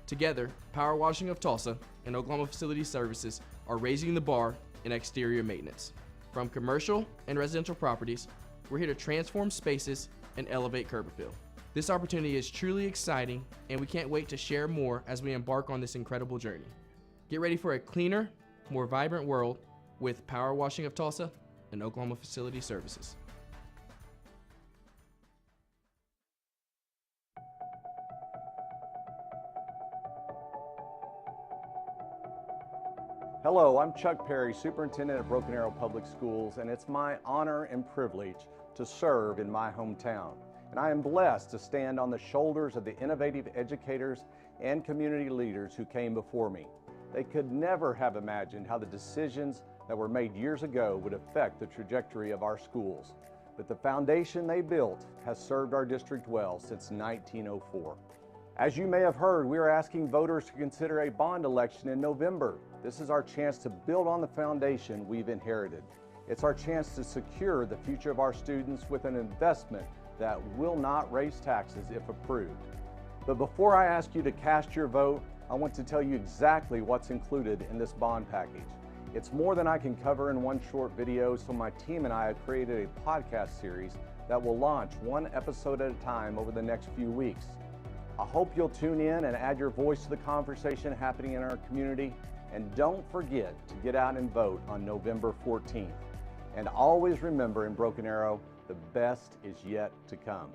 Together, Power Washing of Tulsa and Oklahoma Facility Services are raising the bar in exterior maintenance. From commercial and residential properties, we're here to transform spaces and elevate curb appeal. This opportunity is truly exciting, and we can't wait to share more as we embark on this incredible journey. Get ready for a cleaner, more vibrant world with Power Washing of Tulsa and Oklahoma Facility Services. Hello, I'm Chuck Perry, Superintendent of Broken Arrow Public Schools, and it's my honor and privilege to serve in my hometown. And I am blessed to stand on the shoulders of the innovative educators and community leaders who came before me. They could never have imagined how the decisions that were made years ago would affect the trajectory of our schools. But the foundation they built has served our district well since 1904. As you may have heard, we are asking voters to consider a bond election in November. This is our chance to build on the foundation we've inherited. It's our chance to secure the future of our students with an investment that will not raise taxes if approved. But before I ask you to cast your vote, I want to tell you exactly what's included in this bond package. It's more than I can cover in one short video, so my team and I have created a podcast series that will launch one episode at a time over the next few weeks. I hope you'll tune in and add your voice to the conversation happening in our community. And don't forget to get out and vote on November 14th. And always remember in Broken Arrow, the best is yet to come.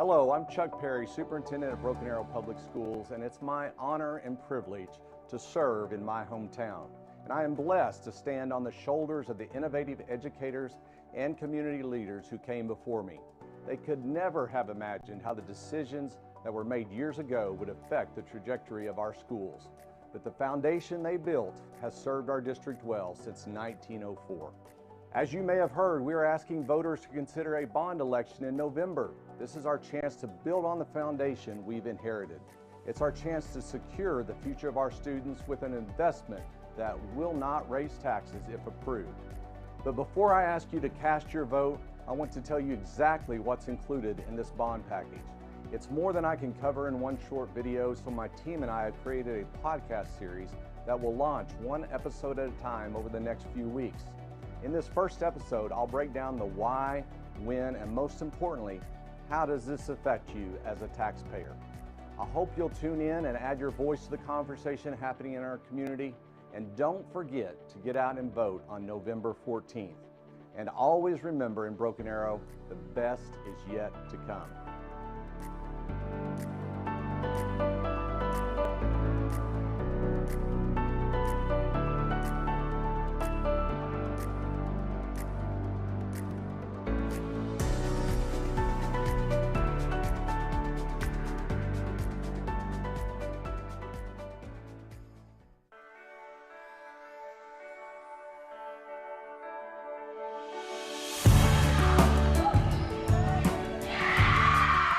Hello, I'm Chuck Perry, Superintendent of Broken Arrow Public Schools, and it's my honor and privilege to serve in my hometown. And I am blessed to stand on the shoulders of the innovative educators and community leaders who came before me. They could never have imagined how the decisions that were made years ago would affect the trajectory of our schools. But the foundation they built has served our district well since 1904. As you may have heard, we are asking voters to consider a bond election in November. This is our chance to build on the foundation we've inherited. It's our chance to secure the future of our students with an investment that will not raise taxes if approved. But before I ask you to cast your vote, I want to tell you exactly what's included in this bond package. It's more than I can cover in one short video, so my team and I have created a podcast series that will launch one episode at a time over the next few weeks. In this first episode, I'll break down the why, when, and most importantly, how does this affect you as a taxpayer? I hope you'll tune in and add your voice to the conversation happening in our community. And don't forget to get out and vote on November 14th. And always remember in Broken Arrow, the best is yet to come.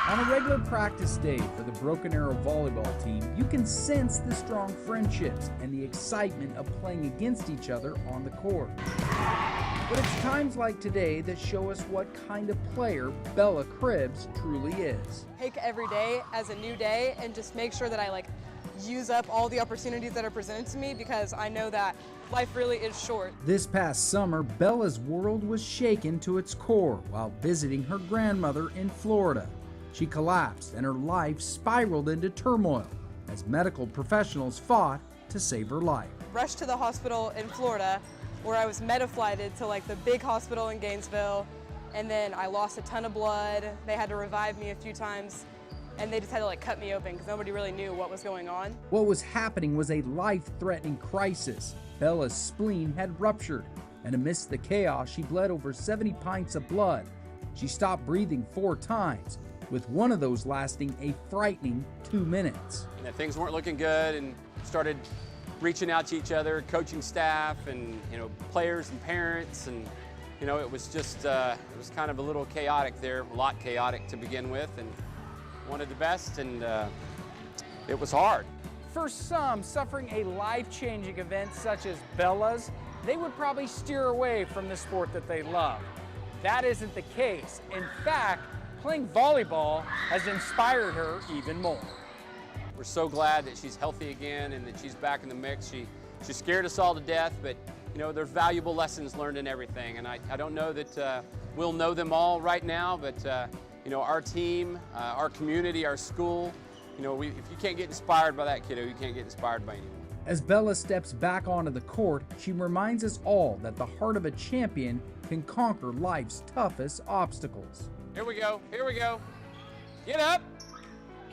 On a regular practice day for the Broken Arrow volleyball team, you can sense the strong friendships and the excitement of playing against each other on the court. But it's times like today that show us what kind of player Bella Cribbs truly is. Take every day as a new day and just make sure that I use up all the opportunities that are presented to me, because I know that life really is short. This past summer, Bella's world was shaken to its core while visiting her grandmother in Florida. She collapsed and her life spiraled into turmoil as medical professionals fought to save her life. Rushed to the hospital in Florida where I was meta-flighted to the big hospital in Gainesville, and then I lost a ton of blood. They had to revive me a few times, and they just had to cut me open because nobody really knew what was going on. What was happening was a life-threatening crisis. Bella's spleen had ruptured, and amidst the chaos, she bled over 70 pints of blood. She stopped breathing 4 times, with one of those lasting a frightening 2 minutes. And things weren't looking good, and started reaching out to each other, coaching staff, and players and parents, and it was just it was kind of a little chaotic there, a lot chaotic to begin with, and wanted the best, and it was hard. For some, suffering a life-changing event such as Bella's, they would probably steer away from the sport that they love. That isn't the case. In fact, playing volleyball has inspired her even more. We're so glad that she's healthy again and that she's back in the mix. She scared us all to death, but there's valuable lessons learned in everything. And I don't know that we'll know them all right now, but our team, our community, our school, if you can't get inspired by that kiddo, you can't get inspired by anyone. As Bella steps back onto the court, she reminds us all that the heart of a champion can conquer life's toughest obstacles. Here we go, here we go. Get up.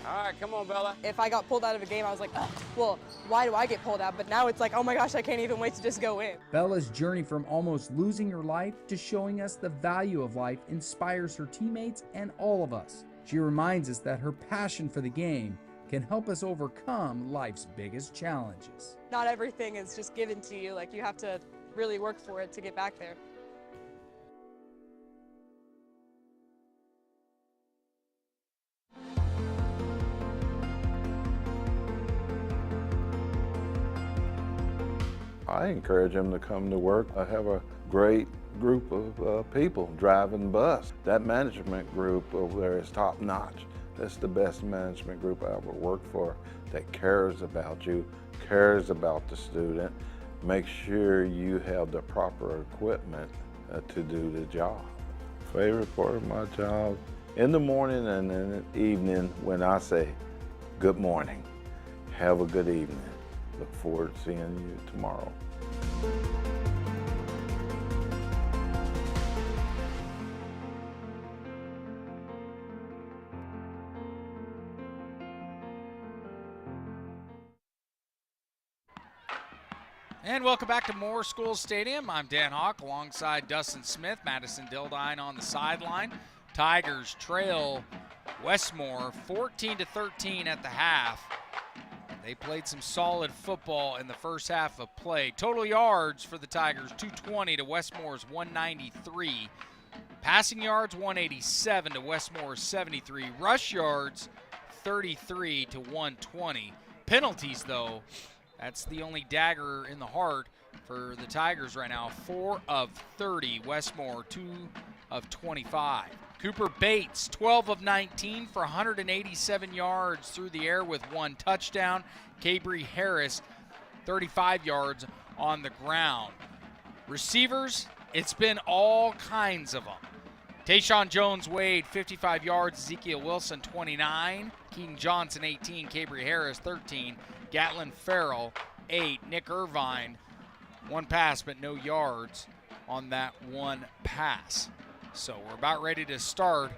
All right, come on, Bella. If I got pulled out of a game, I was like, well, why do I get pulled out? But now it's like, oh my gosh, I can't even wait to just go in. Bella's journey from almost losing her life to showing us the value of life inspires her teammates and all of us. She reminds us that her passion for the game can help us overcome life's biggest challenges. Not everything is just given to you. You have to really work for it to get back there. I encourage them to come to work. I have a great group of people driving the bus. That management group over there is top notch. That's the best management group I ever worked for that cares about you, cares about the student, make sure you have the proper equipment to do the job. Favorite part of my job, in the morning and in the evening when I say, good morning, have a good evening. Look forward to seeing you tomorrow. And welcome back to Moore School Stadium. I'm Dan Hawk alongside Dustin Smith, Madison Dildine on the sideline. Tigers trail Westmoore 14-13 at the half. They played some solid football in the first half of play. Total yards for the Tigers, 220 to Westmoore's 193. Passing yards, 187 to Westmoore's 73. Rush yards, 33 to 120. Penalties, though, that's the only dagger in the heart for the Tigers right now. 4 of 30. Westmoore, 2 of 25. Cooper Bates, 12 of 19 for 187 yards through the air with 1 touchdown. Cabry Harris, 35 yards on the ground. Receivers, it's been all kinds of them. Tayshawn Jones-Wade, 55 yards. Ezekiel Wilson, 29. Keaton Johnson, 18. Cabry Harris, 13. Gatlin Farrell, 8. Nick Irvine, 1 pass but no yards on that 1 pass. So we're about ready to start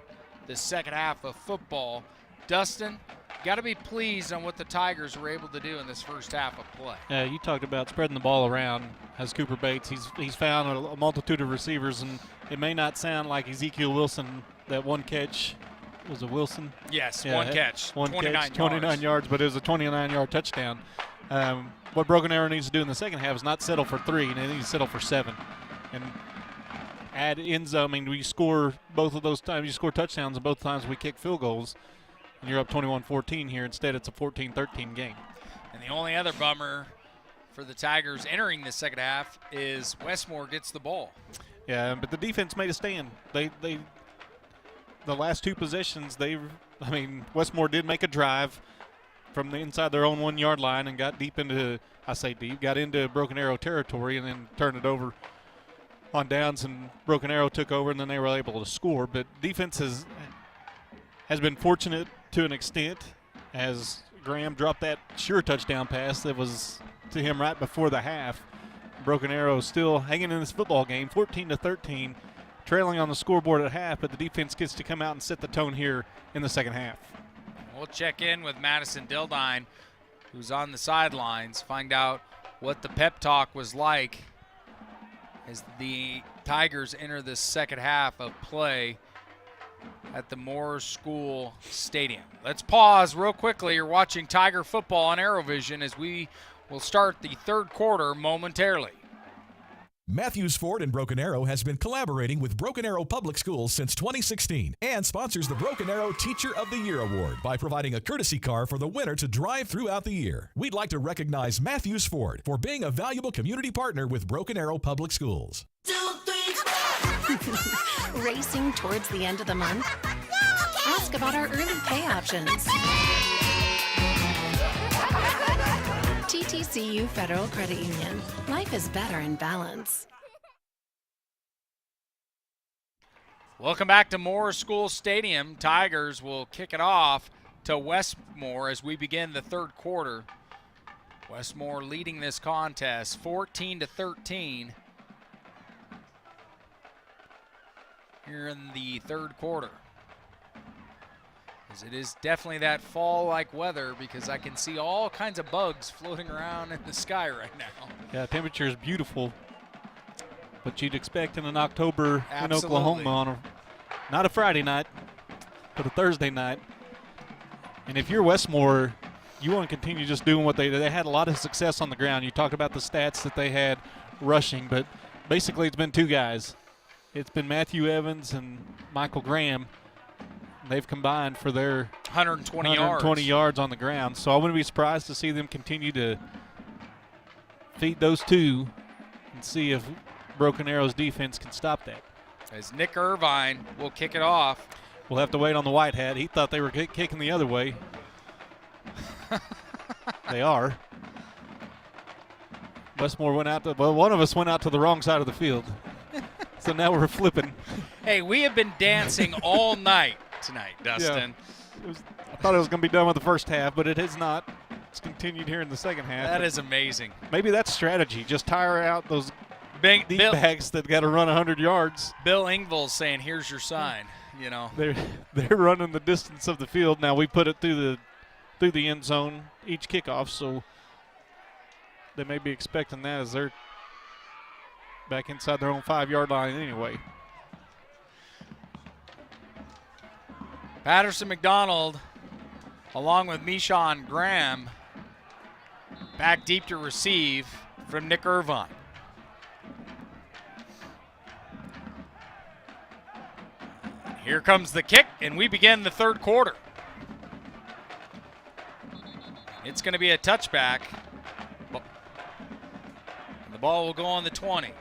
the second half of football. Dustin, got to be pleased on what the Tigers were able to do in this first half of play. You talked about spreading the ball around as Cooper Bates. He's found a multitude of receivers, and it may not sound like Ezekiel Wilson, that 1 catch. Was it Wilson? Yes, 1 catch, 29 yards, but it was a 29-yard touchdown. What Broken Arrow needs to do in the second half is not settle for 3, and they need to settle for 7. And add end zone. I mean, we score both of those times. You score touchdowns, and both times we kick field goals, and you're up 21-14 here. Instead, it's a 14-13 game. And the only other bummer for the Tigers entering the second half is Westmoore gets the ball. Yeah, but the defense made a stand. They the last 2 possessions, Westmoore did make a drive from the inside their own 1-yard line and got deep into, got into Broken Arrow territory and then turned it over on downs, and Broken Arrow took over, and then they were able to score. But defense has been fortunate to an extent, as Graham dropped that sure touchdown pass that was to him right before the half. Broken Arrow still hanging in this football game, 14-13, trailing on the scoreboard at half, but the defense gets to come out and set the tone here in the second half. We'll check in with Madison Dildine, who's on the sidelines, find out what the pep talk was like as the Tigers enter the second half of play at the Moore School Stadium. Let's pause real quickly. You're watching Tiger football on ArrowVision as we will start the third quarter momentarily. Matthews Ford in Broken Arrow has been collaborating with Broken Arrow Public Schools since 2016 and sponsors the Broken Arrow Teacher of the Year Award by providing a courtesy car for the winner to drive throughout the year. We'd like to recognize Matthews Ford for being a valuable community partner with Broken Arrow Public Schools. 2, 3, 4. Racing towards the end of the month? Ask about our early pay options. TTCU Federal Credit Union. Life is better in balance. Welcome back to Moore School Stadium. Tigers will kick it off to Westmoore as we begin the third quarter. Westmoore leading this contest 14-13 here in the third quarter. As it is definitely that fall-like weather, because I can see all kinds of bugs floating around in the sky right now. Yeah, temperature is beautiful, but you'd expect in an October Absolutely. in Oklahoma on not a Friday night, but a Thursday night. And if you're Westmoore, you want to continue just doing what they had a lot of success on the ground. You talked about the stats that they had rushing, but basically it's been 2 guys. It's been Matthew Evans and Michael Graham. They've combined for their 120 yards on the ground. So I wouldn't be surprised to see them continue to feed those 2 and see if Broken Arrow's defense can stop that. As Nick Irvine will kick it off. We'll have to wait on the white hat. He thought they were kicking the other way. They are. Westmoore went out one of us went out to the wrong side of the field. So now we're flipping. Hey, we have been dancing all night tonight, Dustin. Yeah. I thought it was going to be done with the first half, but it is not. It's continued here in the second half. That is amazing. Maybe that's strategy. Just tire out those deep backs that got to run 100 yards. Bill Engvall's saying, "Here's your sign." You know, they're running the distance of the field. Now we put it through the end zone each kickoff, so they may be expecting that as they're back inside their own 5-yard line anyway. Patterson McDonald, along with Mishon Graham, back deep to receive from Nick Irvine. Here comes the kick, and we begin the third quarter. It's going to be a touchback. The ball will go on the 20.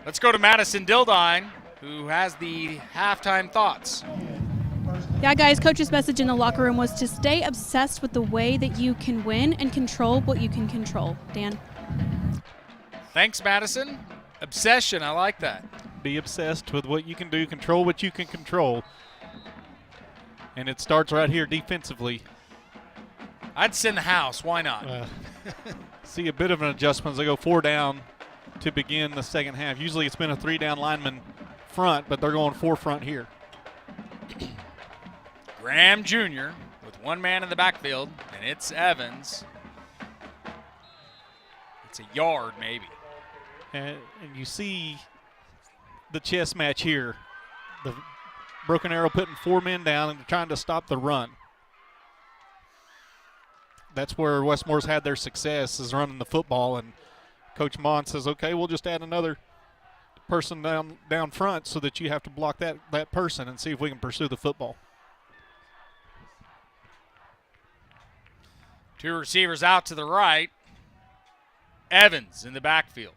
Let's go to Madison Dildine, who has the halftime thoughts. Yeah, guys, coach's message in the locker room was to stay obsessed with the way that you can win and control what you can control. Dan? Thanks, Madison. Obsession, I like that. Be obsessed with what you can do, control what you can control. And it starts right here defensively. I'd send the house. Why not? See a bit of an adjustment as they go 4 down to begin the second half. Usually it's been a 3-down lineman front, but they're going 4 front here. Graham Jr. with one man in the backfield, and it's Evans. It's a yard maybe. And you see the chess match here. The Broken Arrow putting 4 men down and trying to stop the run. That's where Westmore's had their success, is running the football, and Coach Mon says, okay, we'll just add another person down front so that you have to block that person and see if we can pursue the football. 2 receivers out to the right. Evans in the backfield.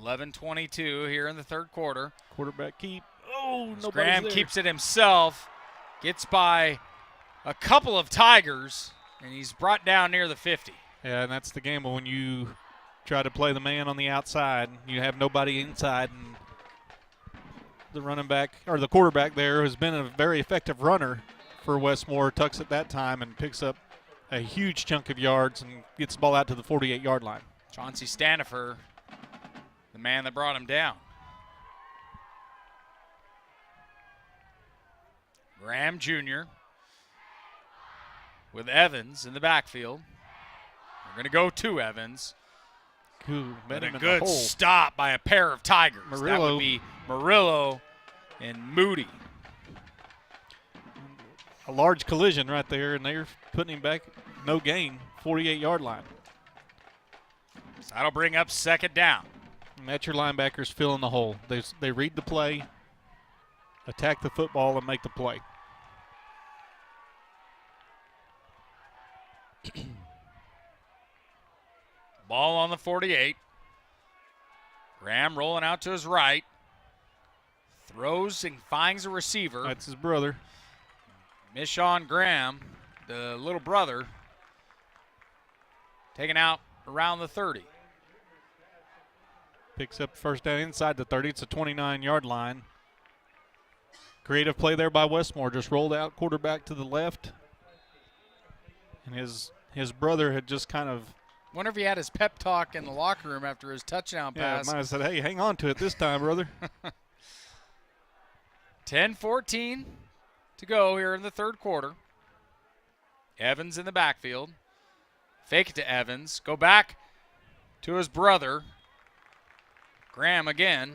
11:22 here in the third quarter. Quarterback keep. Oh, nobody's Graham there. keeps it himself. Gets by a couple of Tigers, and he's brought down near the 50. Yeah, and that's the game when you try to play the man on the outside. You have nobody inside, and the running back or the quarterback there has been a very effective runner for Westmoore. Tucks at that time and picks up a huge chunk of yards and gets the ball out to the 48-yard line. Chauncey Stanifer, the man that brought him down. Graham Jr. with Evans in the backfield. We're going to go to Evans. But a good stop by a pair of Tigers. Murillo. That would be Murillo and Moody. A large collision right there, and they're putting him back, no gain, 48-yard line. So that'll bring up second down. And that's your linebackers filling the hole. They read the play, attack the football, and make the play. Ball on the 48. Graham rolling out to his right. Throws and finds a receiver. That's his brother. Mishon Graham, the little brother, taken out around the 30. Picks up first down inside the 30. It's a 29-yard line. Creative play there by Westmoore. Just rolled out quarterback to the left. And his brother had just kind of. Wonder if he had his pep talk in the locker room after his touchdown pass. Might have said, hey, hang on to it this time, brother. 10-14 to go here in the third quarter. Evans in the backfield. Fake it to Evans. Go back to his brother. Graham again.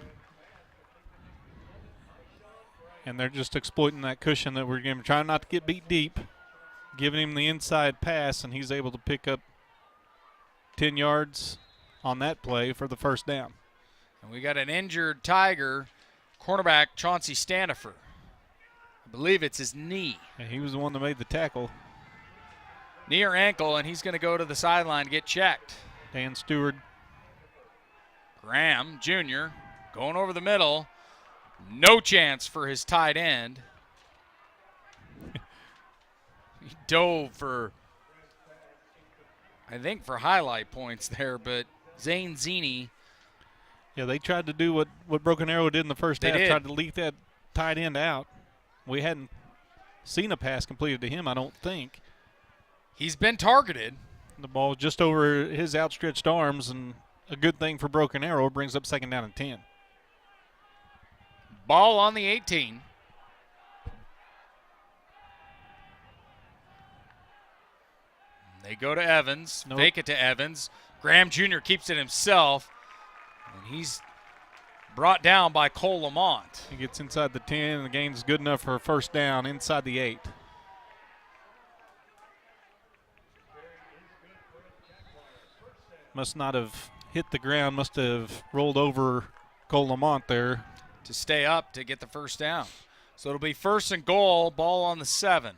And they're just exploiting that cushion that we're giving, trying not to get beat deep, giving him the inside pass, and he's able to pick up 10 yards on that play for the first down. And we got an injured Tiger, cornerback Chauncey Stanifer. I believe it's his knee. And he was the one that made the tackle. Knee or ankle, and he's going to go to the sideline to get checked. Dan Stewart. Graham Jr. going over the middle. No chance for his tight end. He dove for, I think, for highlight points there, but Zane Zini. Yeah, they tried to do what Broken Arrow did in the first half, did. tried to leak that tight end out. We hadn't seen a pass completed to him, I don't think. He's been targeted. The ball just over his outstretched arms, and a good thing for Broken Arrow, brings up second down and 10. Ball on the 18. They go to Evans, fake it to Evans. Graham Jr. keeps it himself, and he's brought down by Cole Lamont. He gets inside the 10, and the gain's good enough for a first down inside the 8. Must not have hit the ground, must have rolled over Cole Lamont there. To stay up to get the first down. So it'll be 1st and goal, ball on the 7.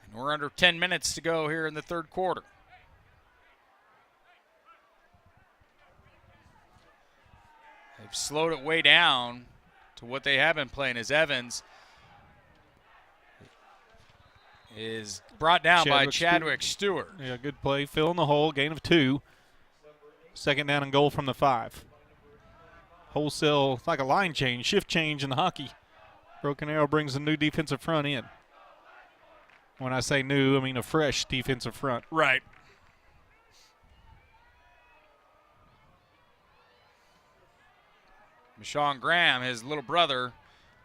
And we're under 10 minutes to go here in the third quarter. They've slowed it way down to what they have been playing as Evans is brought down by Chadwick Stewart. Yeah, good play. Fill in the hole, gain of 2. 2nd down and goal from the 5. Wholesale, it's like a line change, shift change in the hockey. Broken Arrow brings a new defensive front in. When I say new, I mean a fresh defensive front. Right. Michon Graham, his little brother,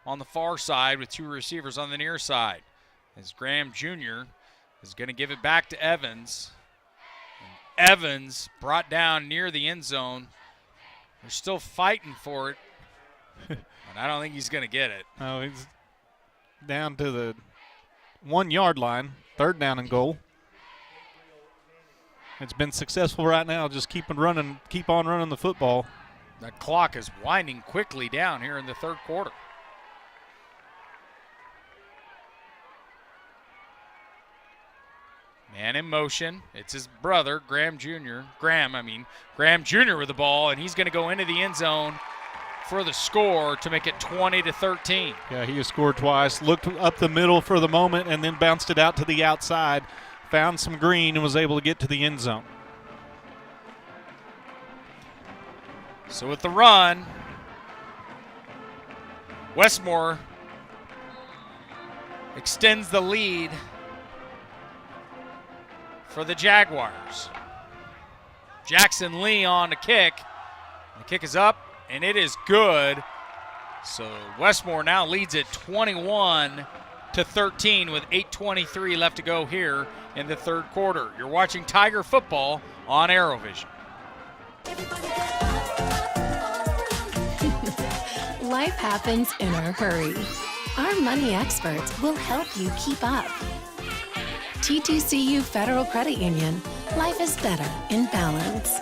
on the far side with 2 receivers on the near side. As Graham Jr. is going to give it back to Evans. And Evans brought down near the end zone. They're still fighting for it, but I don't think he's going to get it. No, he's down to the 1-yard line, 3rd down and goal. It's been successful right now, just keep on running the football. That clock is winding quickly down here in the third quarter. Man in motion. It's his brother, Graham Jr. Graham Jr. with the ball, and he's going to go into the end zone for the score to make it 20-13. Yeah, he has scored twice. Looked up the middle for the moment and then bounced it out to the outside. Found some green and was able to get to the end zone. So with the run, Westmoore extends the lead for the Jaguars. Jackson Lee on the kick. The kick is up, and it is good. So Westmoore now leads it 21-13 with 8:23 left to go here in the third quarter. You're watching Tiger football on ArrowVision. Life happens in a hurry. Our money experts will help you keep up. TTCU Federal Credit Union. Life is better in balance.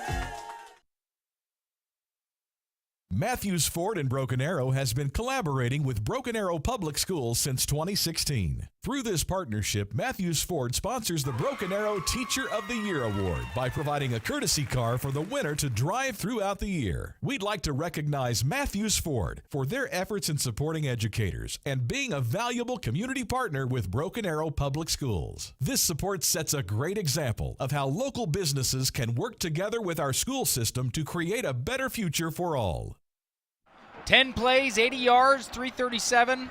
Matthews Ford in Broken Arrow has been collaborating with Broken Arrow Public Schools since 2016. Through this partnership, Matthews Ford sponsors the Broken Arrow Teacher of the Year Award by providing a courtesy car for the winner to drive throughout the year. We'd like to recognize Matthews Ford for their efforts in supporting educators and being a valuable community partner with Broken Arrow Public Schools. This support sets a great example of how local businesses can work together with our school system to create a better future for all. 10 plays, 80 yards, 3:37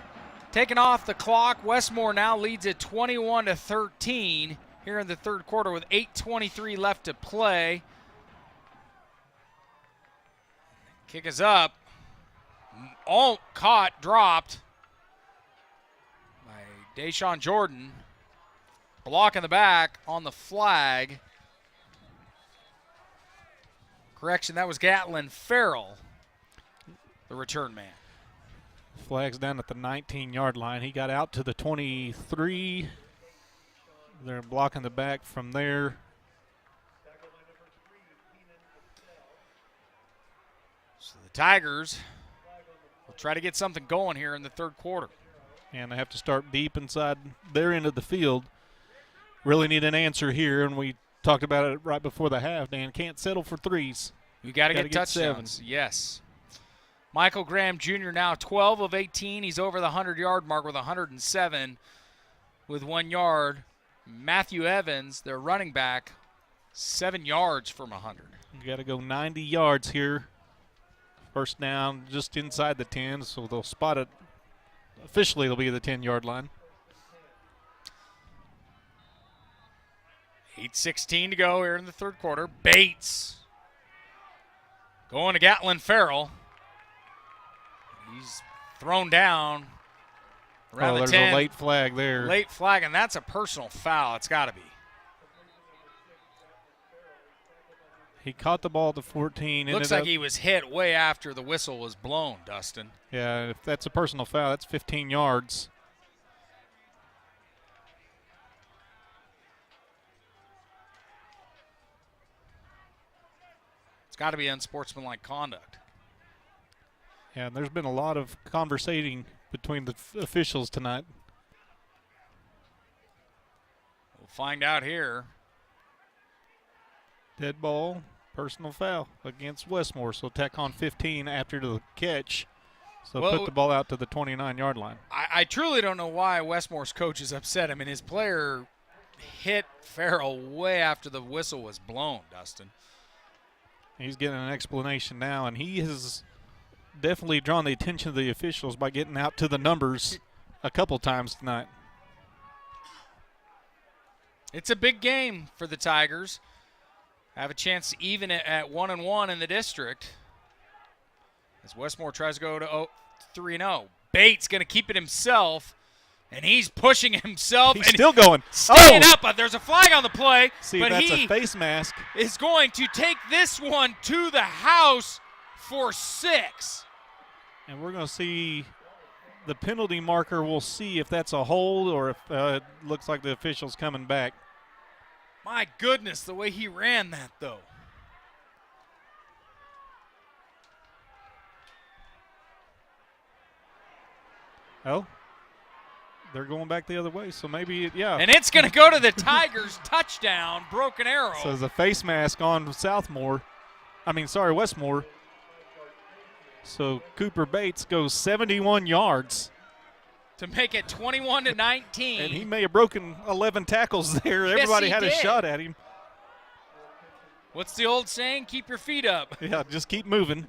taken off the clock. Westmoore now leads it 21-13 here in the third quarter with 8:23 left to play. Kick is up. All caught, dropped by Deshaun Jordan. Block in the back on the flag. Correction, that was Gatlin Farrell, the return man. Flag's down at the 19-yard line. He got out to the 23. They're blocking the back from there. So the Tigers will try to get something going here in the third quarter. And they have to start deep inside their end of the field. Really need an answer here, and we talked about it right before the half, Dan. Can't settle for threes. You got to get touchdowns. Seven. Yes. Michael Graham Jr. now 12 of 18. He's over the 100-yard mark with 107 with 1 yard. Matthew Evans, their running back, 7 yards from 100. You got to go 90 yards here. First down just inside the 10, so they'll spot it. Officially, they'll be at the 10-yard line. 8:16 to go here in the third quarter. Bates going to Gatlin Farrell. He's thrown down Around the there's 10. a late flag there. Late flag, and that's a personal foul. It's got to be. He caught the ball at the 14. Looks like he was hit way after the whistle was blown, Dustin. Yeah, if that's a personal foul, that's 15 yards. It's got to be unsportsmanlike conduct. Yeah, and there's been a lot of conversating between the officials tonight. We'll find out here. Dead ball, personal foul against Westmoore. So tack on 15 after the catch. So put the ball out to the 29-yard line. I truly don't know why Westmore's coach is upset. I mean, his player hit Farrell way after the whistle was blown, Dustin. He's getting an explanation now, and he has definitely drawn the attention of the officials by getting out to the numbers a couple times tonight. It's a big game for the Tigers. Have a chance to even it at 1-1 in the district. As Westmoore tries to go to 3-0. Bates going to keep it himself, and he's pushing himself. He's still going. Staying up, but there's a flag on the play. See, but that's he a face mask. is going to take this one to the house for 6. And we're going to see the penalty marker. We'll see if that's a hold or if it looks like the official's coming back. My goodness, the way he ran that, though. Oh, they're going back the other way, so maybe, yeah. And it's going to go to the Tigers. Touchdown, Broken Arrow. So there's a face mask on Westmoore. So Cooper Bates goes 71 yards. To make it 21-19. And he may have broken 11 tackles there. Yes, Everybody he had did. a shot at him. What's the old saying? Keep your feet up. Yeah, just keep moving.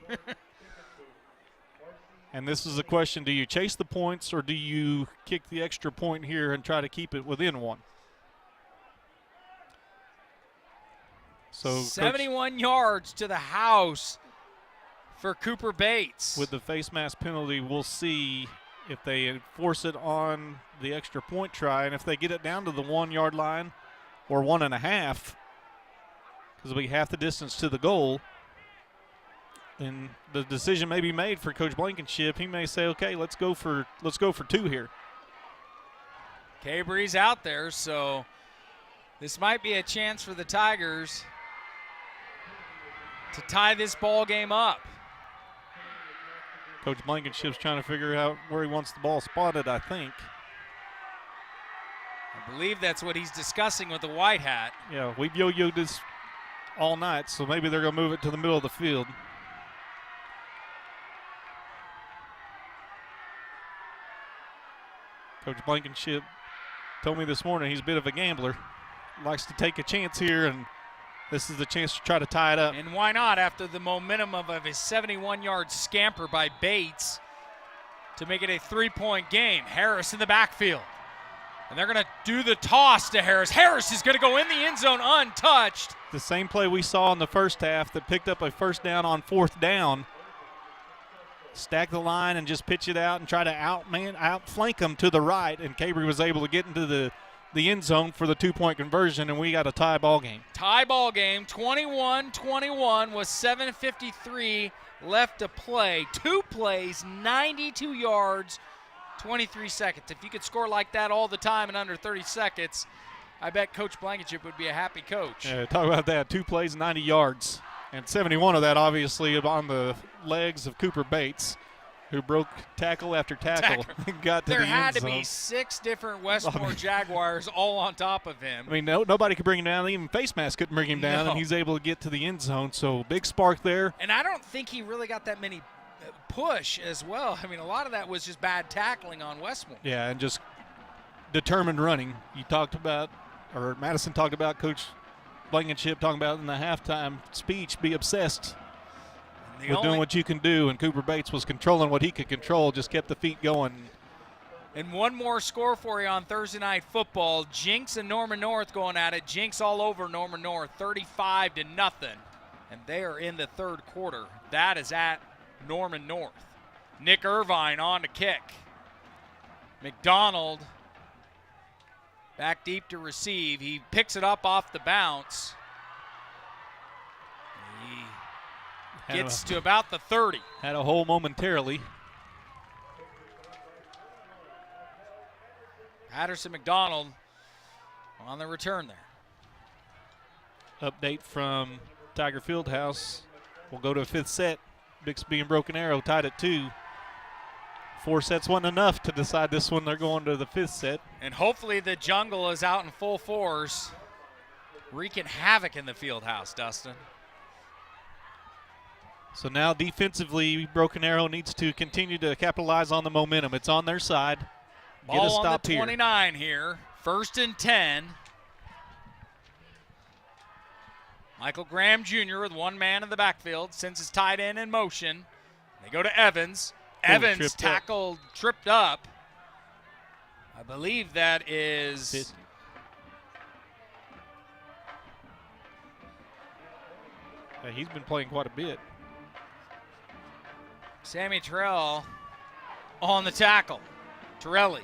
And this is a question, do you chase the points or do you kick the extra point here and try to keep it within one? So 71 yards to the house for Cooper Bates. With the face mask penalty, we'll see if they enforce it on the extra point try, and if they get it down to the 1 yard line or 1.5, because it'll be half the distance to the goal, then the decision may be made for Coach Blankenship. He may say, okay, let's go for 2 here. Cabry's out there, so this might be a chance for the Tigers to tie this ball game up. Coach Blankenship's trying to figure out where he wants the ball spotted, I think. I believe that's what he's discussing with the white hat. Yeah, we've yo-yoed this all night, so maybe they're going to move it to the middle of the field. Coach Blankenship told me this morning he's a bit of a gambler. Likes to take a chance here, and this is the chance to try to tie it up. And why not after the momentum of his 71-yard scamper by Bates to make it a 3-point game. Harris in the backfield. And they're going to do the toss to Harris. Harris is going to go in the end zone untouched. The same play we saw in the first half that picked up a first down on 4th down. Stack the line and just pitch it out and try to outflank them to the right. And Cabry was able to get into the end zone for the 2-point conversion, and we got a tie ball game. Tie ball game, 21-21 with 7:53 left to play. 2 plays, 92 yards, 23 seconds. If you could score like that all the time in under 30 seconds, I bet Coach Blankenship would be a happy coach. Yeah, talk about that. 2 plays, 90 yards. And 71 of that, obviously, on the legs of Cooper Bates, who broke tackle after tackle and got to the end zone. There had to be 6 different Westmoore Jaguars all on top of him. I mean, nobody could bring him down. Even face mask couldn't bring him down, and he's able to get to the end zone. So big spark there. And I don't think he really got that many push as well. I mean, a lot of that was just bad tackling on Westmoore. Yeah, and just determined running. You talked about, or Madison talked about, Coach Blankenship talking about in the halftime speech, be obsessed with doing what you can do, and Cooper Bates was controlling what he could control, just kept the feet going. And one more score for you on Thursday Night Football. Jinx and Norman North going at it. Jinx all over Norman North, 35-0. And they are in the third quarter. That is at Norman North. Nick Irvine on to kick. McDonald back deep to receive. He picks it up off the bounce. He gets to about the 30. Had a hole momentarily. Patterson McDonald on the return there. Update from Tiger Fieldhouse. We'll go to a 5th set. Bixby and Broken Arrow tied at 2. 4 sets wasn't enough to decide this one. They're going to the 5th set. And hopefully the jungle is out in full force, wreaking havoc in the field house, Dustin. So now defensively, Broken Arrow needs to continue to capitalize on the momentum. It's on their side. Ball Get a stop on the 29 here. 1st and 10. Michael Graham Jr. with one man in the backfield, sends his tight end in motion. They go to Evans. Evans tackled, tripped up. I believe that is he's been playing quite a bit. Sammy Terrell on the tackle. Torelli.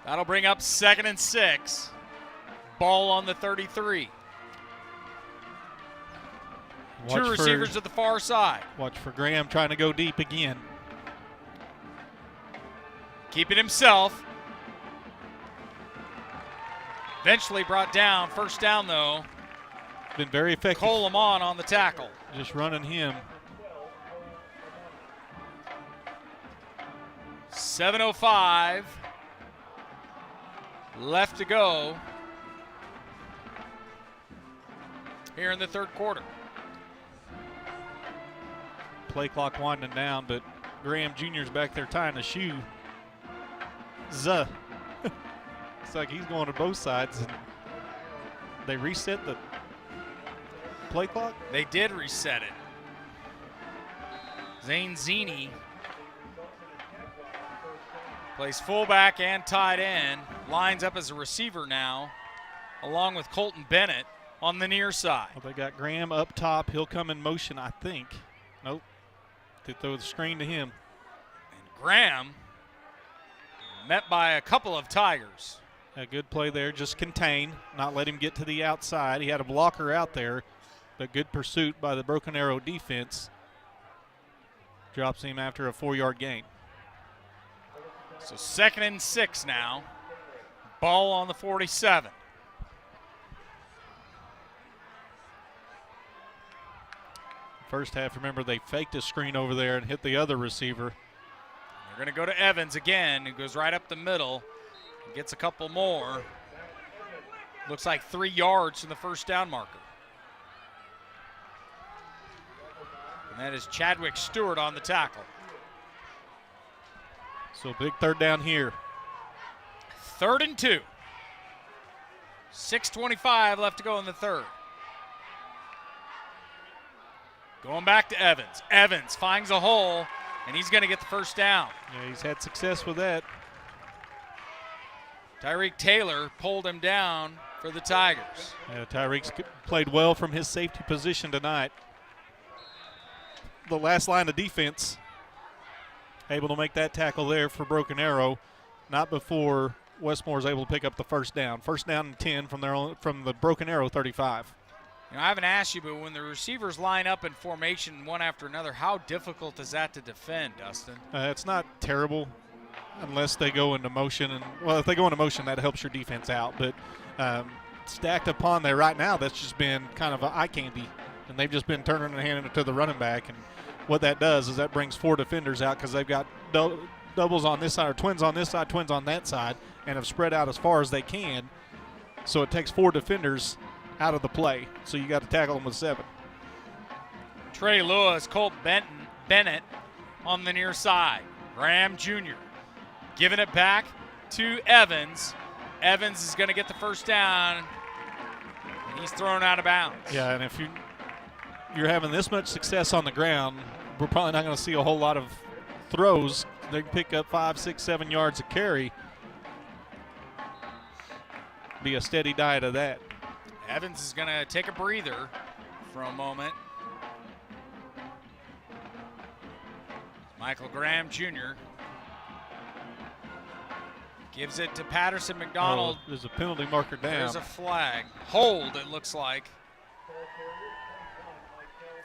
That'll bring up 2nd and 6. Ball on the 33. Two receivers to the far side. Watch for Graham trying to go deep again. Keeping himself. Eventually brought down. 1st down, though. Been very effective. Coleman on the tackle. Just running him. 7:05 left to go here in the 3rd quarter. Play clock winding down, but Graham Jr.'s back there tying a shoe. It's like he's going to both sides. And they reset the play clock? They did reset it. Zane Zini plays fullback and tight end. Lines up as a receiver now, along with Colton Bennett on the near side. Well, they got Graham up top. He'll come in motion, I think. Nope. They throw the screen to him. And Graham met by a couple of Tigers. A good play there. Just contain, not let him get to the outside. He had a blocker out there, but good pursuit by the Broken Arrow defense. Drops him after a 4-yard gain. So 2nd and 6 now. Ball on the 47. First half, remember, they faked a screen over there and hit the other receiver. They're going to go to Evans again, who goes right up the middle. Gets a couple more. Looks like 3 yards from the 1st down marker. And that is Chadwick Stewart on the tackle. So big 3rd down here. 3rd and 2. 6:25 left to go in the 3rd. Going back to Evans. Evans finds a hole, and he's going to get the 1st down. Yeah, he's had success with that. Tyreek Taylor pulled him down for the Tigers. Yeah, Tyreek's played well from his safety position tonight. The last line of defense able to make that tackle there for Broken Arrow. Not before Westmoore is able to pick up the 1st down. 1st down and 10 from the Broken Arrow 35. You know, I haven't asked you, but when the receivers line up in formation one after another, how difficult is that to defend, Dustin? It's not terrible unless they go into motion. And well, if they go into motion, that helps your defense out. But stacked upon there right now, that's just been kind of eye candy. And they've just been turning and handing it to the running back. And what that does is that brings 4 defenders out because they've got doubles on this side or twins on this side, twins on that side, and have spread out as far as they can. So it takes 4 defenders out of the play. So you got to tackle them with 7. Trey Lewis, Colt Bennett on the near side. Graham Jr. giving it back to Evans. Evans is going to get the 1st down, and he's thrown out of bounds. Yeah, and if you're having this much success on the ground, we're probably not going to see a whole lot of throws. They can pick up 5, 6, 7 yards a carry. Be a steady diet of that. Evans is going to take a breather for a moment. Michael Graham Jr. Gives it to Patterson McDonald. Oh, there's a penalty marker down. There's a flag. Hold, it looks like.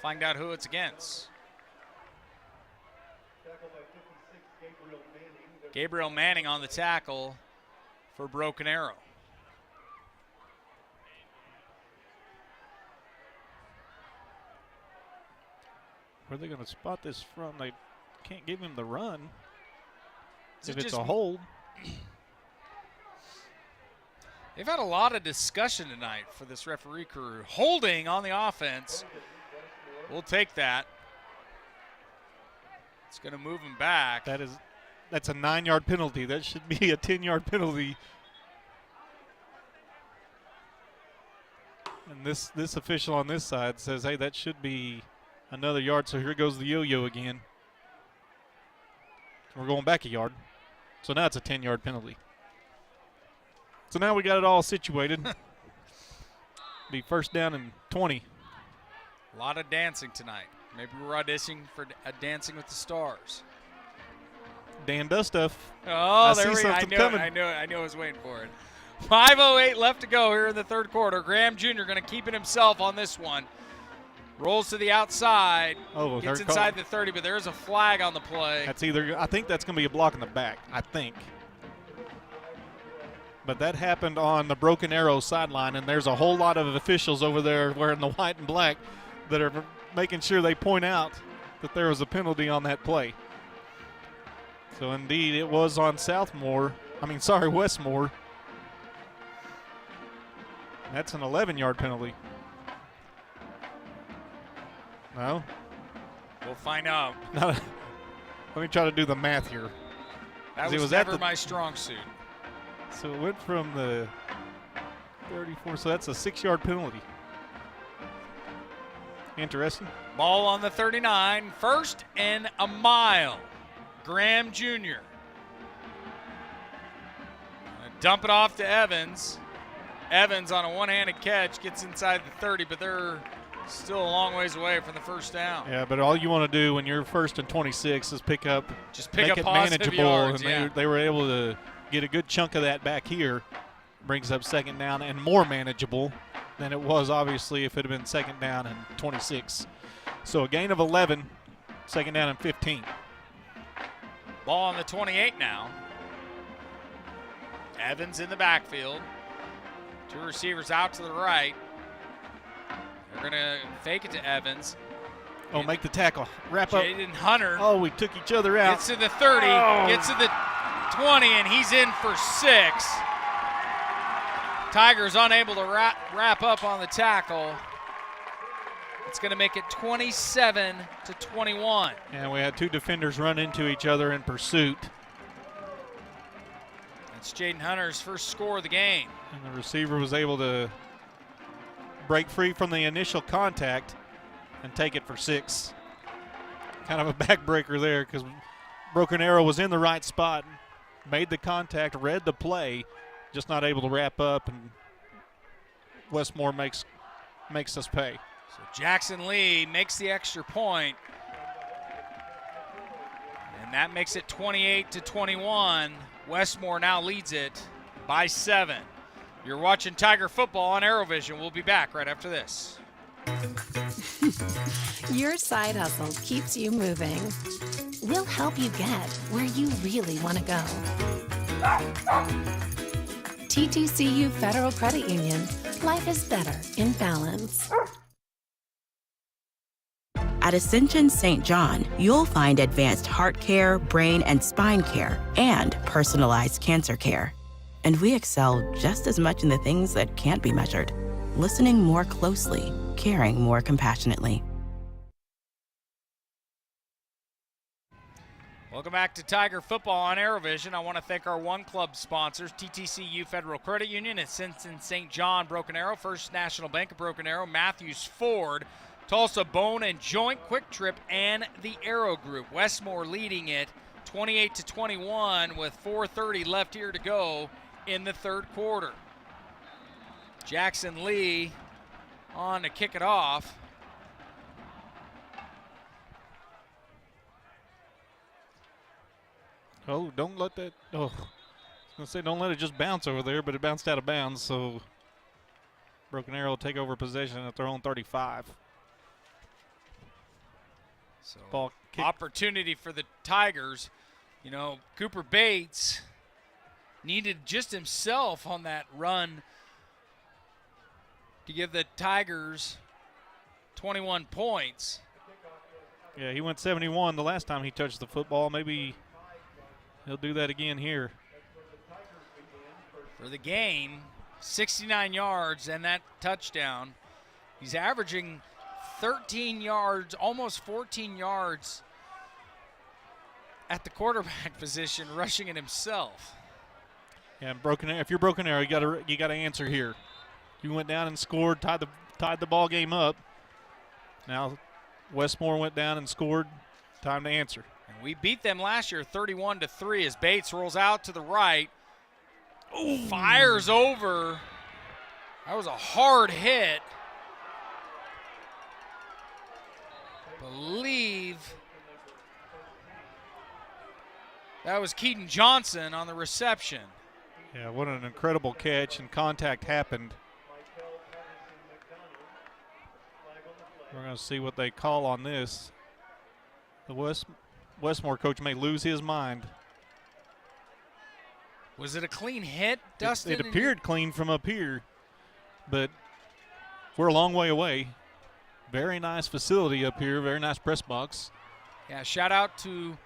Find out who it's against. Gabriel Manning on the tackle for Broken Arrow. Where are they going to spot this from? They can't give him the run. Is If it it's just a hold. They've had a lot of discussion tonight for this referee crew. Holding on the offense. We'll take that. It's going to move him back. That's a 9-yard penalty. That should be a 10-yard penalty. And this official on this side says, hey, that should be another yard. So here goes the yo-yo again. We're going back a yard. So now it's a 10-yard penalty. So now we got it all situated. Be first down and 20. A lot of dancing tonight. Maybe we're auditioning for Dancing with the Stars. Dan does stuff. Oh, there see we go. something coming. I knew I was waiting for it. 5:08 left to go here in the third quarter. Graham Jr. going to keep it himself on this one. Rolls to the outside. Oh, gets inside the 30, but there is a flag on the play. That's I think that's going to be a block in the back. I think. But that happened on the Broken Arrow sideline, and there's a whole lot of officials over there wearing the white and black that are making sure they point out that there was a penalty on that play. So indeed, it was on Westmoore. That's an 11-yard penalty. No? We'll find out. Let me try to do the math here. That was never my strong suit. So it went from the 34, so that's a 6-yard penalty. Interesting. Ball on the 39, first and a mile. Graham Jr. Dump it off to Evans. Evans on a one-handed catch gets inside the 30, but they're still a long ways away from the first down. Yeah, but all you want to do when you're first and 26 is make up it manageable, yards, and they were able to get a good chunk of that back here. Brings up second down and more manageable than it was, obviously, if it had been second down and 26. So a gain of 11, second down and 15. Ball on the 28 now. Evans in the backfield. Two receivers out to the right. They're going to fake it to Evans. Oh, make the tackle. Wrap up. Jaden Hunter. Oh, we took each other out. Gets to the 30, gets to the 20, and he's in for 6. Tigers unable to wrap up on the tackle. It's going to make it 27-21. And we had two defenders run into each other in pursuit. It's Jaden Hunter's first score of the game. And the receiver was able to break free from the initial contact and take it for 6. Kind of a backbreaker there because Broken Arrow was in the right spot, made the contact, read the play, just not able to wrap up, and Westmoore makes us pay. So Jackson Lee makes the extra point, and that makes it 28-21. Westmoore now leads it by 7. You're watching Tiger football on ArrowVision. We'll be back right after this. Your side hustle keeps you moving. We'll help you get where you really want to go. TTCU Federal Credit Union. Life is better in balance. At Ascension St. John, you'll find advanced heart care, brain and spine care, and personalized cancer care. And we excel just as much in the things that can't be measured. Listening more closely, caring more compassionately. Welcome back to Tiger football on ArrowVision. I want to thank our One Club sponsors, TTCU Federal Credit Union, Ascension St. John, Broken Arrow, First National Bank of Broken Arrow, Matthews Ford, Tulsa Bone and Joint, Quick Trip, and the Arrow Group. Westmoore leading it 28-21 with 4:30 left here to go in the third quarter. Jackson Lee on to kick it off. Oh, don't let that. Oh, going to say don't let it just bounce over there, but it bounced out of bounds, so Broken Arrow will take over possession at their own 35. So Ball kick. Opportunity for the Tigers. You know, Cooper Bates needed just himself on that run to give the Tigers 21 points. Yeah, he went 71 the last time he touched the football. Maybe he'll do that again here. For the game, 69 yards and that touchdown. He's averaging 13 yards, almost 14 yards at the quarterback position, rushing it himself. Yeah, if you're Broken Arrow, you got to answer here. You went down and scored, tied the ball game up. Now Westmoore went down and scored. Time to answer. And we beat them last year 31-3 as Bates rolls out to the right. Ooh. Fires over. That was a hard hit. Believe that was Keaton Johnson on the reception. Yeah, what an incredible catch, and contact happened. We're going to see what they call on this. The Westmoore coach may lose his mind. Was it a clean hit, Dustin? It appeared clean from up here, but we're a long way away. Very nice facility up here, very nice press box. Yeah, shout out to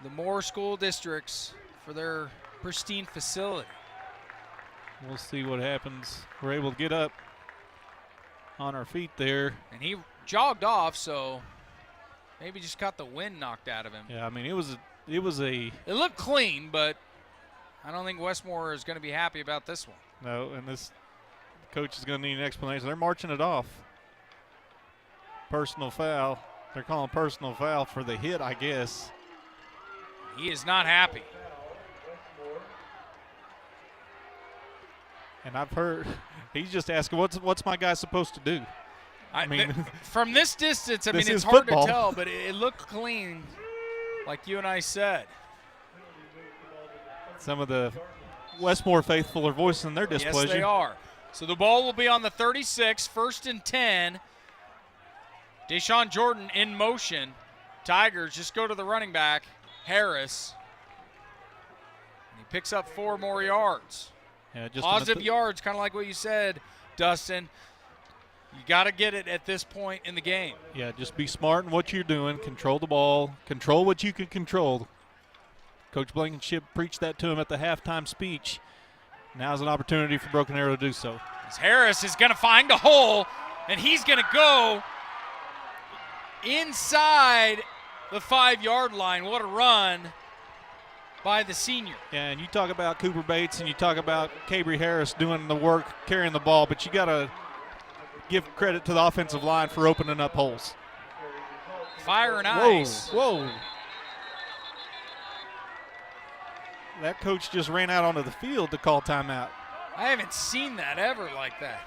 the Moore school districts for their pristine facility. We'll see what happens. We're able to get up on our feet there. And he jogged off, so maybe just got the wind knocked out of him. Yeah, I mean, it looked clean, but I don't think Westmoore is going to be happy about this one. No, and this coach is going to need an explanation. They're marching it off. Personal foul. They're calling personal foul for the hit, I guess. He is not happy. And I've heard he's just asking, what's my guy supposed to do? I mean, from this distance, I mean, it's hard to tell, but it looked clean, like you and I said. Some of the Westmoore faithful are voicing their displeasure. Yes, they are. So the ball will be on the 36, 1st and 10. Deshaun Jordan in motion. Tigers just go to the running back, Harris. And he picks up 4 more yards. Yeah, just positive yards, kind of like what you said, Dustin. You got to get it at this point in the game. Yeah, just be smart in what you're doing. Control the ball. Control what you can control. Coach Blankenship preached that to him at the halftime speech. Now's an opportunity for Broken Arrow to do so. As Harris is going to find a hole, and he's going to go inside the 5-yard line. What a run by the senior. Yeah, and you talk about Cooper Bates and you talk about Cabry Harris doing the work, carrying the ball, but you got to give credit to the offensive line for opening up holes. Fire and ice. Whoa. That coach just ran out onto the field to call timeout. I haven't seen that ever like that.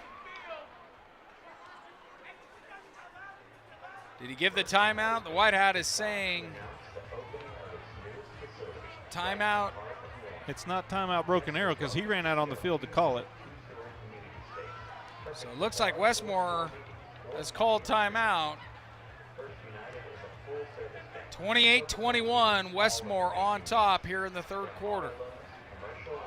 Did he give the timeout? The white hat is saying timeout. It's not timeout Broken Arrow because he ran out on the field to call it. So it looks like Westmoore has called timeout. 28-21, Westmoore on top here in the 3rd quarter.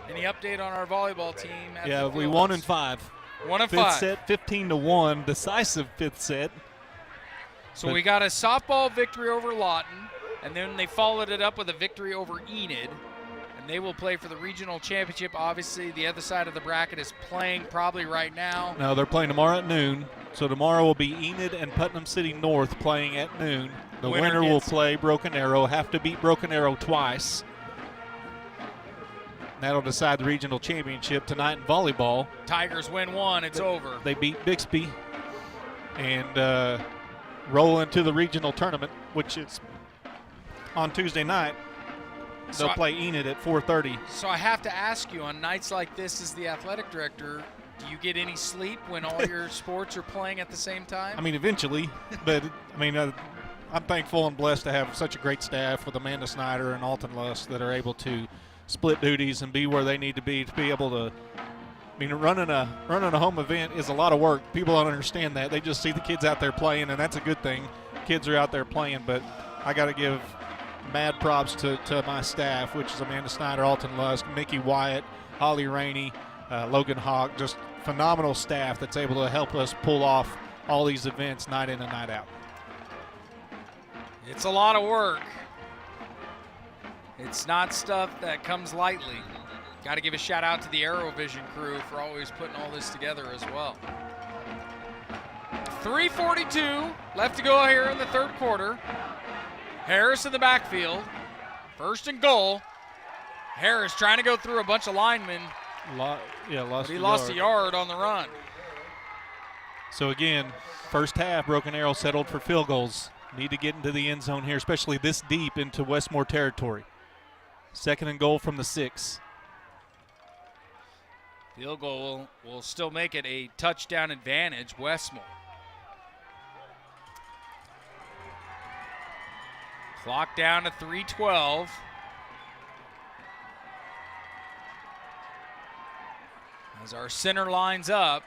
Any update on our volleyball team? Yeah, we won in 5. 1 of 5. 5th set, 15-1, decisive 5th set. So we got a softball victory over Lawton, and then they followed it up with a victory over Enid, and they will play for the regional championship. Obviously, the other side of the bracket is playing probably right now. No, they're playing tomorrow at noon. So tomorrow will be Enid and Putnam City North playing at noon. The winner will play Broken Arrow, have to beat Broken Arrow twice. That'll decide the regional championship tonight in volleyball. Tigers win 1, it's over. They beat Bixby and roll into the regional tournament, which is on Tuesday night. They'll play Enid at 4:30. So I have to ask you, on nights like this as the athletic director, do you get any sleep when all your sports are playing at the same time? I mean, eventually, but I mean, I'm thankful and blessed to have such a great staff with Amanda Snyder and Alton Luss that are able to split duties and be where they need to be able to. I mean, running a home event is a lot of work. People don't understand that. They just see the kids out there playing, and that's a good thing. Kids are out there playing, but I got to give mad props to my staff, which is Amanda Snyder, Alton Lusk, Mickey Wyatt, Holly Rainey, Logan Hawk, just phenomenal staff that's able to help us pull off all these events night in and night out. It's a lot of work. It's not stuff that comes lightly. Got to give a shout out to the ArrowVision crew for always putting all this together as well. 3:42 left to go here in the third quarter. Harris in the backfield. First and goal. Harris trying to go through a bunch of linemen. He lost a yard on the run. So again, first half, Broken Arrow settled for field goals. Need to get into the end zone here, especially this deep into Westmoore territory. Second and goal from the 6. Field goal will still make it a touchdown advantage, Westmoore. Clock down to 3:12. As our center lines up,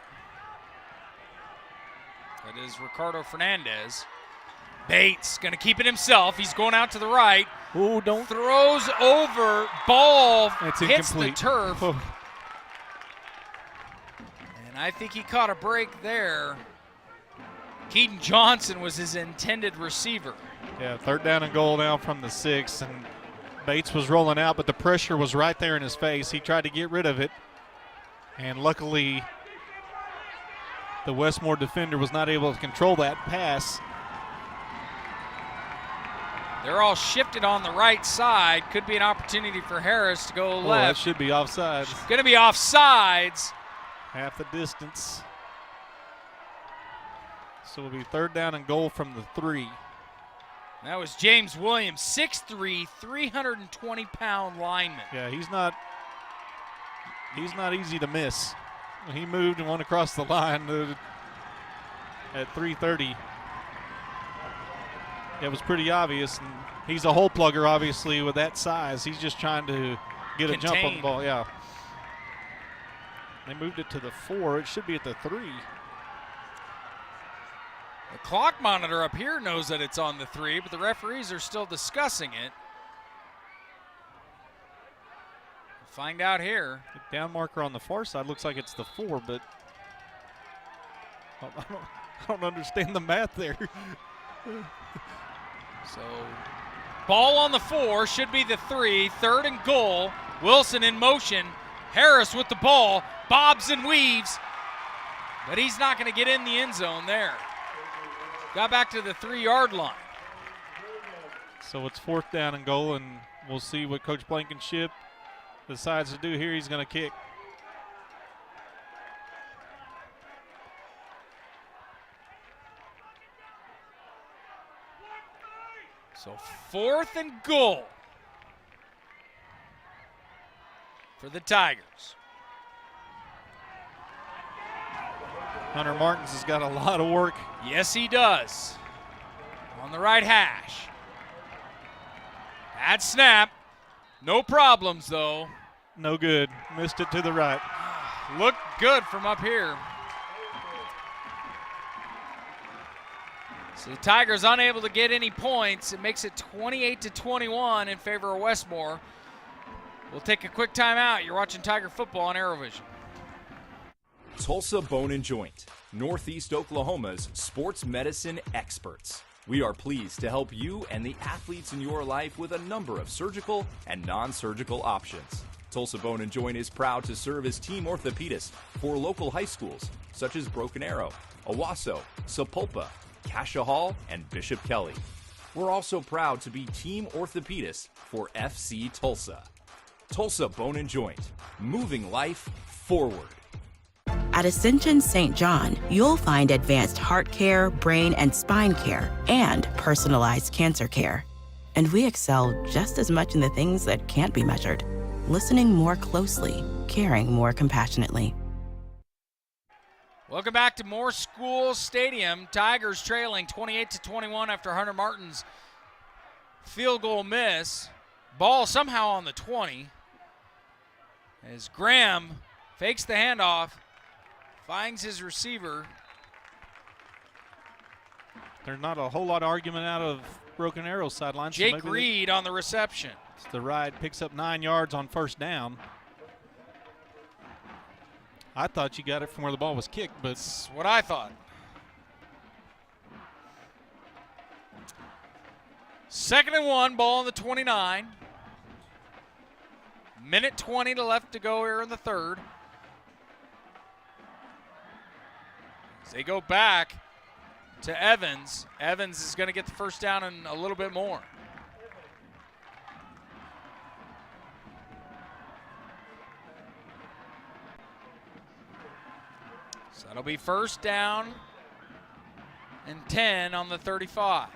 that is Ricardo Fernandez. Bates going to keep it himself. He's going out to the right. Ooh, don't. Throws over. Ball It's hits incomplete. the turf. Oh. And I think he caught a break there. Keaton Johnson was his intended receiver. Yeah, third down and goal now from the 6, and Bates was rolling out, but the pressure was right there in his face. He tried to get rid of it, and luckily the Westmoore defender was not able to control that pass. They're all shifted on the right side. Could be an opportunity for Harris to go left. That should be offsides. Going to be offsides. Half the distance. So it'll be third down and goal from the 3. That was James Williams, 6'3", 320-pound lineman. Yeah, he's not easy to miss. He moved and went across the line at 3:30. It was pretty obvious, and he's a hole plugger, obviously, with that size. He's just trying to get a jump on the ball. Yeah. They moved it to the 4. It should be at the 3. The clock monitor up here knows that it's on the 3, but the referees are still discussing it. We'll find out here. The down marker on the far side looks like it's the 4, but I don't understand the math there. So, ball on the 4, should be the 3, third and goal. Wilson in motion. Harris with the ball, bobs and weaves, but he's not going to get in the end zone there. Got back to the 3-yard line. So it's fourth down and goal, and we'll see what Coach Blankenship decides to do here. He's going to kick. So fourth and goal for the Tigers. Hunter Martins has got a lot of work. Yes, he does. On the right hash. Bad snap. No problems, though. No good. Missed it to the right. Looked good from up here. So the Tigers unable to get any points. It makes it 28-21 in favor of Westmoore. We'll take a quick timeout. You're watching Tiger football on ArrowVision. Tulsa Bone and Joint, Northeast Oklahoma's sports medicine experts. We are pleased to help you and the athletes in your life with a number of surgical and non-surgical options. Tulsa Bone and Joint is proud to serve as team orthopedist for local high schools such as Broken Arrow, Owasso, Sapulpa, Cascia Hall, and Bishop Kelly. We're also proud to be team orthopedist for FC Tulsa. Tulsa Bone and Joint, moving life forward. At Ascension St. John, you'll find advanced heart care, brain and spine care, and personalized cancer care. And we excel just as much in the things that can't be measured. Listening more closely, caring more compassionately. Welcome back to Moore School Stadium. Tigers trailing 28-21 after Hunter Martin's field goal miss. Ball somehow on the 20. As Graham fakes the handoff, finds his receiver. There's not a whole lot of argument out of Broken Arrow sideline. Jake Reed on the reception. The ride picks up 9 yards on first down. I thought you got it from where the ball was kicked, but that's what I thought. 2nd and 1, ball on the 29. Minute 20 left to go here in the third. As they go back to Evans. Evans is going to get the first down and a little bit more. So that'll be first down and 10 on the 35.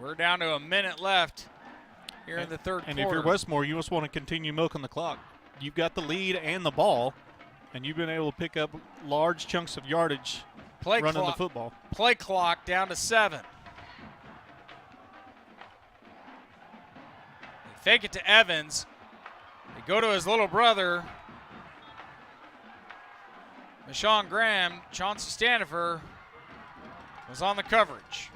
We're down to a minute left here in the third quarter. And if you're Westmoore, you just want to continue milking the clock. You've got the lead and the ball, and you've been able to pick up large chunks of yardage running the football. Play clock down to 7. They fake it to Evans. They go to his little brother, Michon Graham. Chauncey Stanifer was on the coverage.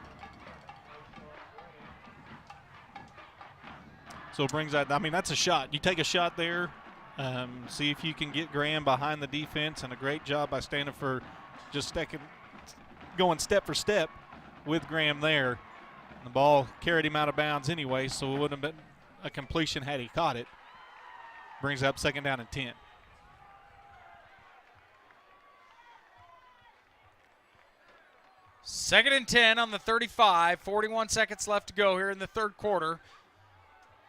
So it brings that, I mean, that's a shot. You take a shot there, see if you can get Graham behind the defense, and a great job by Stanifer just going step for step with Graham there. The ball carried him out of bounds anyway, so it wouldn't have been a completion had he caught it. Brings up 2nd down and 10. Second and 10 on the 35. 41 seconds left to go here in the third quarter.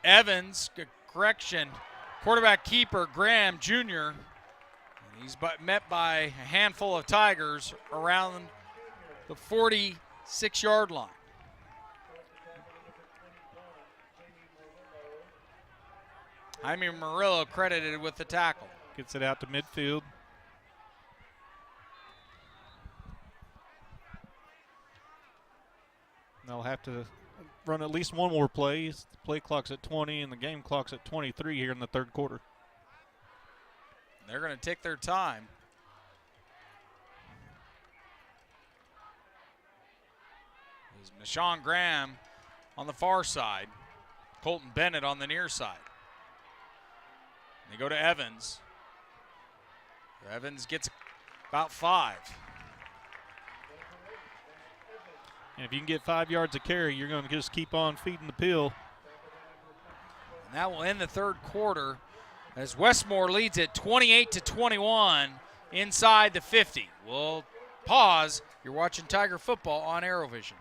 Evans, correction, quarterback keeper Graham Jr. He's met by a handful of Tigers around the 46-yard line. Jaime Murillo credited with the tackle. Gets it out to midfield. They'll have to run at least one more play. The play clock's at 20 and the game clock's at 23 here in the third quarter. They're going to take their time. There's Michon Graham on the far side. Colton Bennett on the near side. They go to Evans. Evans gets about 5. And if you can get 5 yards of carry, you're going to just keep on feeding the pill. And that will end the third quarter as Westmoore leads it 28-21 inside the 50. We'll pause. You're watching Tiger football on ArrowVision.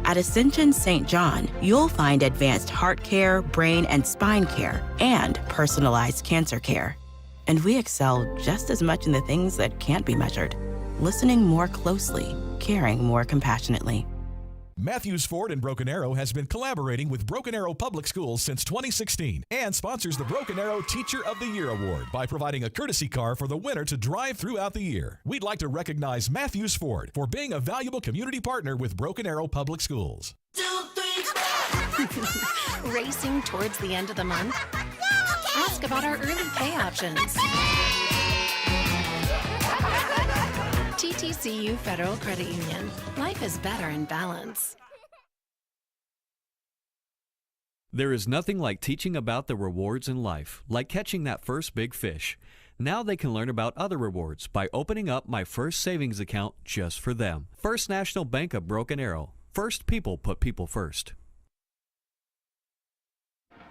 At Ascension St. John, you'll find advanced heart care, brain and spine care, and personalized cancer care. And we excel just as much in the things that can't be measured. Listening more closely, caring more compassionately. Matthews Ford in Broken Arrow has been collaborating with Broken Arrow Public Schools since 2016 and sponsors the Broken Arrow Teacher of the Year Award by providing a courtesy car for the winner to drive throughout the year. We'd like to recognize Matthews Ford for being a valuable community partner with Broken Arrow Public Schools. Racing towards the end of the month? Ask about our early pay options. TTCU Federal Credit Union. Life is better in balance. There is nothing like teaching about the rewards in life, like catching that first big fish. Now they can learn about other rewards by opening up my first savings account just for them. First National Bank of Broken Arrow. First people put people first.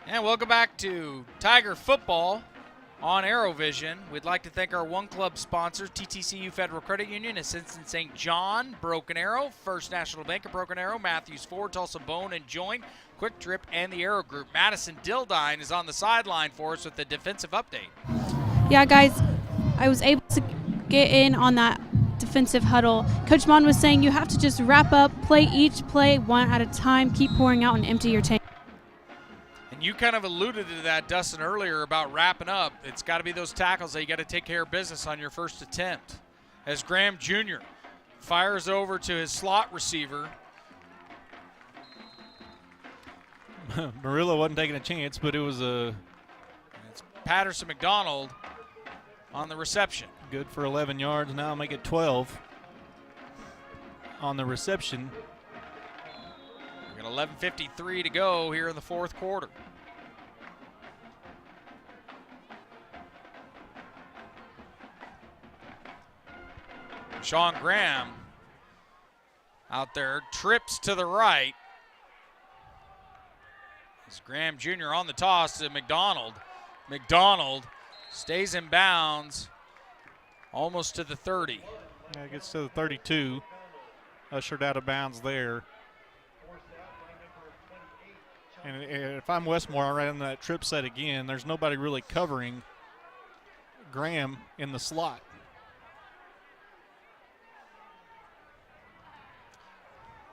And welcome back to Tiger football on ArrowVision. We'd like to thank our One Club sponsors, TTCU Federal Credit Union, Ascension St. John, Broken Arrow, First National Bank of Broken Arrow, Matthews Ford, Tulsa Bone and Joint, Quick Trip, and the Arrow Group. Madison Dildine is on the sideline for us with the defensive update. Yeah, guys, I was able to get in on that defensive huddle. Coach Mon was saying you have to just wrap up, play each play one at a time, keep pouring out and empty your tank. And you kind of alluded to that, Dustin, earlier about wrapping up. It's got to be those tackles that you got to take care of business on your first attempt. As Graham Jr. fires over to his slot receiver, Murillo wasn't taking a chance, but it was It's Patterson McDonald on the reception. Good for 11 yards. Now make it 12 on the reception. We got 11:53 to go here in the fourth quarter. Sean Graham out there, trips to the right. It's Graham Jr. on the toss to McDonald. McDonald stays in bounds almost to the 30. Yeah, it gets to the 32. Ushered out of bounds there. And if I'm Westmoore, I ran that trip set again. There's nobody really covering Graham in the slot.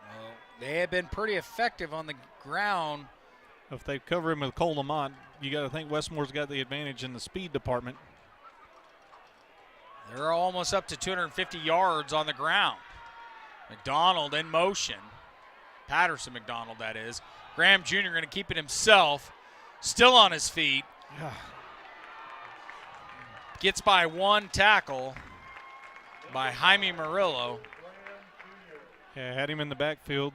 Well, they have been pretty effective on the ground. If they cover him with Cole Lamont, you got to think Westmore's got the advantage in the speed department. They're almost up to 250 yards on the ground. McDonald in motion. Patterson McDonald, that is. Graham Jr. going to keep it himself. Still on his feet. Gets by one tackle by Jaime Murillo. Yeah, had him in the backfield.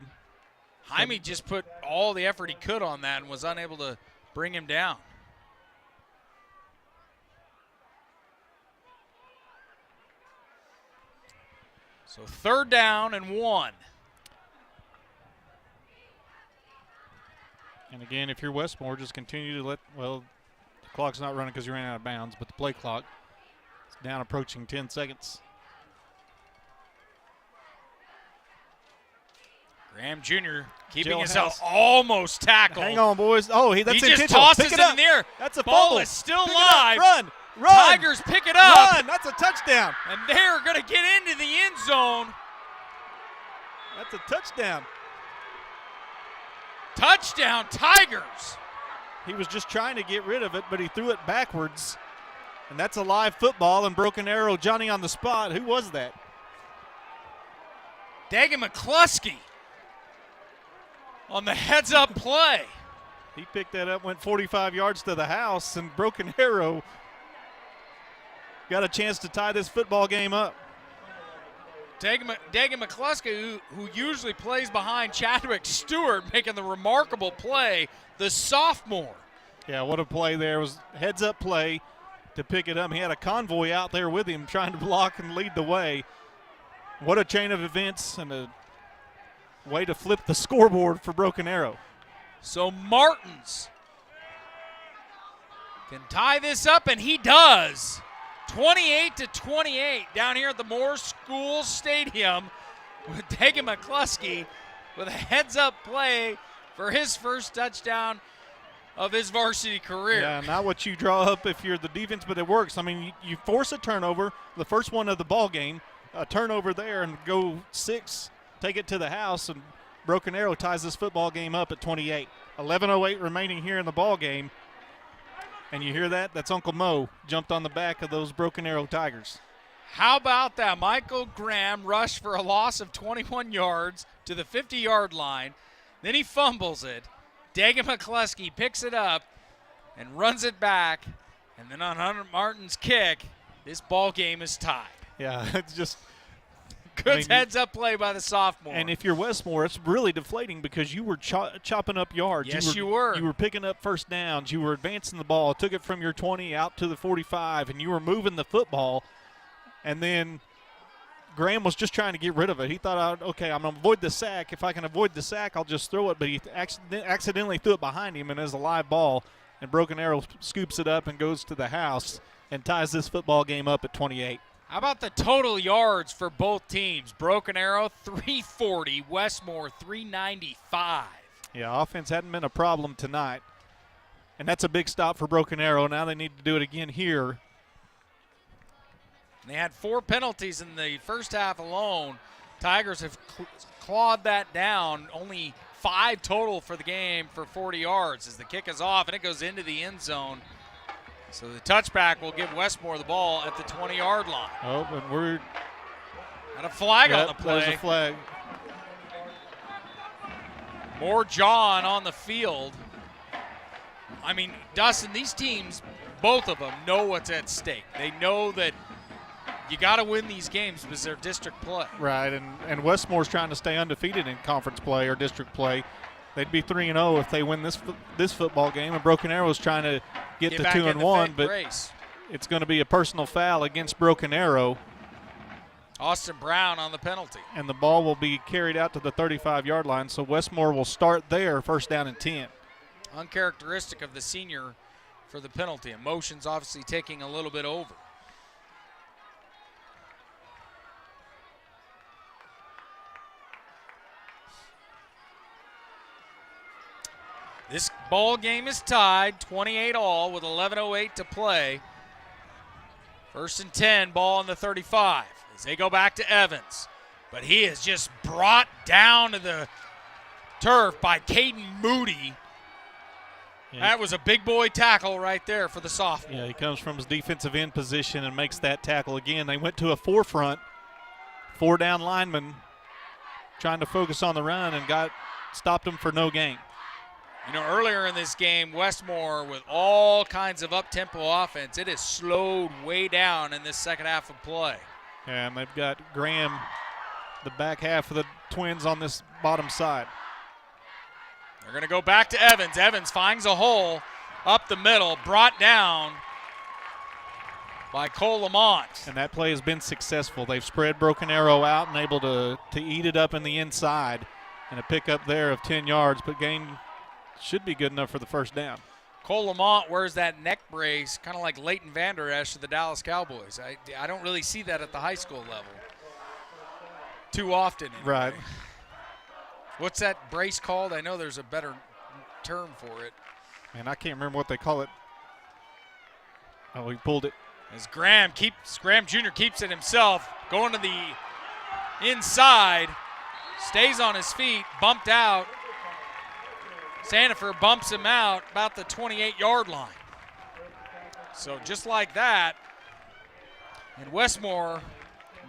Jaime just put all the effort he could on that and was unable to bring him down. So 3rd down and 1. And again, if you're Westmoore, just continue to let, well, the clock's not running because you ran out of bounds, but the play clock is down approaching 10 seconds. Graham Jr. keeping himself almost tackled. Hang on, boys. Oh, that's he just intentional. tosses Pick it up. in the air. That's a ball fumble. is still Pick live. It up. Run. Tigers pick it up. Run. That's a touchdown. And they're going to get into the end zone. That's a touchdown. Touchdown, Tigers. He was just trying to get rid of it, but he threw it backwards. And that's a live football and Broken Arrow. Johnny on the spot. Who was that? Dagan McCluskey on the heads-up play. He picked that up, went 45 yards to the house, and Broken Arrow got a chance to tie this football game up. Dagan McCluskey, who usually plays behind Chadwick Stewart, making the remarkable play, the sophomore. Yeah, what a play there. It was heads-up play to pick it up. He had a convoy out there with him trying to block and lead the way. What a chain of events and a way to flip the scoreboard for Broken Arrow. So Martins can tie this up, and he does. 28-28 down here at the Moore School Stadium with Dagan McCluskey with a heads-up play for his first touchdown of his varsity career. Yeah, not what you draw up if you're the defense, but it works. I mean, you force a turnover, the first one of the ball game, a turnover there and go 6, take it to the house, and Broken Arrow ties this football game up at 28. 11:08 remaining here in the ball game. And you hear that? That's Uncle Mo jumped on the back of those Broken Arrow Tigers. How about that? Michael Graham rushed for a loss of 21 yards to the 50-yard line. Then he fumbles it. Dagan McCluskey picks it up and runs it back. And then on Hunter Martin's kick, this ball game is tied. Yeah, it's just good heads-up play by the sophomore. And if you're Westmoore, it's really deflating because you were chopping up yards. Yes, you were. You were picking up first downs. You were advancing the ball. Took it from your 20 out to the 45, and you were moving the football. And then Graham was just trying to get rid of it. He thought, okay, I'm going to avoid the sack. If I can avoid the sack, I'll just throw it. But he accidentally threw it behind him, and as a live ball, and Broken Arrow scoops it up and goes to the house and ties this football game up at 28. How about the total yards for both teams? Broken Arrow, 340. Westmoore, 395. Yeah, offense hadn't been a problem tonight. And that's a big stop for Broken Arrow. Now they need to do it again here. They had 4 penalties in the first half alone. Tigers have clawed that down. Only 5 total for the game for 40 yards as the kick is off and it goes into the end zone. So the touchback will give Westmoore the ball at the 20-yard line. Oh, but we're got a flag on the play. There's a flag. More John on the field. I mean, Dustin, these teams, both of them, know what's at stake. They know that you got to win these games because they're district play. Right, and Westmore's trying to stay undefeated in conference play or district play. They'd be 3-0 if they win this football game, and Broken Arrow's trying to get to 2-1, but it's going to be a personal foul against Broken Arrow. Austin Brown on the penalty. And the ball will be carried out to the 35-yard line, so Westmoore will start there, first down and 10. Uncharacteristic of the senior for the penalty. Emotions obviously taking a little bit over. This ball game is tied 28-all with 11:08 to play. First and 10, ball on the 35 as they go back to Evans. But he is just brought down to the turf by Caden Moody. Yeah. That was a big boy tackle right there for the sophomore. Yeah, he comes from his defensive end position and makes that tackle again. They went to a four-front, four-down lineman trying to focus on the run and stopped him for no gain. You know, earlier in this game, Westmoore with all kinds of up-tempo offense, it has slowed way down in this second half of play. Yeah, and they've got Graham, the back half of the Twins on this bottom side. They're going to go back to Evans. Evans finds a hole up the middle, brought down by Cole Lamont. And that play has been successful. They've spread Broken Arrow out and able to eat it up in the inside. And a pickup there of 10 yards, but gain should be good enough for the first down. Cole Lamont wears that neck brace, kind of like Leighton Vander Esch of the Dallas Cowboys. I don't really see that at the high school level too often. Anyway. Right. What's that brace called? I know there's a better term for it. Man, I can't remember what they call it. Oh, he pulled it. As Graham Jr. keeps it himself, going to the inside, stays on his feet, bumped out. Sandifer bumps him out about the 28-yard line. So just like that, and Westmoore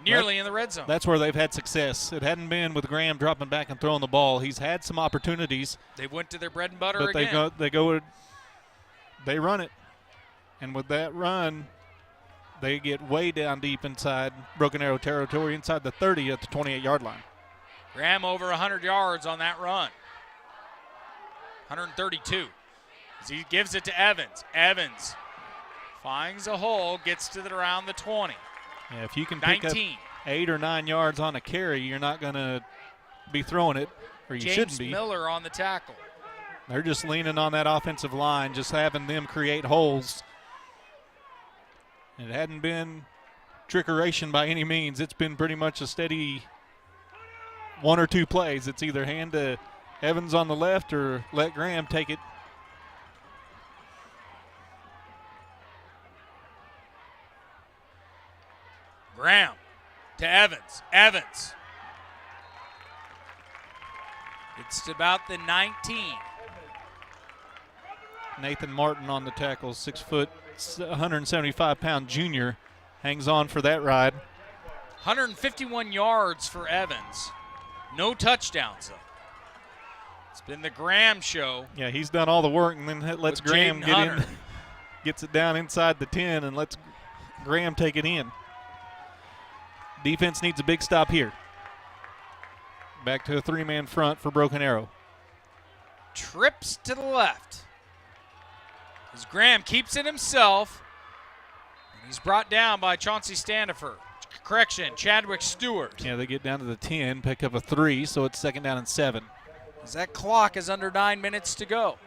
nearly in the red zone. That's where they've had success. It hadn't been with Graham dropping back and throwing the ball. He's had some opportunities. They went to their bread and butter but again. They run it. And with that run, they get way down deep inside Broken Arrow territory, inside the 30 at the 28-yard line. Graham over 100 yards on that run. 132. As he gives it to Evans. Evans finds a hole, gets to around the 20. Yeah, if you can 19. pick up 8 or 9 yards on a carry, you're not going to be throwing it, or you shouldn't be. James Miller on the tackle. They're just leaning on that offensive line, just having them create holes. It hadn't been trickeration by any means. It's been pretty much a steady 1 or 2 plays. It's either hand to Evans on the left or let Graham take it. Graham to Evans. Evans. It's about the 19. Nathan Martin on the tackle, 6 foot, 175-pound junior, hangs on for that ride. 151 yards for Evans. No touchdowns, though. It's been the Graham show. Yeah, he's done all the work and then lets Graham get in, gets it down inside the 10 and lets Graham take it in. Defense needs a big stop here. Back to a 3-man front for Broken Arrow. Trips to the left. As Graham keeps it himself. And he's brought down by Chauncey Standifer. Correction, Chadwick Stewart. Yeah, they get down to the 10, pick up a 3, so it's 2nd down and 7. As that clock is under 9 minutes to go.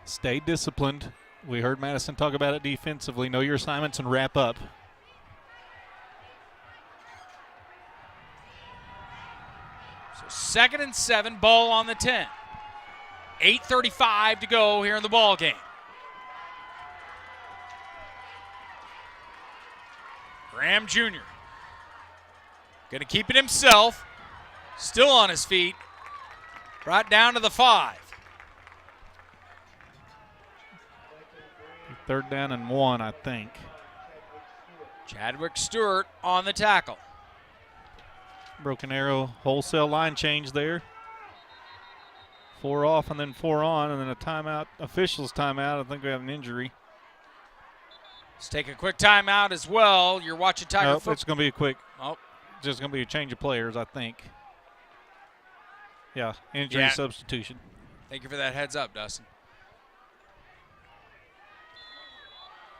Stay disciplined. We heard Madison talk about it defensively. Know your assignments and wrap up. So 2nd and 7, ball on the 10. 8:35 to go here in the ball game. Graham Jr. going to keep it himself. Still on his feet. Brought down to the 5. 3rd down and 1, I think. Chadwick Stewart on the tackle. Broken Arrow wholesale line change there. 4 off and then 4 on, and then a timeout, officials timeout. I think we have an injury. Let's take a quick timeout as well. You're watching Tiger football. It's going to be a quick. Oh. Just going to be a change of players, I think. Yeah, injury substitution. Thank you for that heads up, Dustin.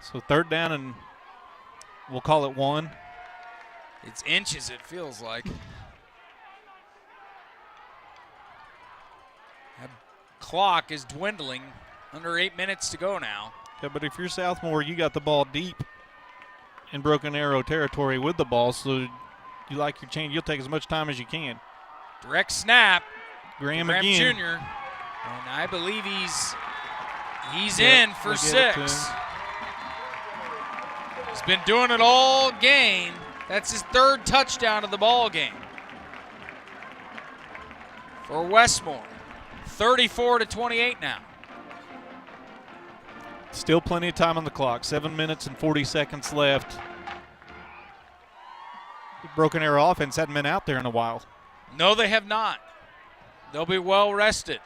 So 3rd down, and we'll call it 1. It's inches, it feels like. That clock is dwindling. Under 8 minutes to go now. Yeah, but if you're Southmore, you got the ball deep in Broken Arrow territory with the ball, so you like your change. You'll take as much time as you can. Direct snap. Graham again. Jr. And I believe he's in for 6. He's been doing it all game. That's his 3rd touchdown of the ball game. For Westmoore. 34-28 now. Still plenty of time on the clock. 7 minutes and 40 seconds left. The Broken Arrow offense hadn't been out there in a while. No, they have not. They'll be well rested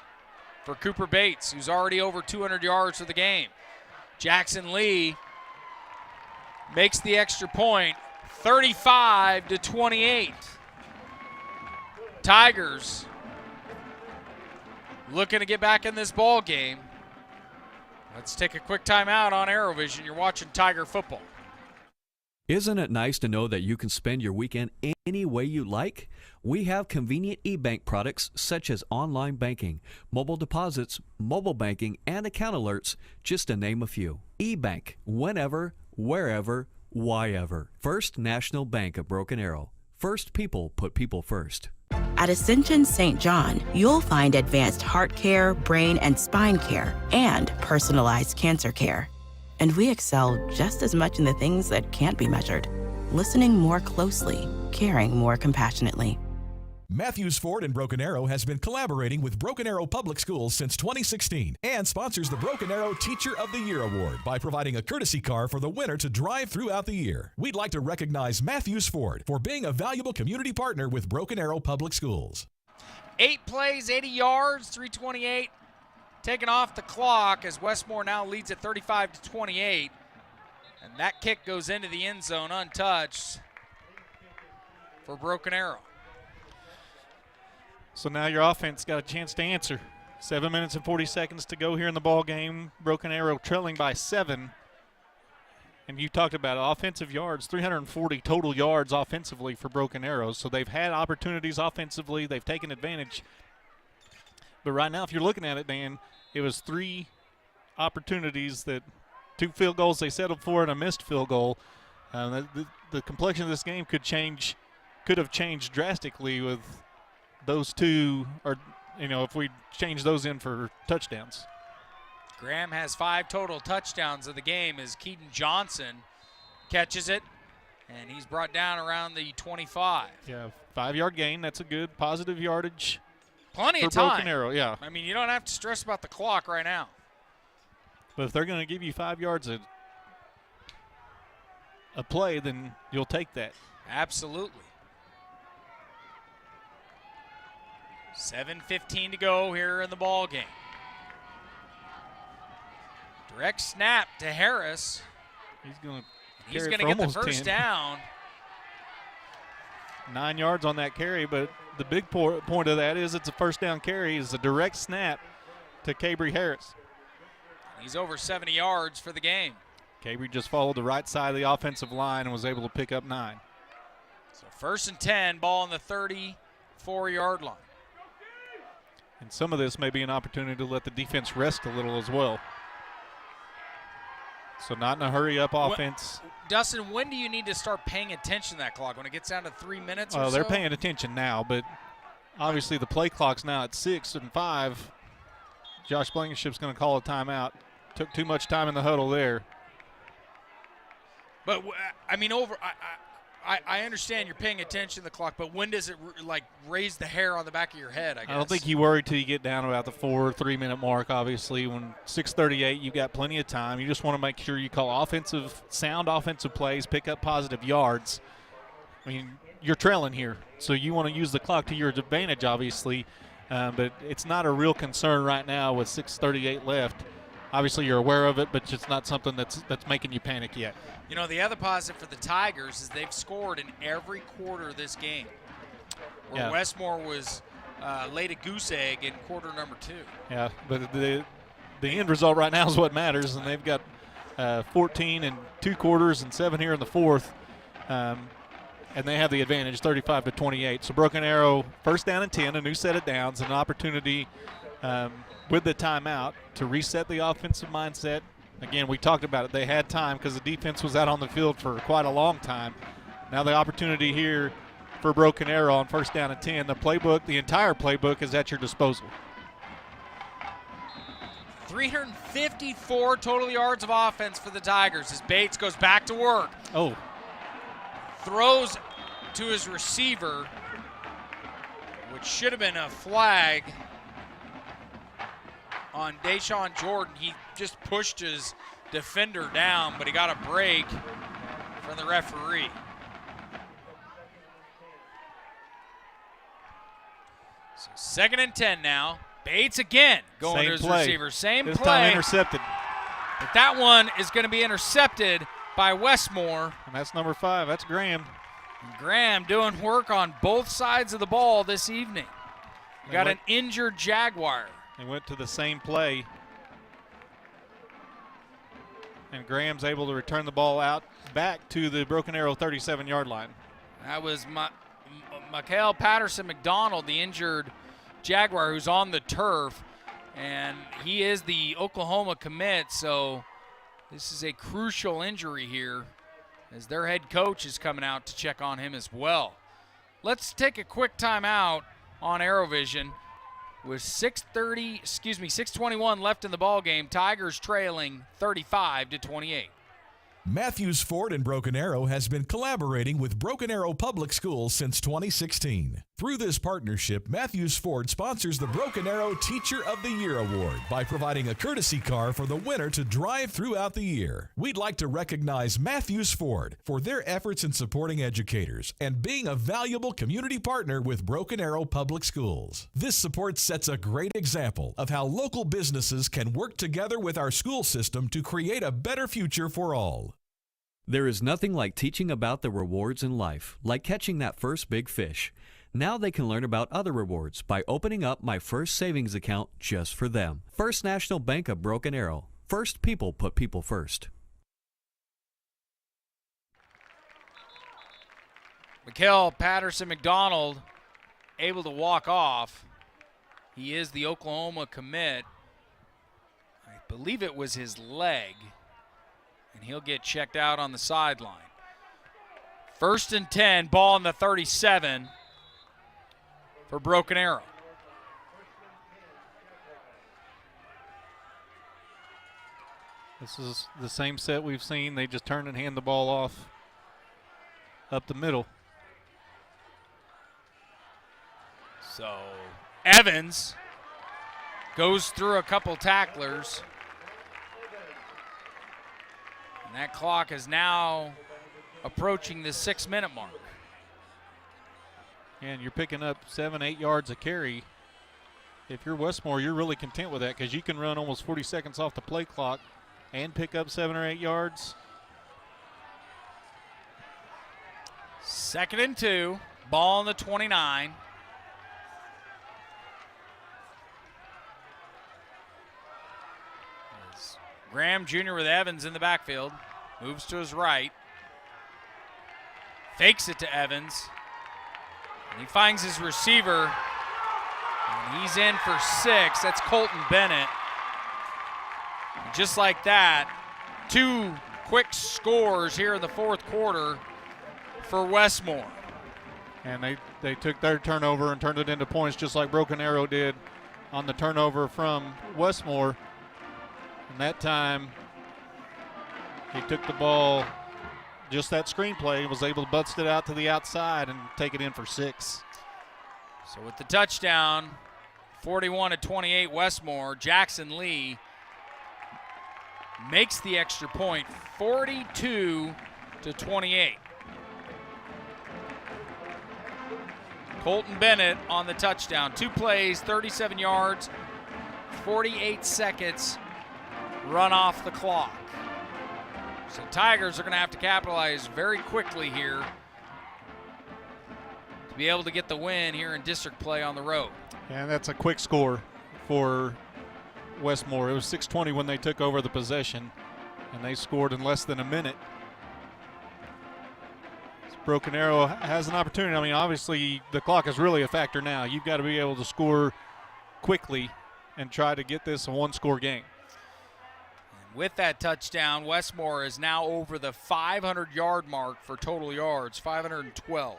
for Cooper Bates, who's already over 200 yards for the game. Jackson Lee makes the extra point, 35-28. Tigers looking to get back in this ball game. Let's take a quick timeout on ArrowVision. You're watching Tiger football. Isn't it nice to know that you can spend your weekend any way you like? We have convenient e-bank products such as online banking, mobile deposits, mobile banking, and account alerts, just to name a few. E-bank, whenever, wherever, whyever. First National Bank of Broken Arrow. First people put people first. At Ascension St. John, you'll find advanced heart care, brain and spine care, and personalized cancer care. And we excel just as much in the things that can't be measured. Listening more closely, caring more compassionately. Matthews Ford in Broken Arrow has been collaborating with Broken Arrow Public Schools since 2016 and sponsors the Broken Arrow Teacher of the Year Award by providing a courtesy car for the winner to drive throughout the year. We'd like to recognize Matthews Ford for being a valuable community partner with Broken Arrow Public Schools. 8 plays, 80 yards, 3:28 taken off the clock as Westmoore now leads at 35-28. And that kick goes into the end zone untouched for Broken Arrow. So now your offense got a chance to answer. 7 minutes and 40 seconds to go here in the ball game. Broken Arrow trailing by 7. And you talked about offensive yards, 340 total yards offensively for Broken Arrow. So they've had opportunities offensively. They've taken advantage. But right now, if you're looking at it, Dan, it was 3 opportunities, that 2 field goals they settled for and a missed field goal. The complexion of this game could have changed drastically with those 2, or if we change those in for touchdowns. Graham has 5 total touchdowns of the game as Keaton Johnson catches it, and he's brought down around the 25. Yeah, 5-yard gain. That's a good positive yardage. Plenty for of time. Broken Arrow, yeah. I mean, you don't have to stress about the clock right now. But if they're going to give you 5 yards a play, then you'll take that. Absolutely. 7:15 to go here in the ball game. Direct snap to Harris. He's going to get the first down. 9 yards on that carry, but the big point of that is it's a first down carry. It's a direct snap to Cabry Harris. He's over 70 yards for the game. Cabry just followed the right side of the offensive line and was able to pick up 9. So 1st and 10, ball on the 34-yard line. And some of this may be an opportunity to let the defense rest a little as well. So not in a hurry-up offense. Dustin, when do you need to start paying attention to that clock? When it gets down to 3 minutes or so? They're paying attention now, but obviously the play clock's now at 6 and 5. Josh Blankenship's going to call a timeout. Took too much time in the huddle there. But, I mean, I understand you're paying attention to the clock, but when does it, raise the hair on the back of your head, I guess? I don't think you worry till you get down about the 3-minute mark, obviously. When 6:38, you've got plenty of time. You just want to make sure you call sound offensive plays, pick up positive yards. I mean, you're trailing here, so you want to use the clock to your advantage, obviously. but it's not a real concern right now with 6:38 left. Obviously, you're aware of it, but it's not something that's making you panic yet. You know, the other positive for the Tigers is they've scored in every quarter of this game, where Westmoore was laid a goose egg in quarter number 2. Yeah, but the end result right now is what matters, and they've got 14 in 2 quarters and 7 here in the 4th, and they have the advantage, 35-28. So Broken Arrow, first down and 10, a new set of downs, an opportunity with the timeout to reset the offensive mindset. Again, we talked about it. They had time because the defense was out on the field for quite a long time. Now the opportunity here for Broken Arrow on first down and 10. The playbook, the entire playbook is at your disposal. 354 total yards of offense for the Tigers as Bates goes back to work. Oh. Throws to his receiver, which should have been a flag on Deshaun Jordan. He just pushed his defender down, but he got a break from the referee. So 2nd and 10 now. Bates again going to his receiver. Same play. This time intercepted. But that one is going to be intercepted by Westmoore. And that's number 5. That's Graham. And Graham doing work on both sides of the ball this evening. You got an injured Jaguar. They went to the same play. And Graham's able to return the ball out back to the Broken Arrow 37-yard line. That was Mikael Patterson McDonald, the injured Jaguar, who's on the turf. And he is the Oklahoma commit, so this is a crucial injury here as their head coach is coming out to check on him as well. Let's take a quick timeout on ArrowVision. With 6:21 left in the ball game, Tigers trailing 35-28. Matthews Ford in Broken Arrow has been collaborating with Broken Arrow Public Schools since 2016. Through this partnership, Matthews Ford sponsors the Broken Arrow Teacher of the Year Award by providing a courtesy car for the winner to drive throughout the year. We'd like to recognize Matthews Ford for their efforts in supporting educators and being a valuable community partner with Broken Arrow Public Schools. This support sets a great example of how local businesses can work together with our school system to create a better future for all. There is nothing like teaching about the rewards in life, like catching that first big fish. Now they can learn about other rewards by opening up my first savings account just for them. First National Bank of Broken Arrow. First people put people first. Mikael Patterson McDonald able to walk off. He is the Oklahoma commit. I believe it was his leg. And he'll get checked out on the sideline. 1st and 10, ball on the 37 for Broken Arrow. This is the same set we've seen. They just turn and hand the ball off up the middle. So Evans goes through a couple tacklers. And that clock is now approaching the 6-minute mark. And you're picking up 7-8 yards a carry. If you're Westmoore, you're really content with that because you can run almost 40 seconds off the play clock and pick up 7 or 8 yards. 2nd and 2, ball on the 29. Graham Jr. with Evans in the backfield. Moves to his right. Fakes it to Evans. And he finds his receiver. And he's in for 6. That's Colton Bennett. And just like that, 2 quick scores here in the 4th quarter for Westmoore. And they took their turnover and turned it into points just like Broken Arrow did on the turnover from Westmoore. And that time, he took the ball, just that screenplay, was able to bust it out to the outside and take it in for 6. So with the touchdown, 41-28 Westmoore, Jackson Lee makes the extra point, 42-28. Colton Bennett on the touchdown. 2 plays, 37 yards, 48 seconds run off the clock. So Tigers are going to have to capitalize very quickly here to be able to get the win here in district play on the road. And that's a quick score for Westmoore. It was 6:20 when they took over the possession, and they scored in less than a minute. Broken Arrow has an opportunity. I mean, obviously the clock is really a factor now. You've got to be able to score quickly and try to get this a 1-score game. And with that touchdown, Westmoore is now over the 500-yard mark for total yards, 512.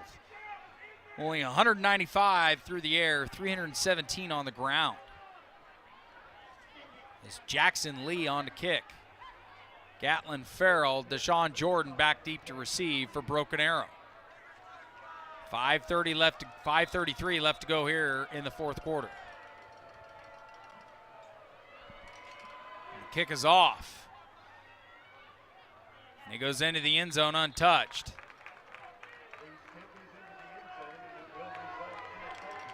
Only 195 through the air, 317 on the ground. It's Jackson Lee on to kick. Gatlin Farrell, Deshaun Jordan back deep to receive for Broken Arrow. 5:33 left to go here in the fourth quarter. The kick is off. And he goes into the end zone untouched.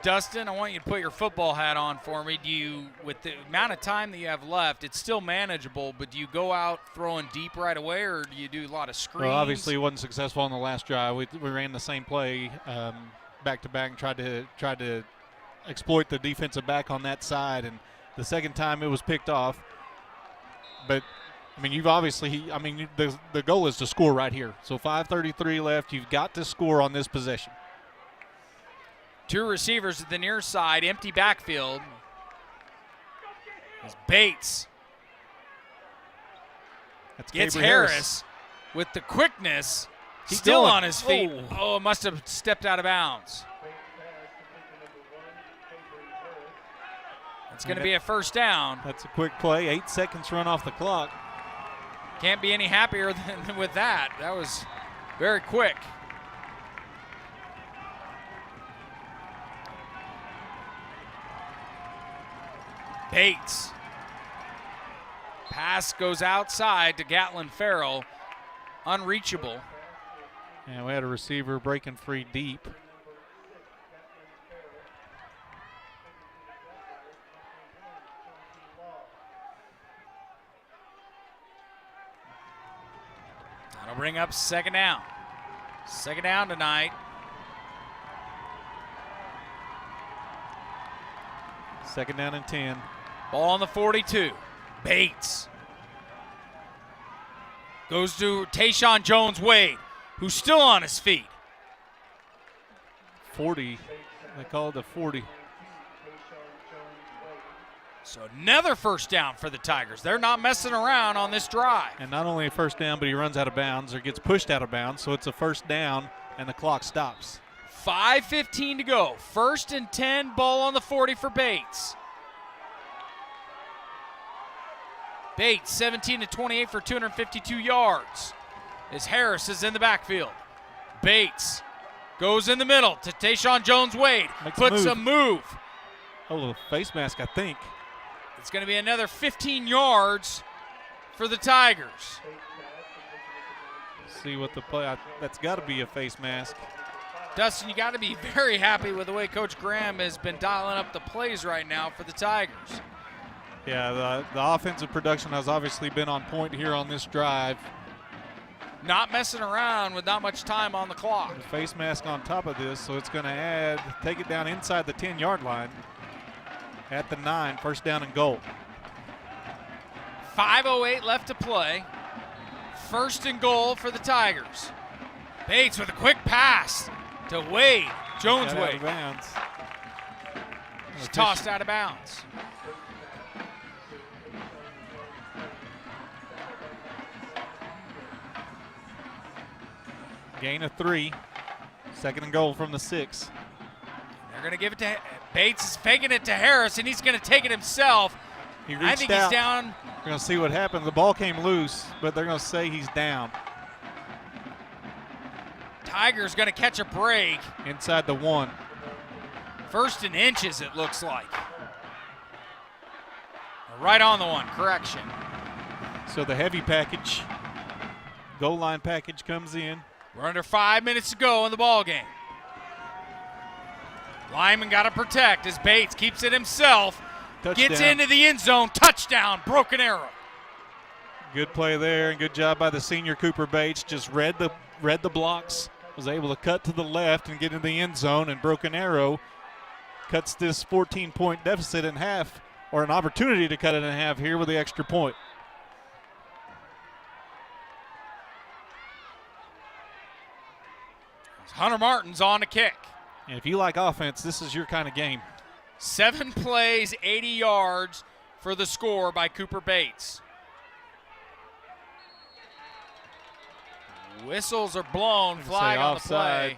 Dustin, I want you to put your football hat on for me. Do you, with the amount of time that you have left, it's still manageable, but do you go out throwing deep right away, or do you do a lot of screens? Well, obviously it wasn't successful on the last drive. We ran the same play back-to-back and tried to exploit the defensive back on that side, and the second time it was picked off. But, I mean, the goal is to score right here. So 5:33 left. You've got to score on this possession. 2 receivers at the near side, empty backfield. As Bates gets Harris with the quickness, still on his feet. Oh, must have stepped out of bounds. It's going to be a first down. That's a quick play. 8 seconds run off the clock. Can't be any happier than with that. That was very quick. Bates. Pass goes outside to Gatlin Farrell. Unreachable. And we had a receiver breaking free deep. That'll bring up second down. Second down tonight. Second down and 10. Ball on the 42. Bates goes to Tayshawn Jones-Wade, who's still on his feet. 40. They call it the 40. So another first down for the Tigers. They're not messing around on this drive. And not only a first down, but he runs out of bounds or gets pushed out of bounds, so it's a first down, and the clock stops. 5:15 to go. First and 10, ball on the 40 for Bates. Bates, 17 to 28 for 252 yards. As Harris is in the backfield. Bates goes in the middle to Tayshawn Jones-Wade. Puts a move. Oh, face mask, I think. It's going to be another 15 yards for the Tigers. See what the play. That's got to be a face mask. Dustin, you got to be very happy with the way Coach Graham has been dialing up the plays right now for the Tigers. Yeah, the offensive production has obviously been on point here on this drive. Not messing around with not much time on the clock. The face mask on top of this, so it's going to take it down inside the 10-yard line at the 9, first down and goal. 5:08 left to play. First and goal for the Tigers. Bates with a quick pass to Wade. Jones-Wade. He's tossed out of bounds. Gain of 3. Second and goal from the 6. They're going to give it to Bates. Is faking it to Harris, and he's going to take it himself. I think he's down. We're going to see what happens. The ball came loose, but they're going to say he's down. Tigers going to catch a break. Inside the 1. First and inches, it looks like. Right on the 1, correction. So the heavy package, goal line package comes in. We're under 5 minutes to go in the ball game. Lyman got to protect as Bates keeps it himself. Touchdown. Gets into the end zone. Touchdown, Broken Arrow. Good play there, and good job by the senior Cooper Bates. Just read the blocks, was able to cut to the left and get in the end zone, and Broken Arrow cuts this 14-point deficit in half, or an opportunity to cut it in half here with the extra point. Hunter Martin's on to kick. And if you like offense, this is your kind of game. 7 plays, 80 yards for the score by Cooper Bates. Whistles are blown, flag on the play.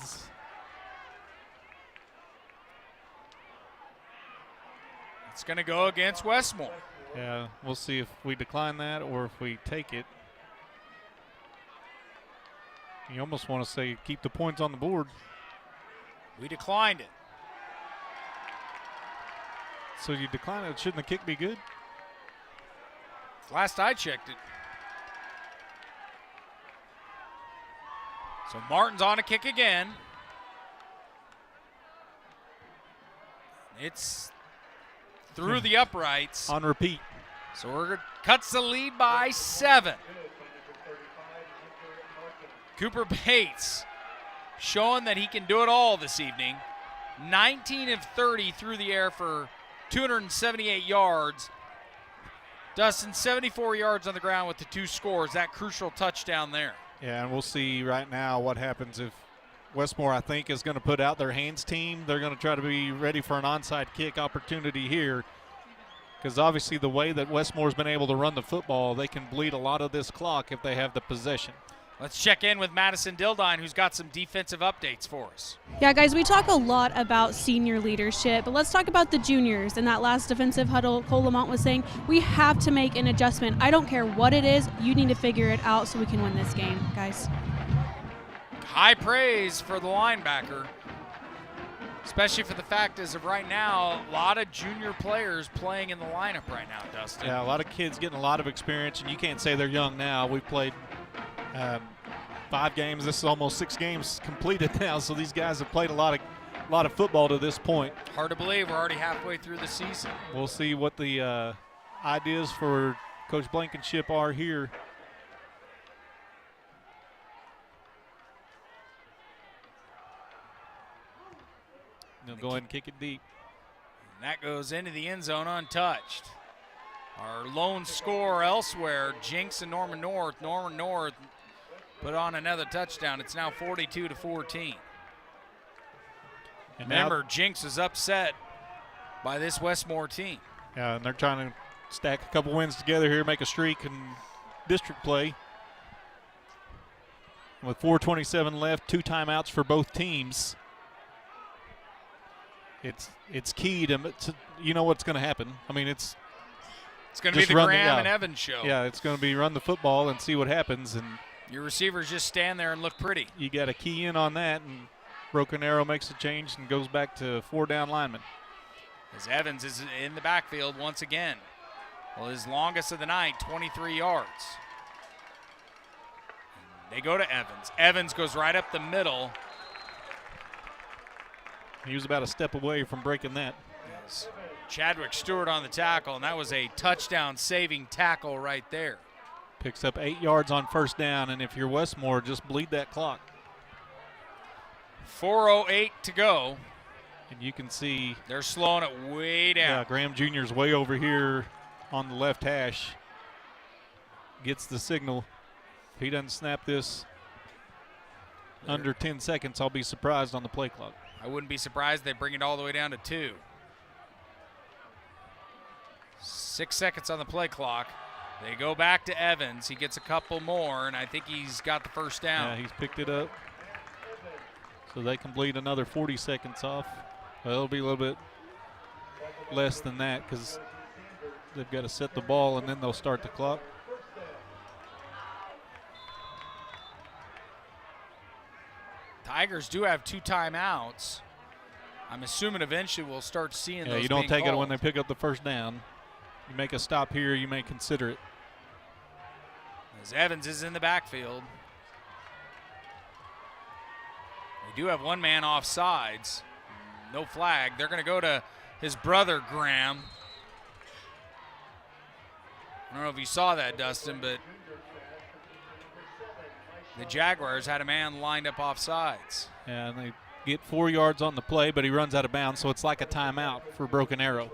It's going to go against Westmoore. Yeah, we'll see if we decline that or if we take it. You almost want to say keep the points on the board. We declined it. So you decline it, shouldn't the kick be good? Last I checked it. So Martin's on a kick again. It's through the uprights. On repeat. So cuts the lead by 7. Cooper Bates showing that he can do it all this evening. 19 of 30 through the air for 278 yards. Dustin, 74 yards on the ground with the 2 scores. That crucial touchdown there. Yeah, and we'll see right now what happens if Westmoore, I think, is going to put out their hands team. They're going to try to be ready for an onside kick opportunity here, because obviously the way that Westmore's been able to run the football, they can bleed a lot of this clock if they have the possession. Let's check in with Madison Dildine, who's got some defensive updates for us. Yeah, guys, we talk a lot about senior leadership, but let's talk about the juniors. In that last defensive huddle, Cole Lamont was saying, we have to make an adjustment. I don't care what it is. You need to figure it out so we can win this game, guys. High praise for the linebacker, especially for the fact as of right now, a lot of junior players playing in the lineup right now, Dustin. Yeah, a lot of kids getting a lot of experience, and you can't say they're young now. We've played 5 games. This is almost 6 games completed now, so these guys have played a lot of football to this point. Hard to believe we're already halfway through the season. We'll see what the ideas for Coach Blankenship are here. They'll go ahead and kick it deep. And that goes into the end zone untouched. Our lone scorer elsewhere, Jinx and Norman North. Norman North put on another touchdown. It's now 42-14. And remember, Jinx is upset by this Westmoore team. Yeah, and they're trying to stack a couple wins together here, make a streak in district play. With 4:27 left, 2 timeouts for both teams. It's key to you know what's going to happen. I mean, it's going to be the Graham and Evans show. Yeah, it's going to be run the football and see what happens. And your receivers just stand there and look pretty. You got to key in on that, and Broken Arrow makes a change and goes back to 4 down linemen. As Evans is in the backfield once again. Well, his longest of the night, 23 yards. They go to Evans. Evans goes right up the middle. He was about a step away from breaking that. Yes. Chadwick Stewart on the tackle, and that was a touchdown-saving tackle right there. Picks up 8 yards on first down, and if you're Westmoore, just bleed that clock. 4:08 to go. And you can see they're slowing it way down. Yeah, Graham Jr.'s way over here on the left hash. Gets the signal. If he doesn't snap this under 10 seconds, I'll be surprised on the play clock. I wouldn't be surprised they bring it all the way down to 2. 6 seconds on the play clock. They go back to Evans. He gets a couple more, and I think he's got the first down. Yeah, he's picked it up. So they can bleed another 40 seconds off. Well, it'll be a little bit less than that because they've got to set the ball, and then they'll start the clock. Tigers do have 2 timeouts. I'm assuming eventually we'll start seeing those. Yeah, you don't take called. it when they pick up the first down. You make a stop here, you may consider it. As Evans is in the backfield. They do have one man off sides. No flag. They're going to go to his brother, Graham. I don't know if you saw that, Dustin, but the Jaguars had a man lined up off sides. And they get 4 yards on the play, but he runs out of bounds, so it's like a timeout for Broken Arrow.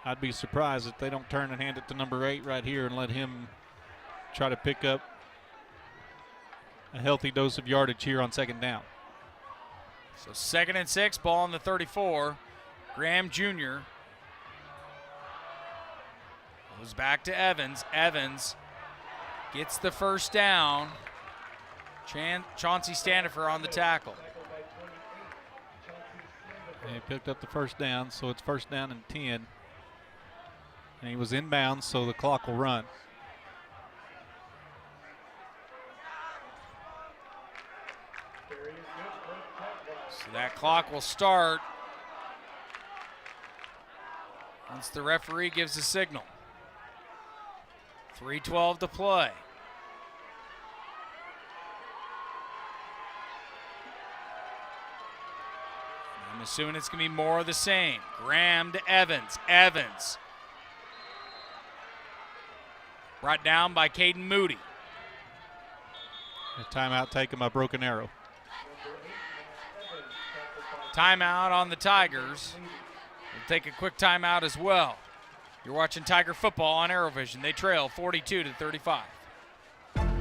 I'd be surprised if they don't turn and hand it to number 8 right here and let him try to pick up a healthy dose of yardage here on 2nd down. So 2nd and 6, ball on the 34. Graham Jr. goes back to Evans. Evans gets the first down. Chauncey Standifer on the tackle. And he picked up the first down, so it's 1st down and 10. And he was inbounds, so the clock will run. So that clock will start once the referee gives a signal. 3:12 to play. I'm assuming it's going to be more of the same. Graham to Evans. Evans. Brought down by Caden Moody. A timeout taken by Broken Arrow. Timeout on the Tigers. We'll take a quick timeout as well. You're watching Tiger football on ArrowVision. They trail 42-35.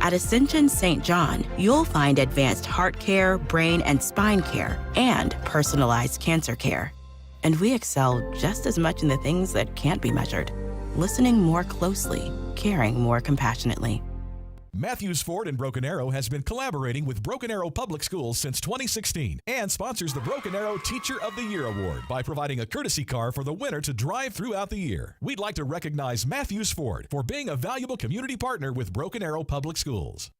At Ascension St. John, you'll find advanced heart care, brain and spine care, and personalized cancer care. And we excel just as much in the things that can't be measured. Listening more closely, caring more compassionately. Matthews Ford in Broken Arrow has been collaborating with Broken Arrow Public Schools since 2016 and sponsors the Broken Arrow Teacher of the Year Award by providing a courtesy car for the winner to drive throughout the year. We'd like to recognize Matthews Ford for being a valuable community partner with Broken Arrow Public Schools.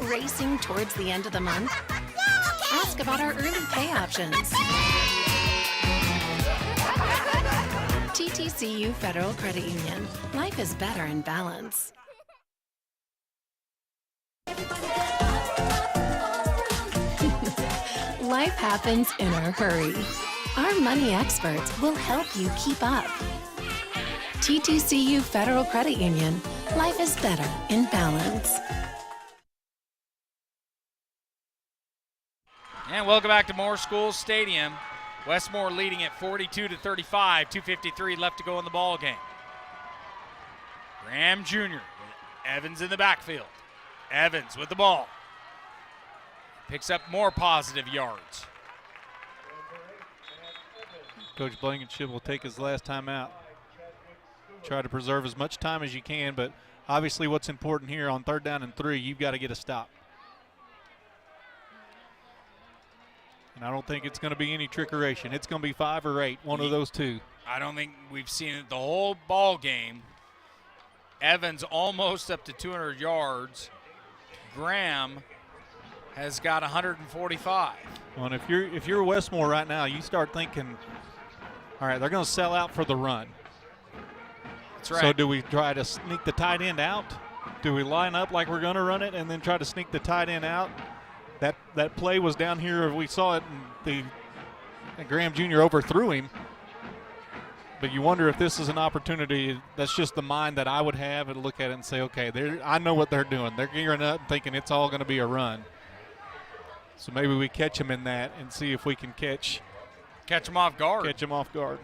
Racing towards the end of the month? Ask about our early pay options. TTCU Federal Credit Union. Life is better in balance. Life happens in a hurry. Our money experts will help you keep up. TTCU Federal Credit Union. Life is better in balance. And welcome back to Moore Schools Stadium. Westmoore leading at 42-35, 2:53 left to go in the ball game. Graham Jr. with Evans in the backfield. Evans with the ball. Picks up more positive yards. Coach Blankenship will take his last time out. Try to preserve as much time as you can, but obviously what's important here on 3rd down and 3, you've got to get a stop. And I don't think it's going to be any trickeration. It's going to be 5 or 8, one of those two. I don't think we've seen it the whole ball game. Evans almost up to 200 yards. Graham has got 145. Well, and if you're Westmoore right now, you start thinking, all right, they're going to sell out for the run. That's right. So do we try to sneak the tight end out? Do we line up like we're going to run it and then try to sneak the tight end out? That play was down here. We saw it, and Graham Jr. overthrew him. But you wonder if this is an opportunity. That's just the mind that I would have and look at it and say, okay, I know what they're doing. They're gearing up and thinking it's all going to be a run. So maybe we catch them in that and see if we can catch them off guard. Catch them off guard.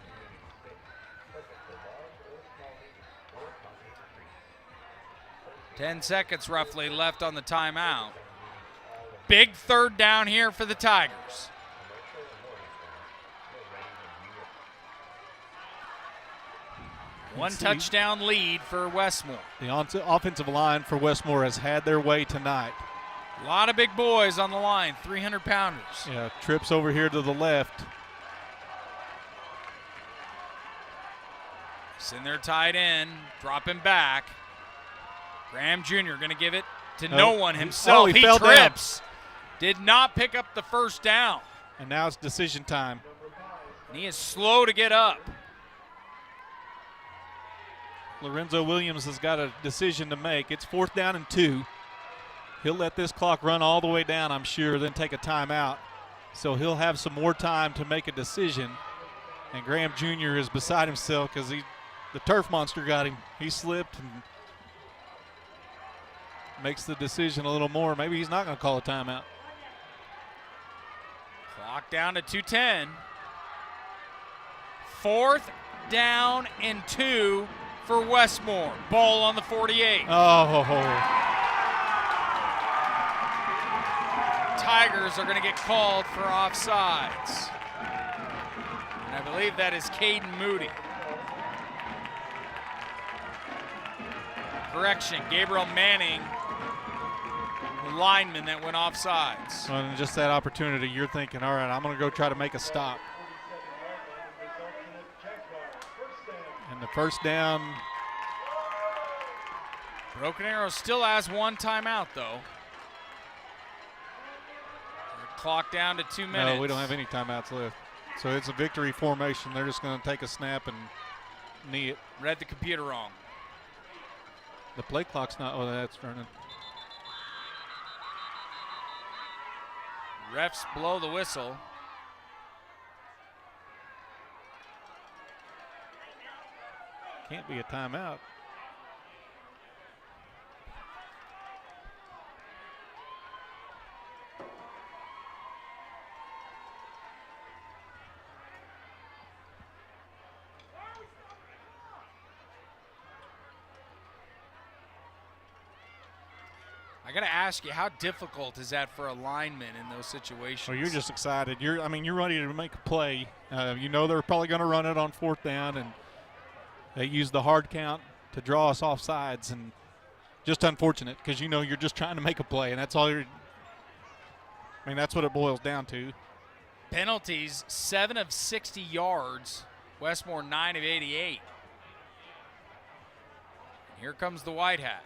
Ten seconds roughly left on the timeout. Big 3rd down here for the Tigers. One touchdown lead for Westmoore. The offensive line for Westmoore has had their way tonight. A lot of big boys on the line, 300-pounders. Yeah, trips over here to the left. Send their tight end, dropping back. Graham Jr. going to give it to no one himself. He trips. Did not pick up the first down. And now it's decision time. And he is slow to get up. Lorenzo Williams has got a decision to make. It's 4th down and 2. He'll let this clock run all the way down, I'm sure, then take a timeout. So he'll have some more time to make a decision. And Graham Jr. is beside himself because the turf monster got him. He slipped and makes the decision a little more. Maybe he's not going to call a timeout. Clock down to 2:10. 4th down and 2 for Westmoore. Ball on the 48. Oh. Tigers are going to get called for offsides. And I believe that is Caden Moody. Correction, Gabriel Manning, the lineman that went offsides. And just that opportunity, you're thinking, all right, I'm going to go try to make a stop. And the first down. Broken Arrow still has one timeout, though. Clock down to 2 minutes. No, we don't have any timeouts left. So it's a victory formation. They're just going to take a snap and knee it. Read the computer wrong. The play clock's not. Oh, that's running. Refs blow the whistle. Can't be a timeout. I got to ask you, how difficult is that for a lineman in those situations? Well, you're just excited. You're ready to make a play. You know they're probably going to run it on 4th down, and they use the hard count to draw us off sides, and just unfortunate because you know you're just trying to make a play, and that's all you're. I mean, that's what it boils down to. Penalties: 7 of 60 yards. Westmoore 9 of 88. Here comes the white hat.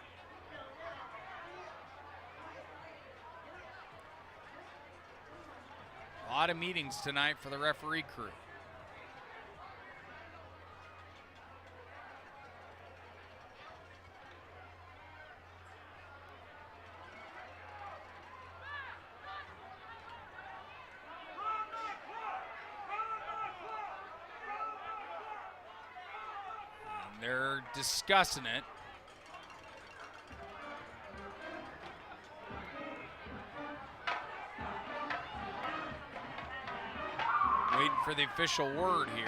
A lot of meetings tonight for the referee crew. And they're discussing it. Waiting for the official word here.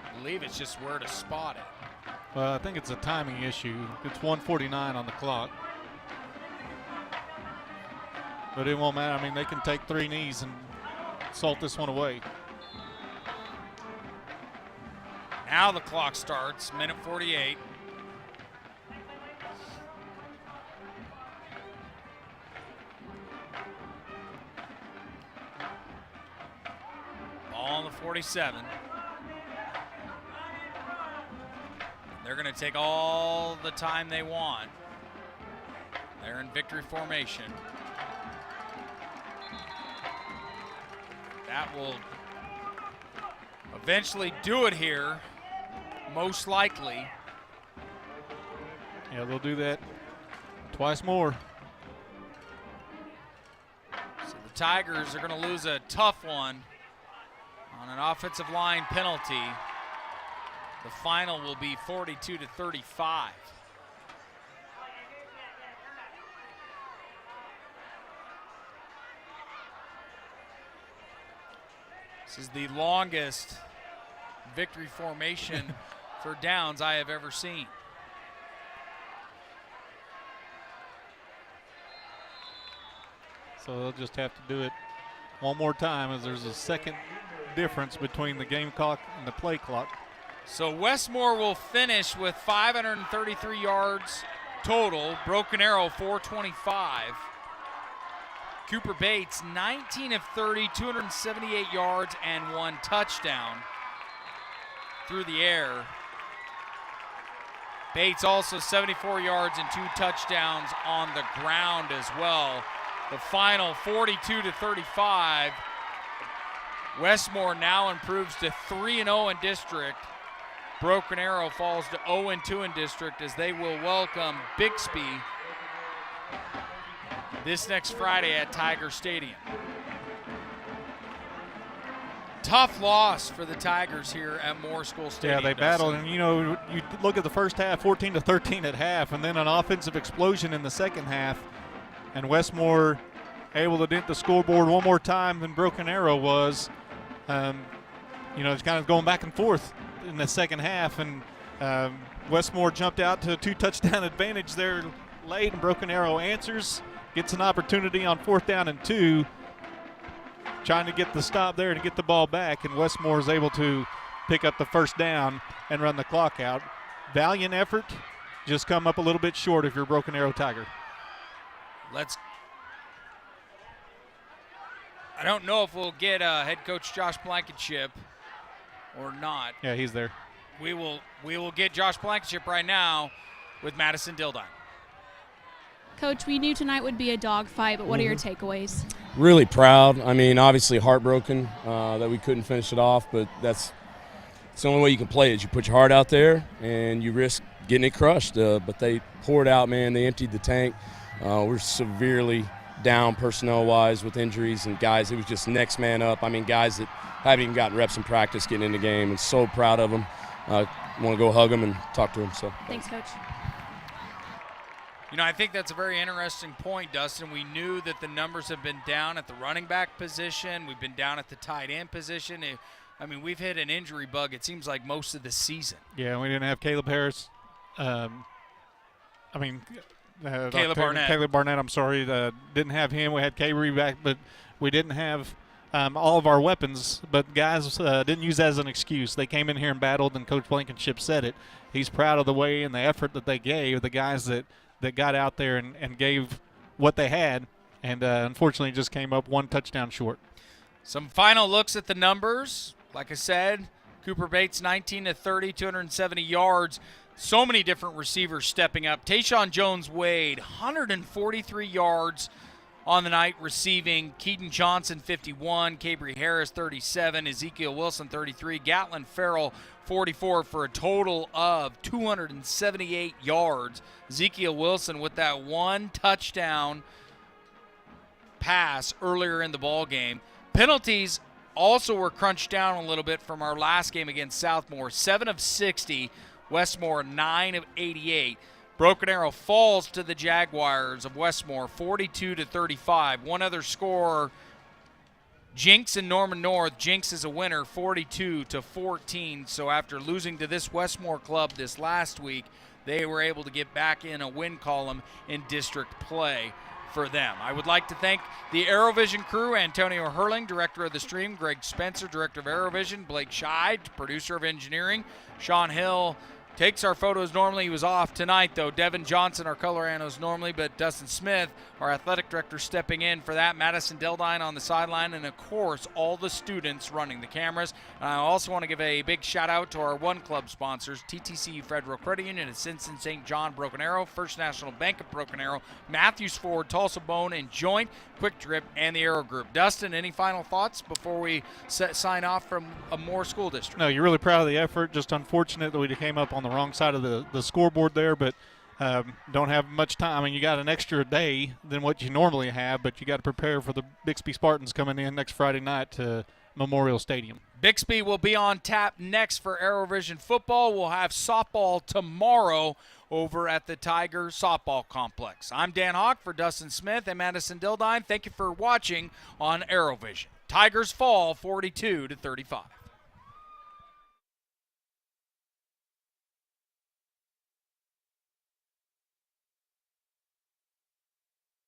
I believe it's just where to spot it. Well, I think it's a timing issue. It's 1:49 on the clock. But it won't matter. I mean, they can take 3 knees and salt this one away. Now the clock starts, minute 48. Ball on the 47. They're going to take all the time they want. They're in victory formation. That will eventually do it here, most likely. Yeah, they'll do that twice more. So the Tigers are going to lose a tough one on an offensive line penalty. The final will be 42-35. This is the longest victory formation for downs I have ever seen. So they'll just have to do it one more time as there's a second difference between the game clock and the play clock. So Westmoore will finish with 533 yards total. Broken Arrow 425. Cooper Bates 19 of 30, 278 yards and 1 touchdown through the air. Bates also 74 yards and 2 touchdowns on the ground as well. The final 42-35. Westmoore now improves to 3-0 in district Broken Arrow falls to 0-2 in district as they will welcome Bixby this next Friday at Tiger Stadium. Tough loss for the Tigers here at Moore School Stadium. Yeah, they battled, and you look at the first half, 14-13 at half, and then an offensive explosion in the second half, and Westmoore able to dent the scoreboard one more time than Broken Arrow was. It's kind of going back and forth in the second half, and Westmoore jumped out to a 2-touchdown advantage there late, and Broken Arrow answers, gets an opportunity on 4th down and 2, trying to get the stop there to get the ball back, and Westmoore is able to pick up the first down and run the clock out. Valiant effort, just come up a little bit short if you're a Broken Arrow Tiger. I don't know if we'll get head coach Josh Blankenship or not. Yeah, he's there. We will get Josh Blankenship right now with Madison Dildine. Coach, we knew tonight would be a dogfight, but what are your takeaways? Really proud. I mean, obviously heartbroken that we couldn't finish it off, but it's the only way you can play it. You put your heart out there and you risk getting it crushed. But they poured out, man. They emptied the tank. We're severely down personnel-wise with injuries and guys. It was just next man up. I mean, guys that haven't even gotten reps in practice getting in the game, and so proud of them. Want to go hug them and talk to them. So thanks, Coach. I think that's a very interesting point, Dustin. We knew that the numbers have been down at the running back position. We've been down at the tight end position. We've hit an injury bug, it seems like, most of the season. Yeah, we didn't have Caleb Harris. Caleb Barnett. Caleb Barnett, I'm sorry. Didn't have him. We had Cabry back, but we didn't have all of our weapons. But guys didn't use that as an excuse. They came in here and battled, and Coach Blankenship said it. He's proud of the way and the effort that they gave, the guys that got out there and gave what they had, and unfortunately just came up one touchdown short. Some final looks at the numbers. Like I said, Cooper Bates 19-30, 270 yards. So many different receivers stepping up. Tayshawn Jones-Wade, 143 yards on the night receiving. Keaton Johnson, 51. Cabry Harris, 37. Ezekiel Wilson, 33. Gatlin Farrell, 44, for a total of 278 yards. Ezekiel Wilson with that one touchdown pass earlier in the ball game. Penalties also were crunched down a little bit from our last game against Southmoore. 7 of 60. Westmoore 9 of 88. Broken Arrow falls to the Jaguars of Westmoore 42-35. One other score, Jinx and Norman North. Jinx is a winner 42-14. So after losing to this Westmoore club this last week, they were able to get back in a win column in district play for them. I would like to thank the ArrowVision crew, Antonio Herling, director of the stream, Greg Spencer, director of ArrowVision, Blake Scheid, producer of engineering, Sean Hill takes our photos normally. He was off tonight, though. Devin Johnson, our color annos normally, but Dustin Smith, our athletic director, stepping in for that. Madison Dildine on the sideline, and, of course, all the students running the cameras. And I also want to give a big shout-out to our One Club sponsors, TTCU Federal Credit Union, and Simpson St. John Broken Arrow, First National Bank of Broken Arrow, Matthews Ford, Tulsa Bone and Joint, Quick Trip, and the Arrow Group. Dustin, any final thoughts before we sign off from a Moore School District? No, you're really proud of the effort. Just unfortunate that we came up on the wrong side of the scoreboard there, but don't have much time. I mean, you got an extra day than what you normally have, but you got to prepare for the Bixby Spartans coming in next Friday night to Memorial Stadium. Bixby will be on tap next for ArrowVision football. We'll have softball tomorrow over at the Tiger Softball Complex. I'm Dan Hawk for Dustin Smith and Madison Dildine. Thank you for watching on ArrowVision. Tigers fall 42-35.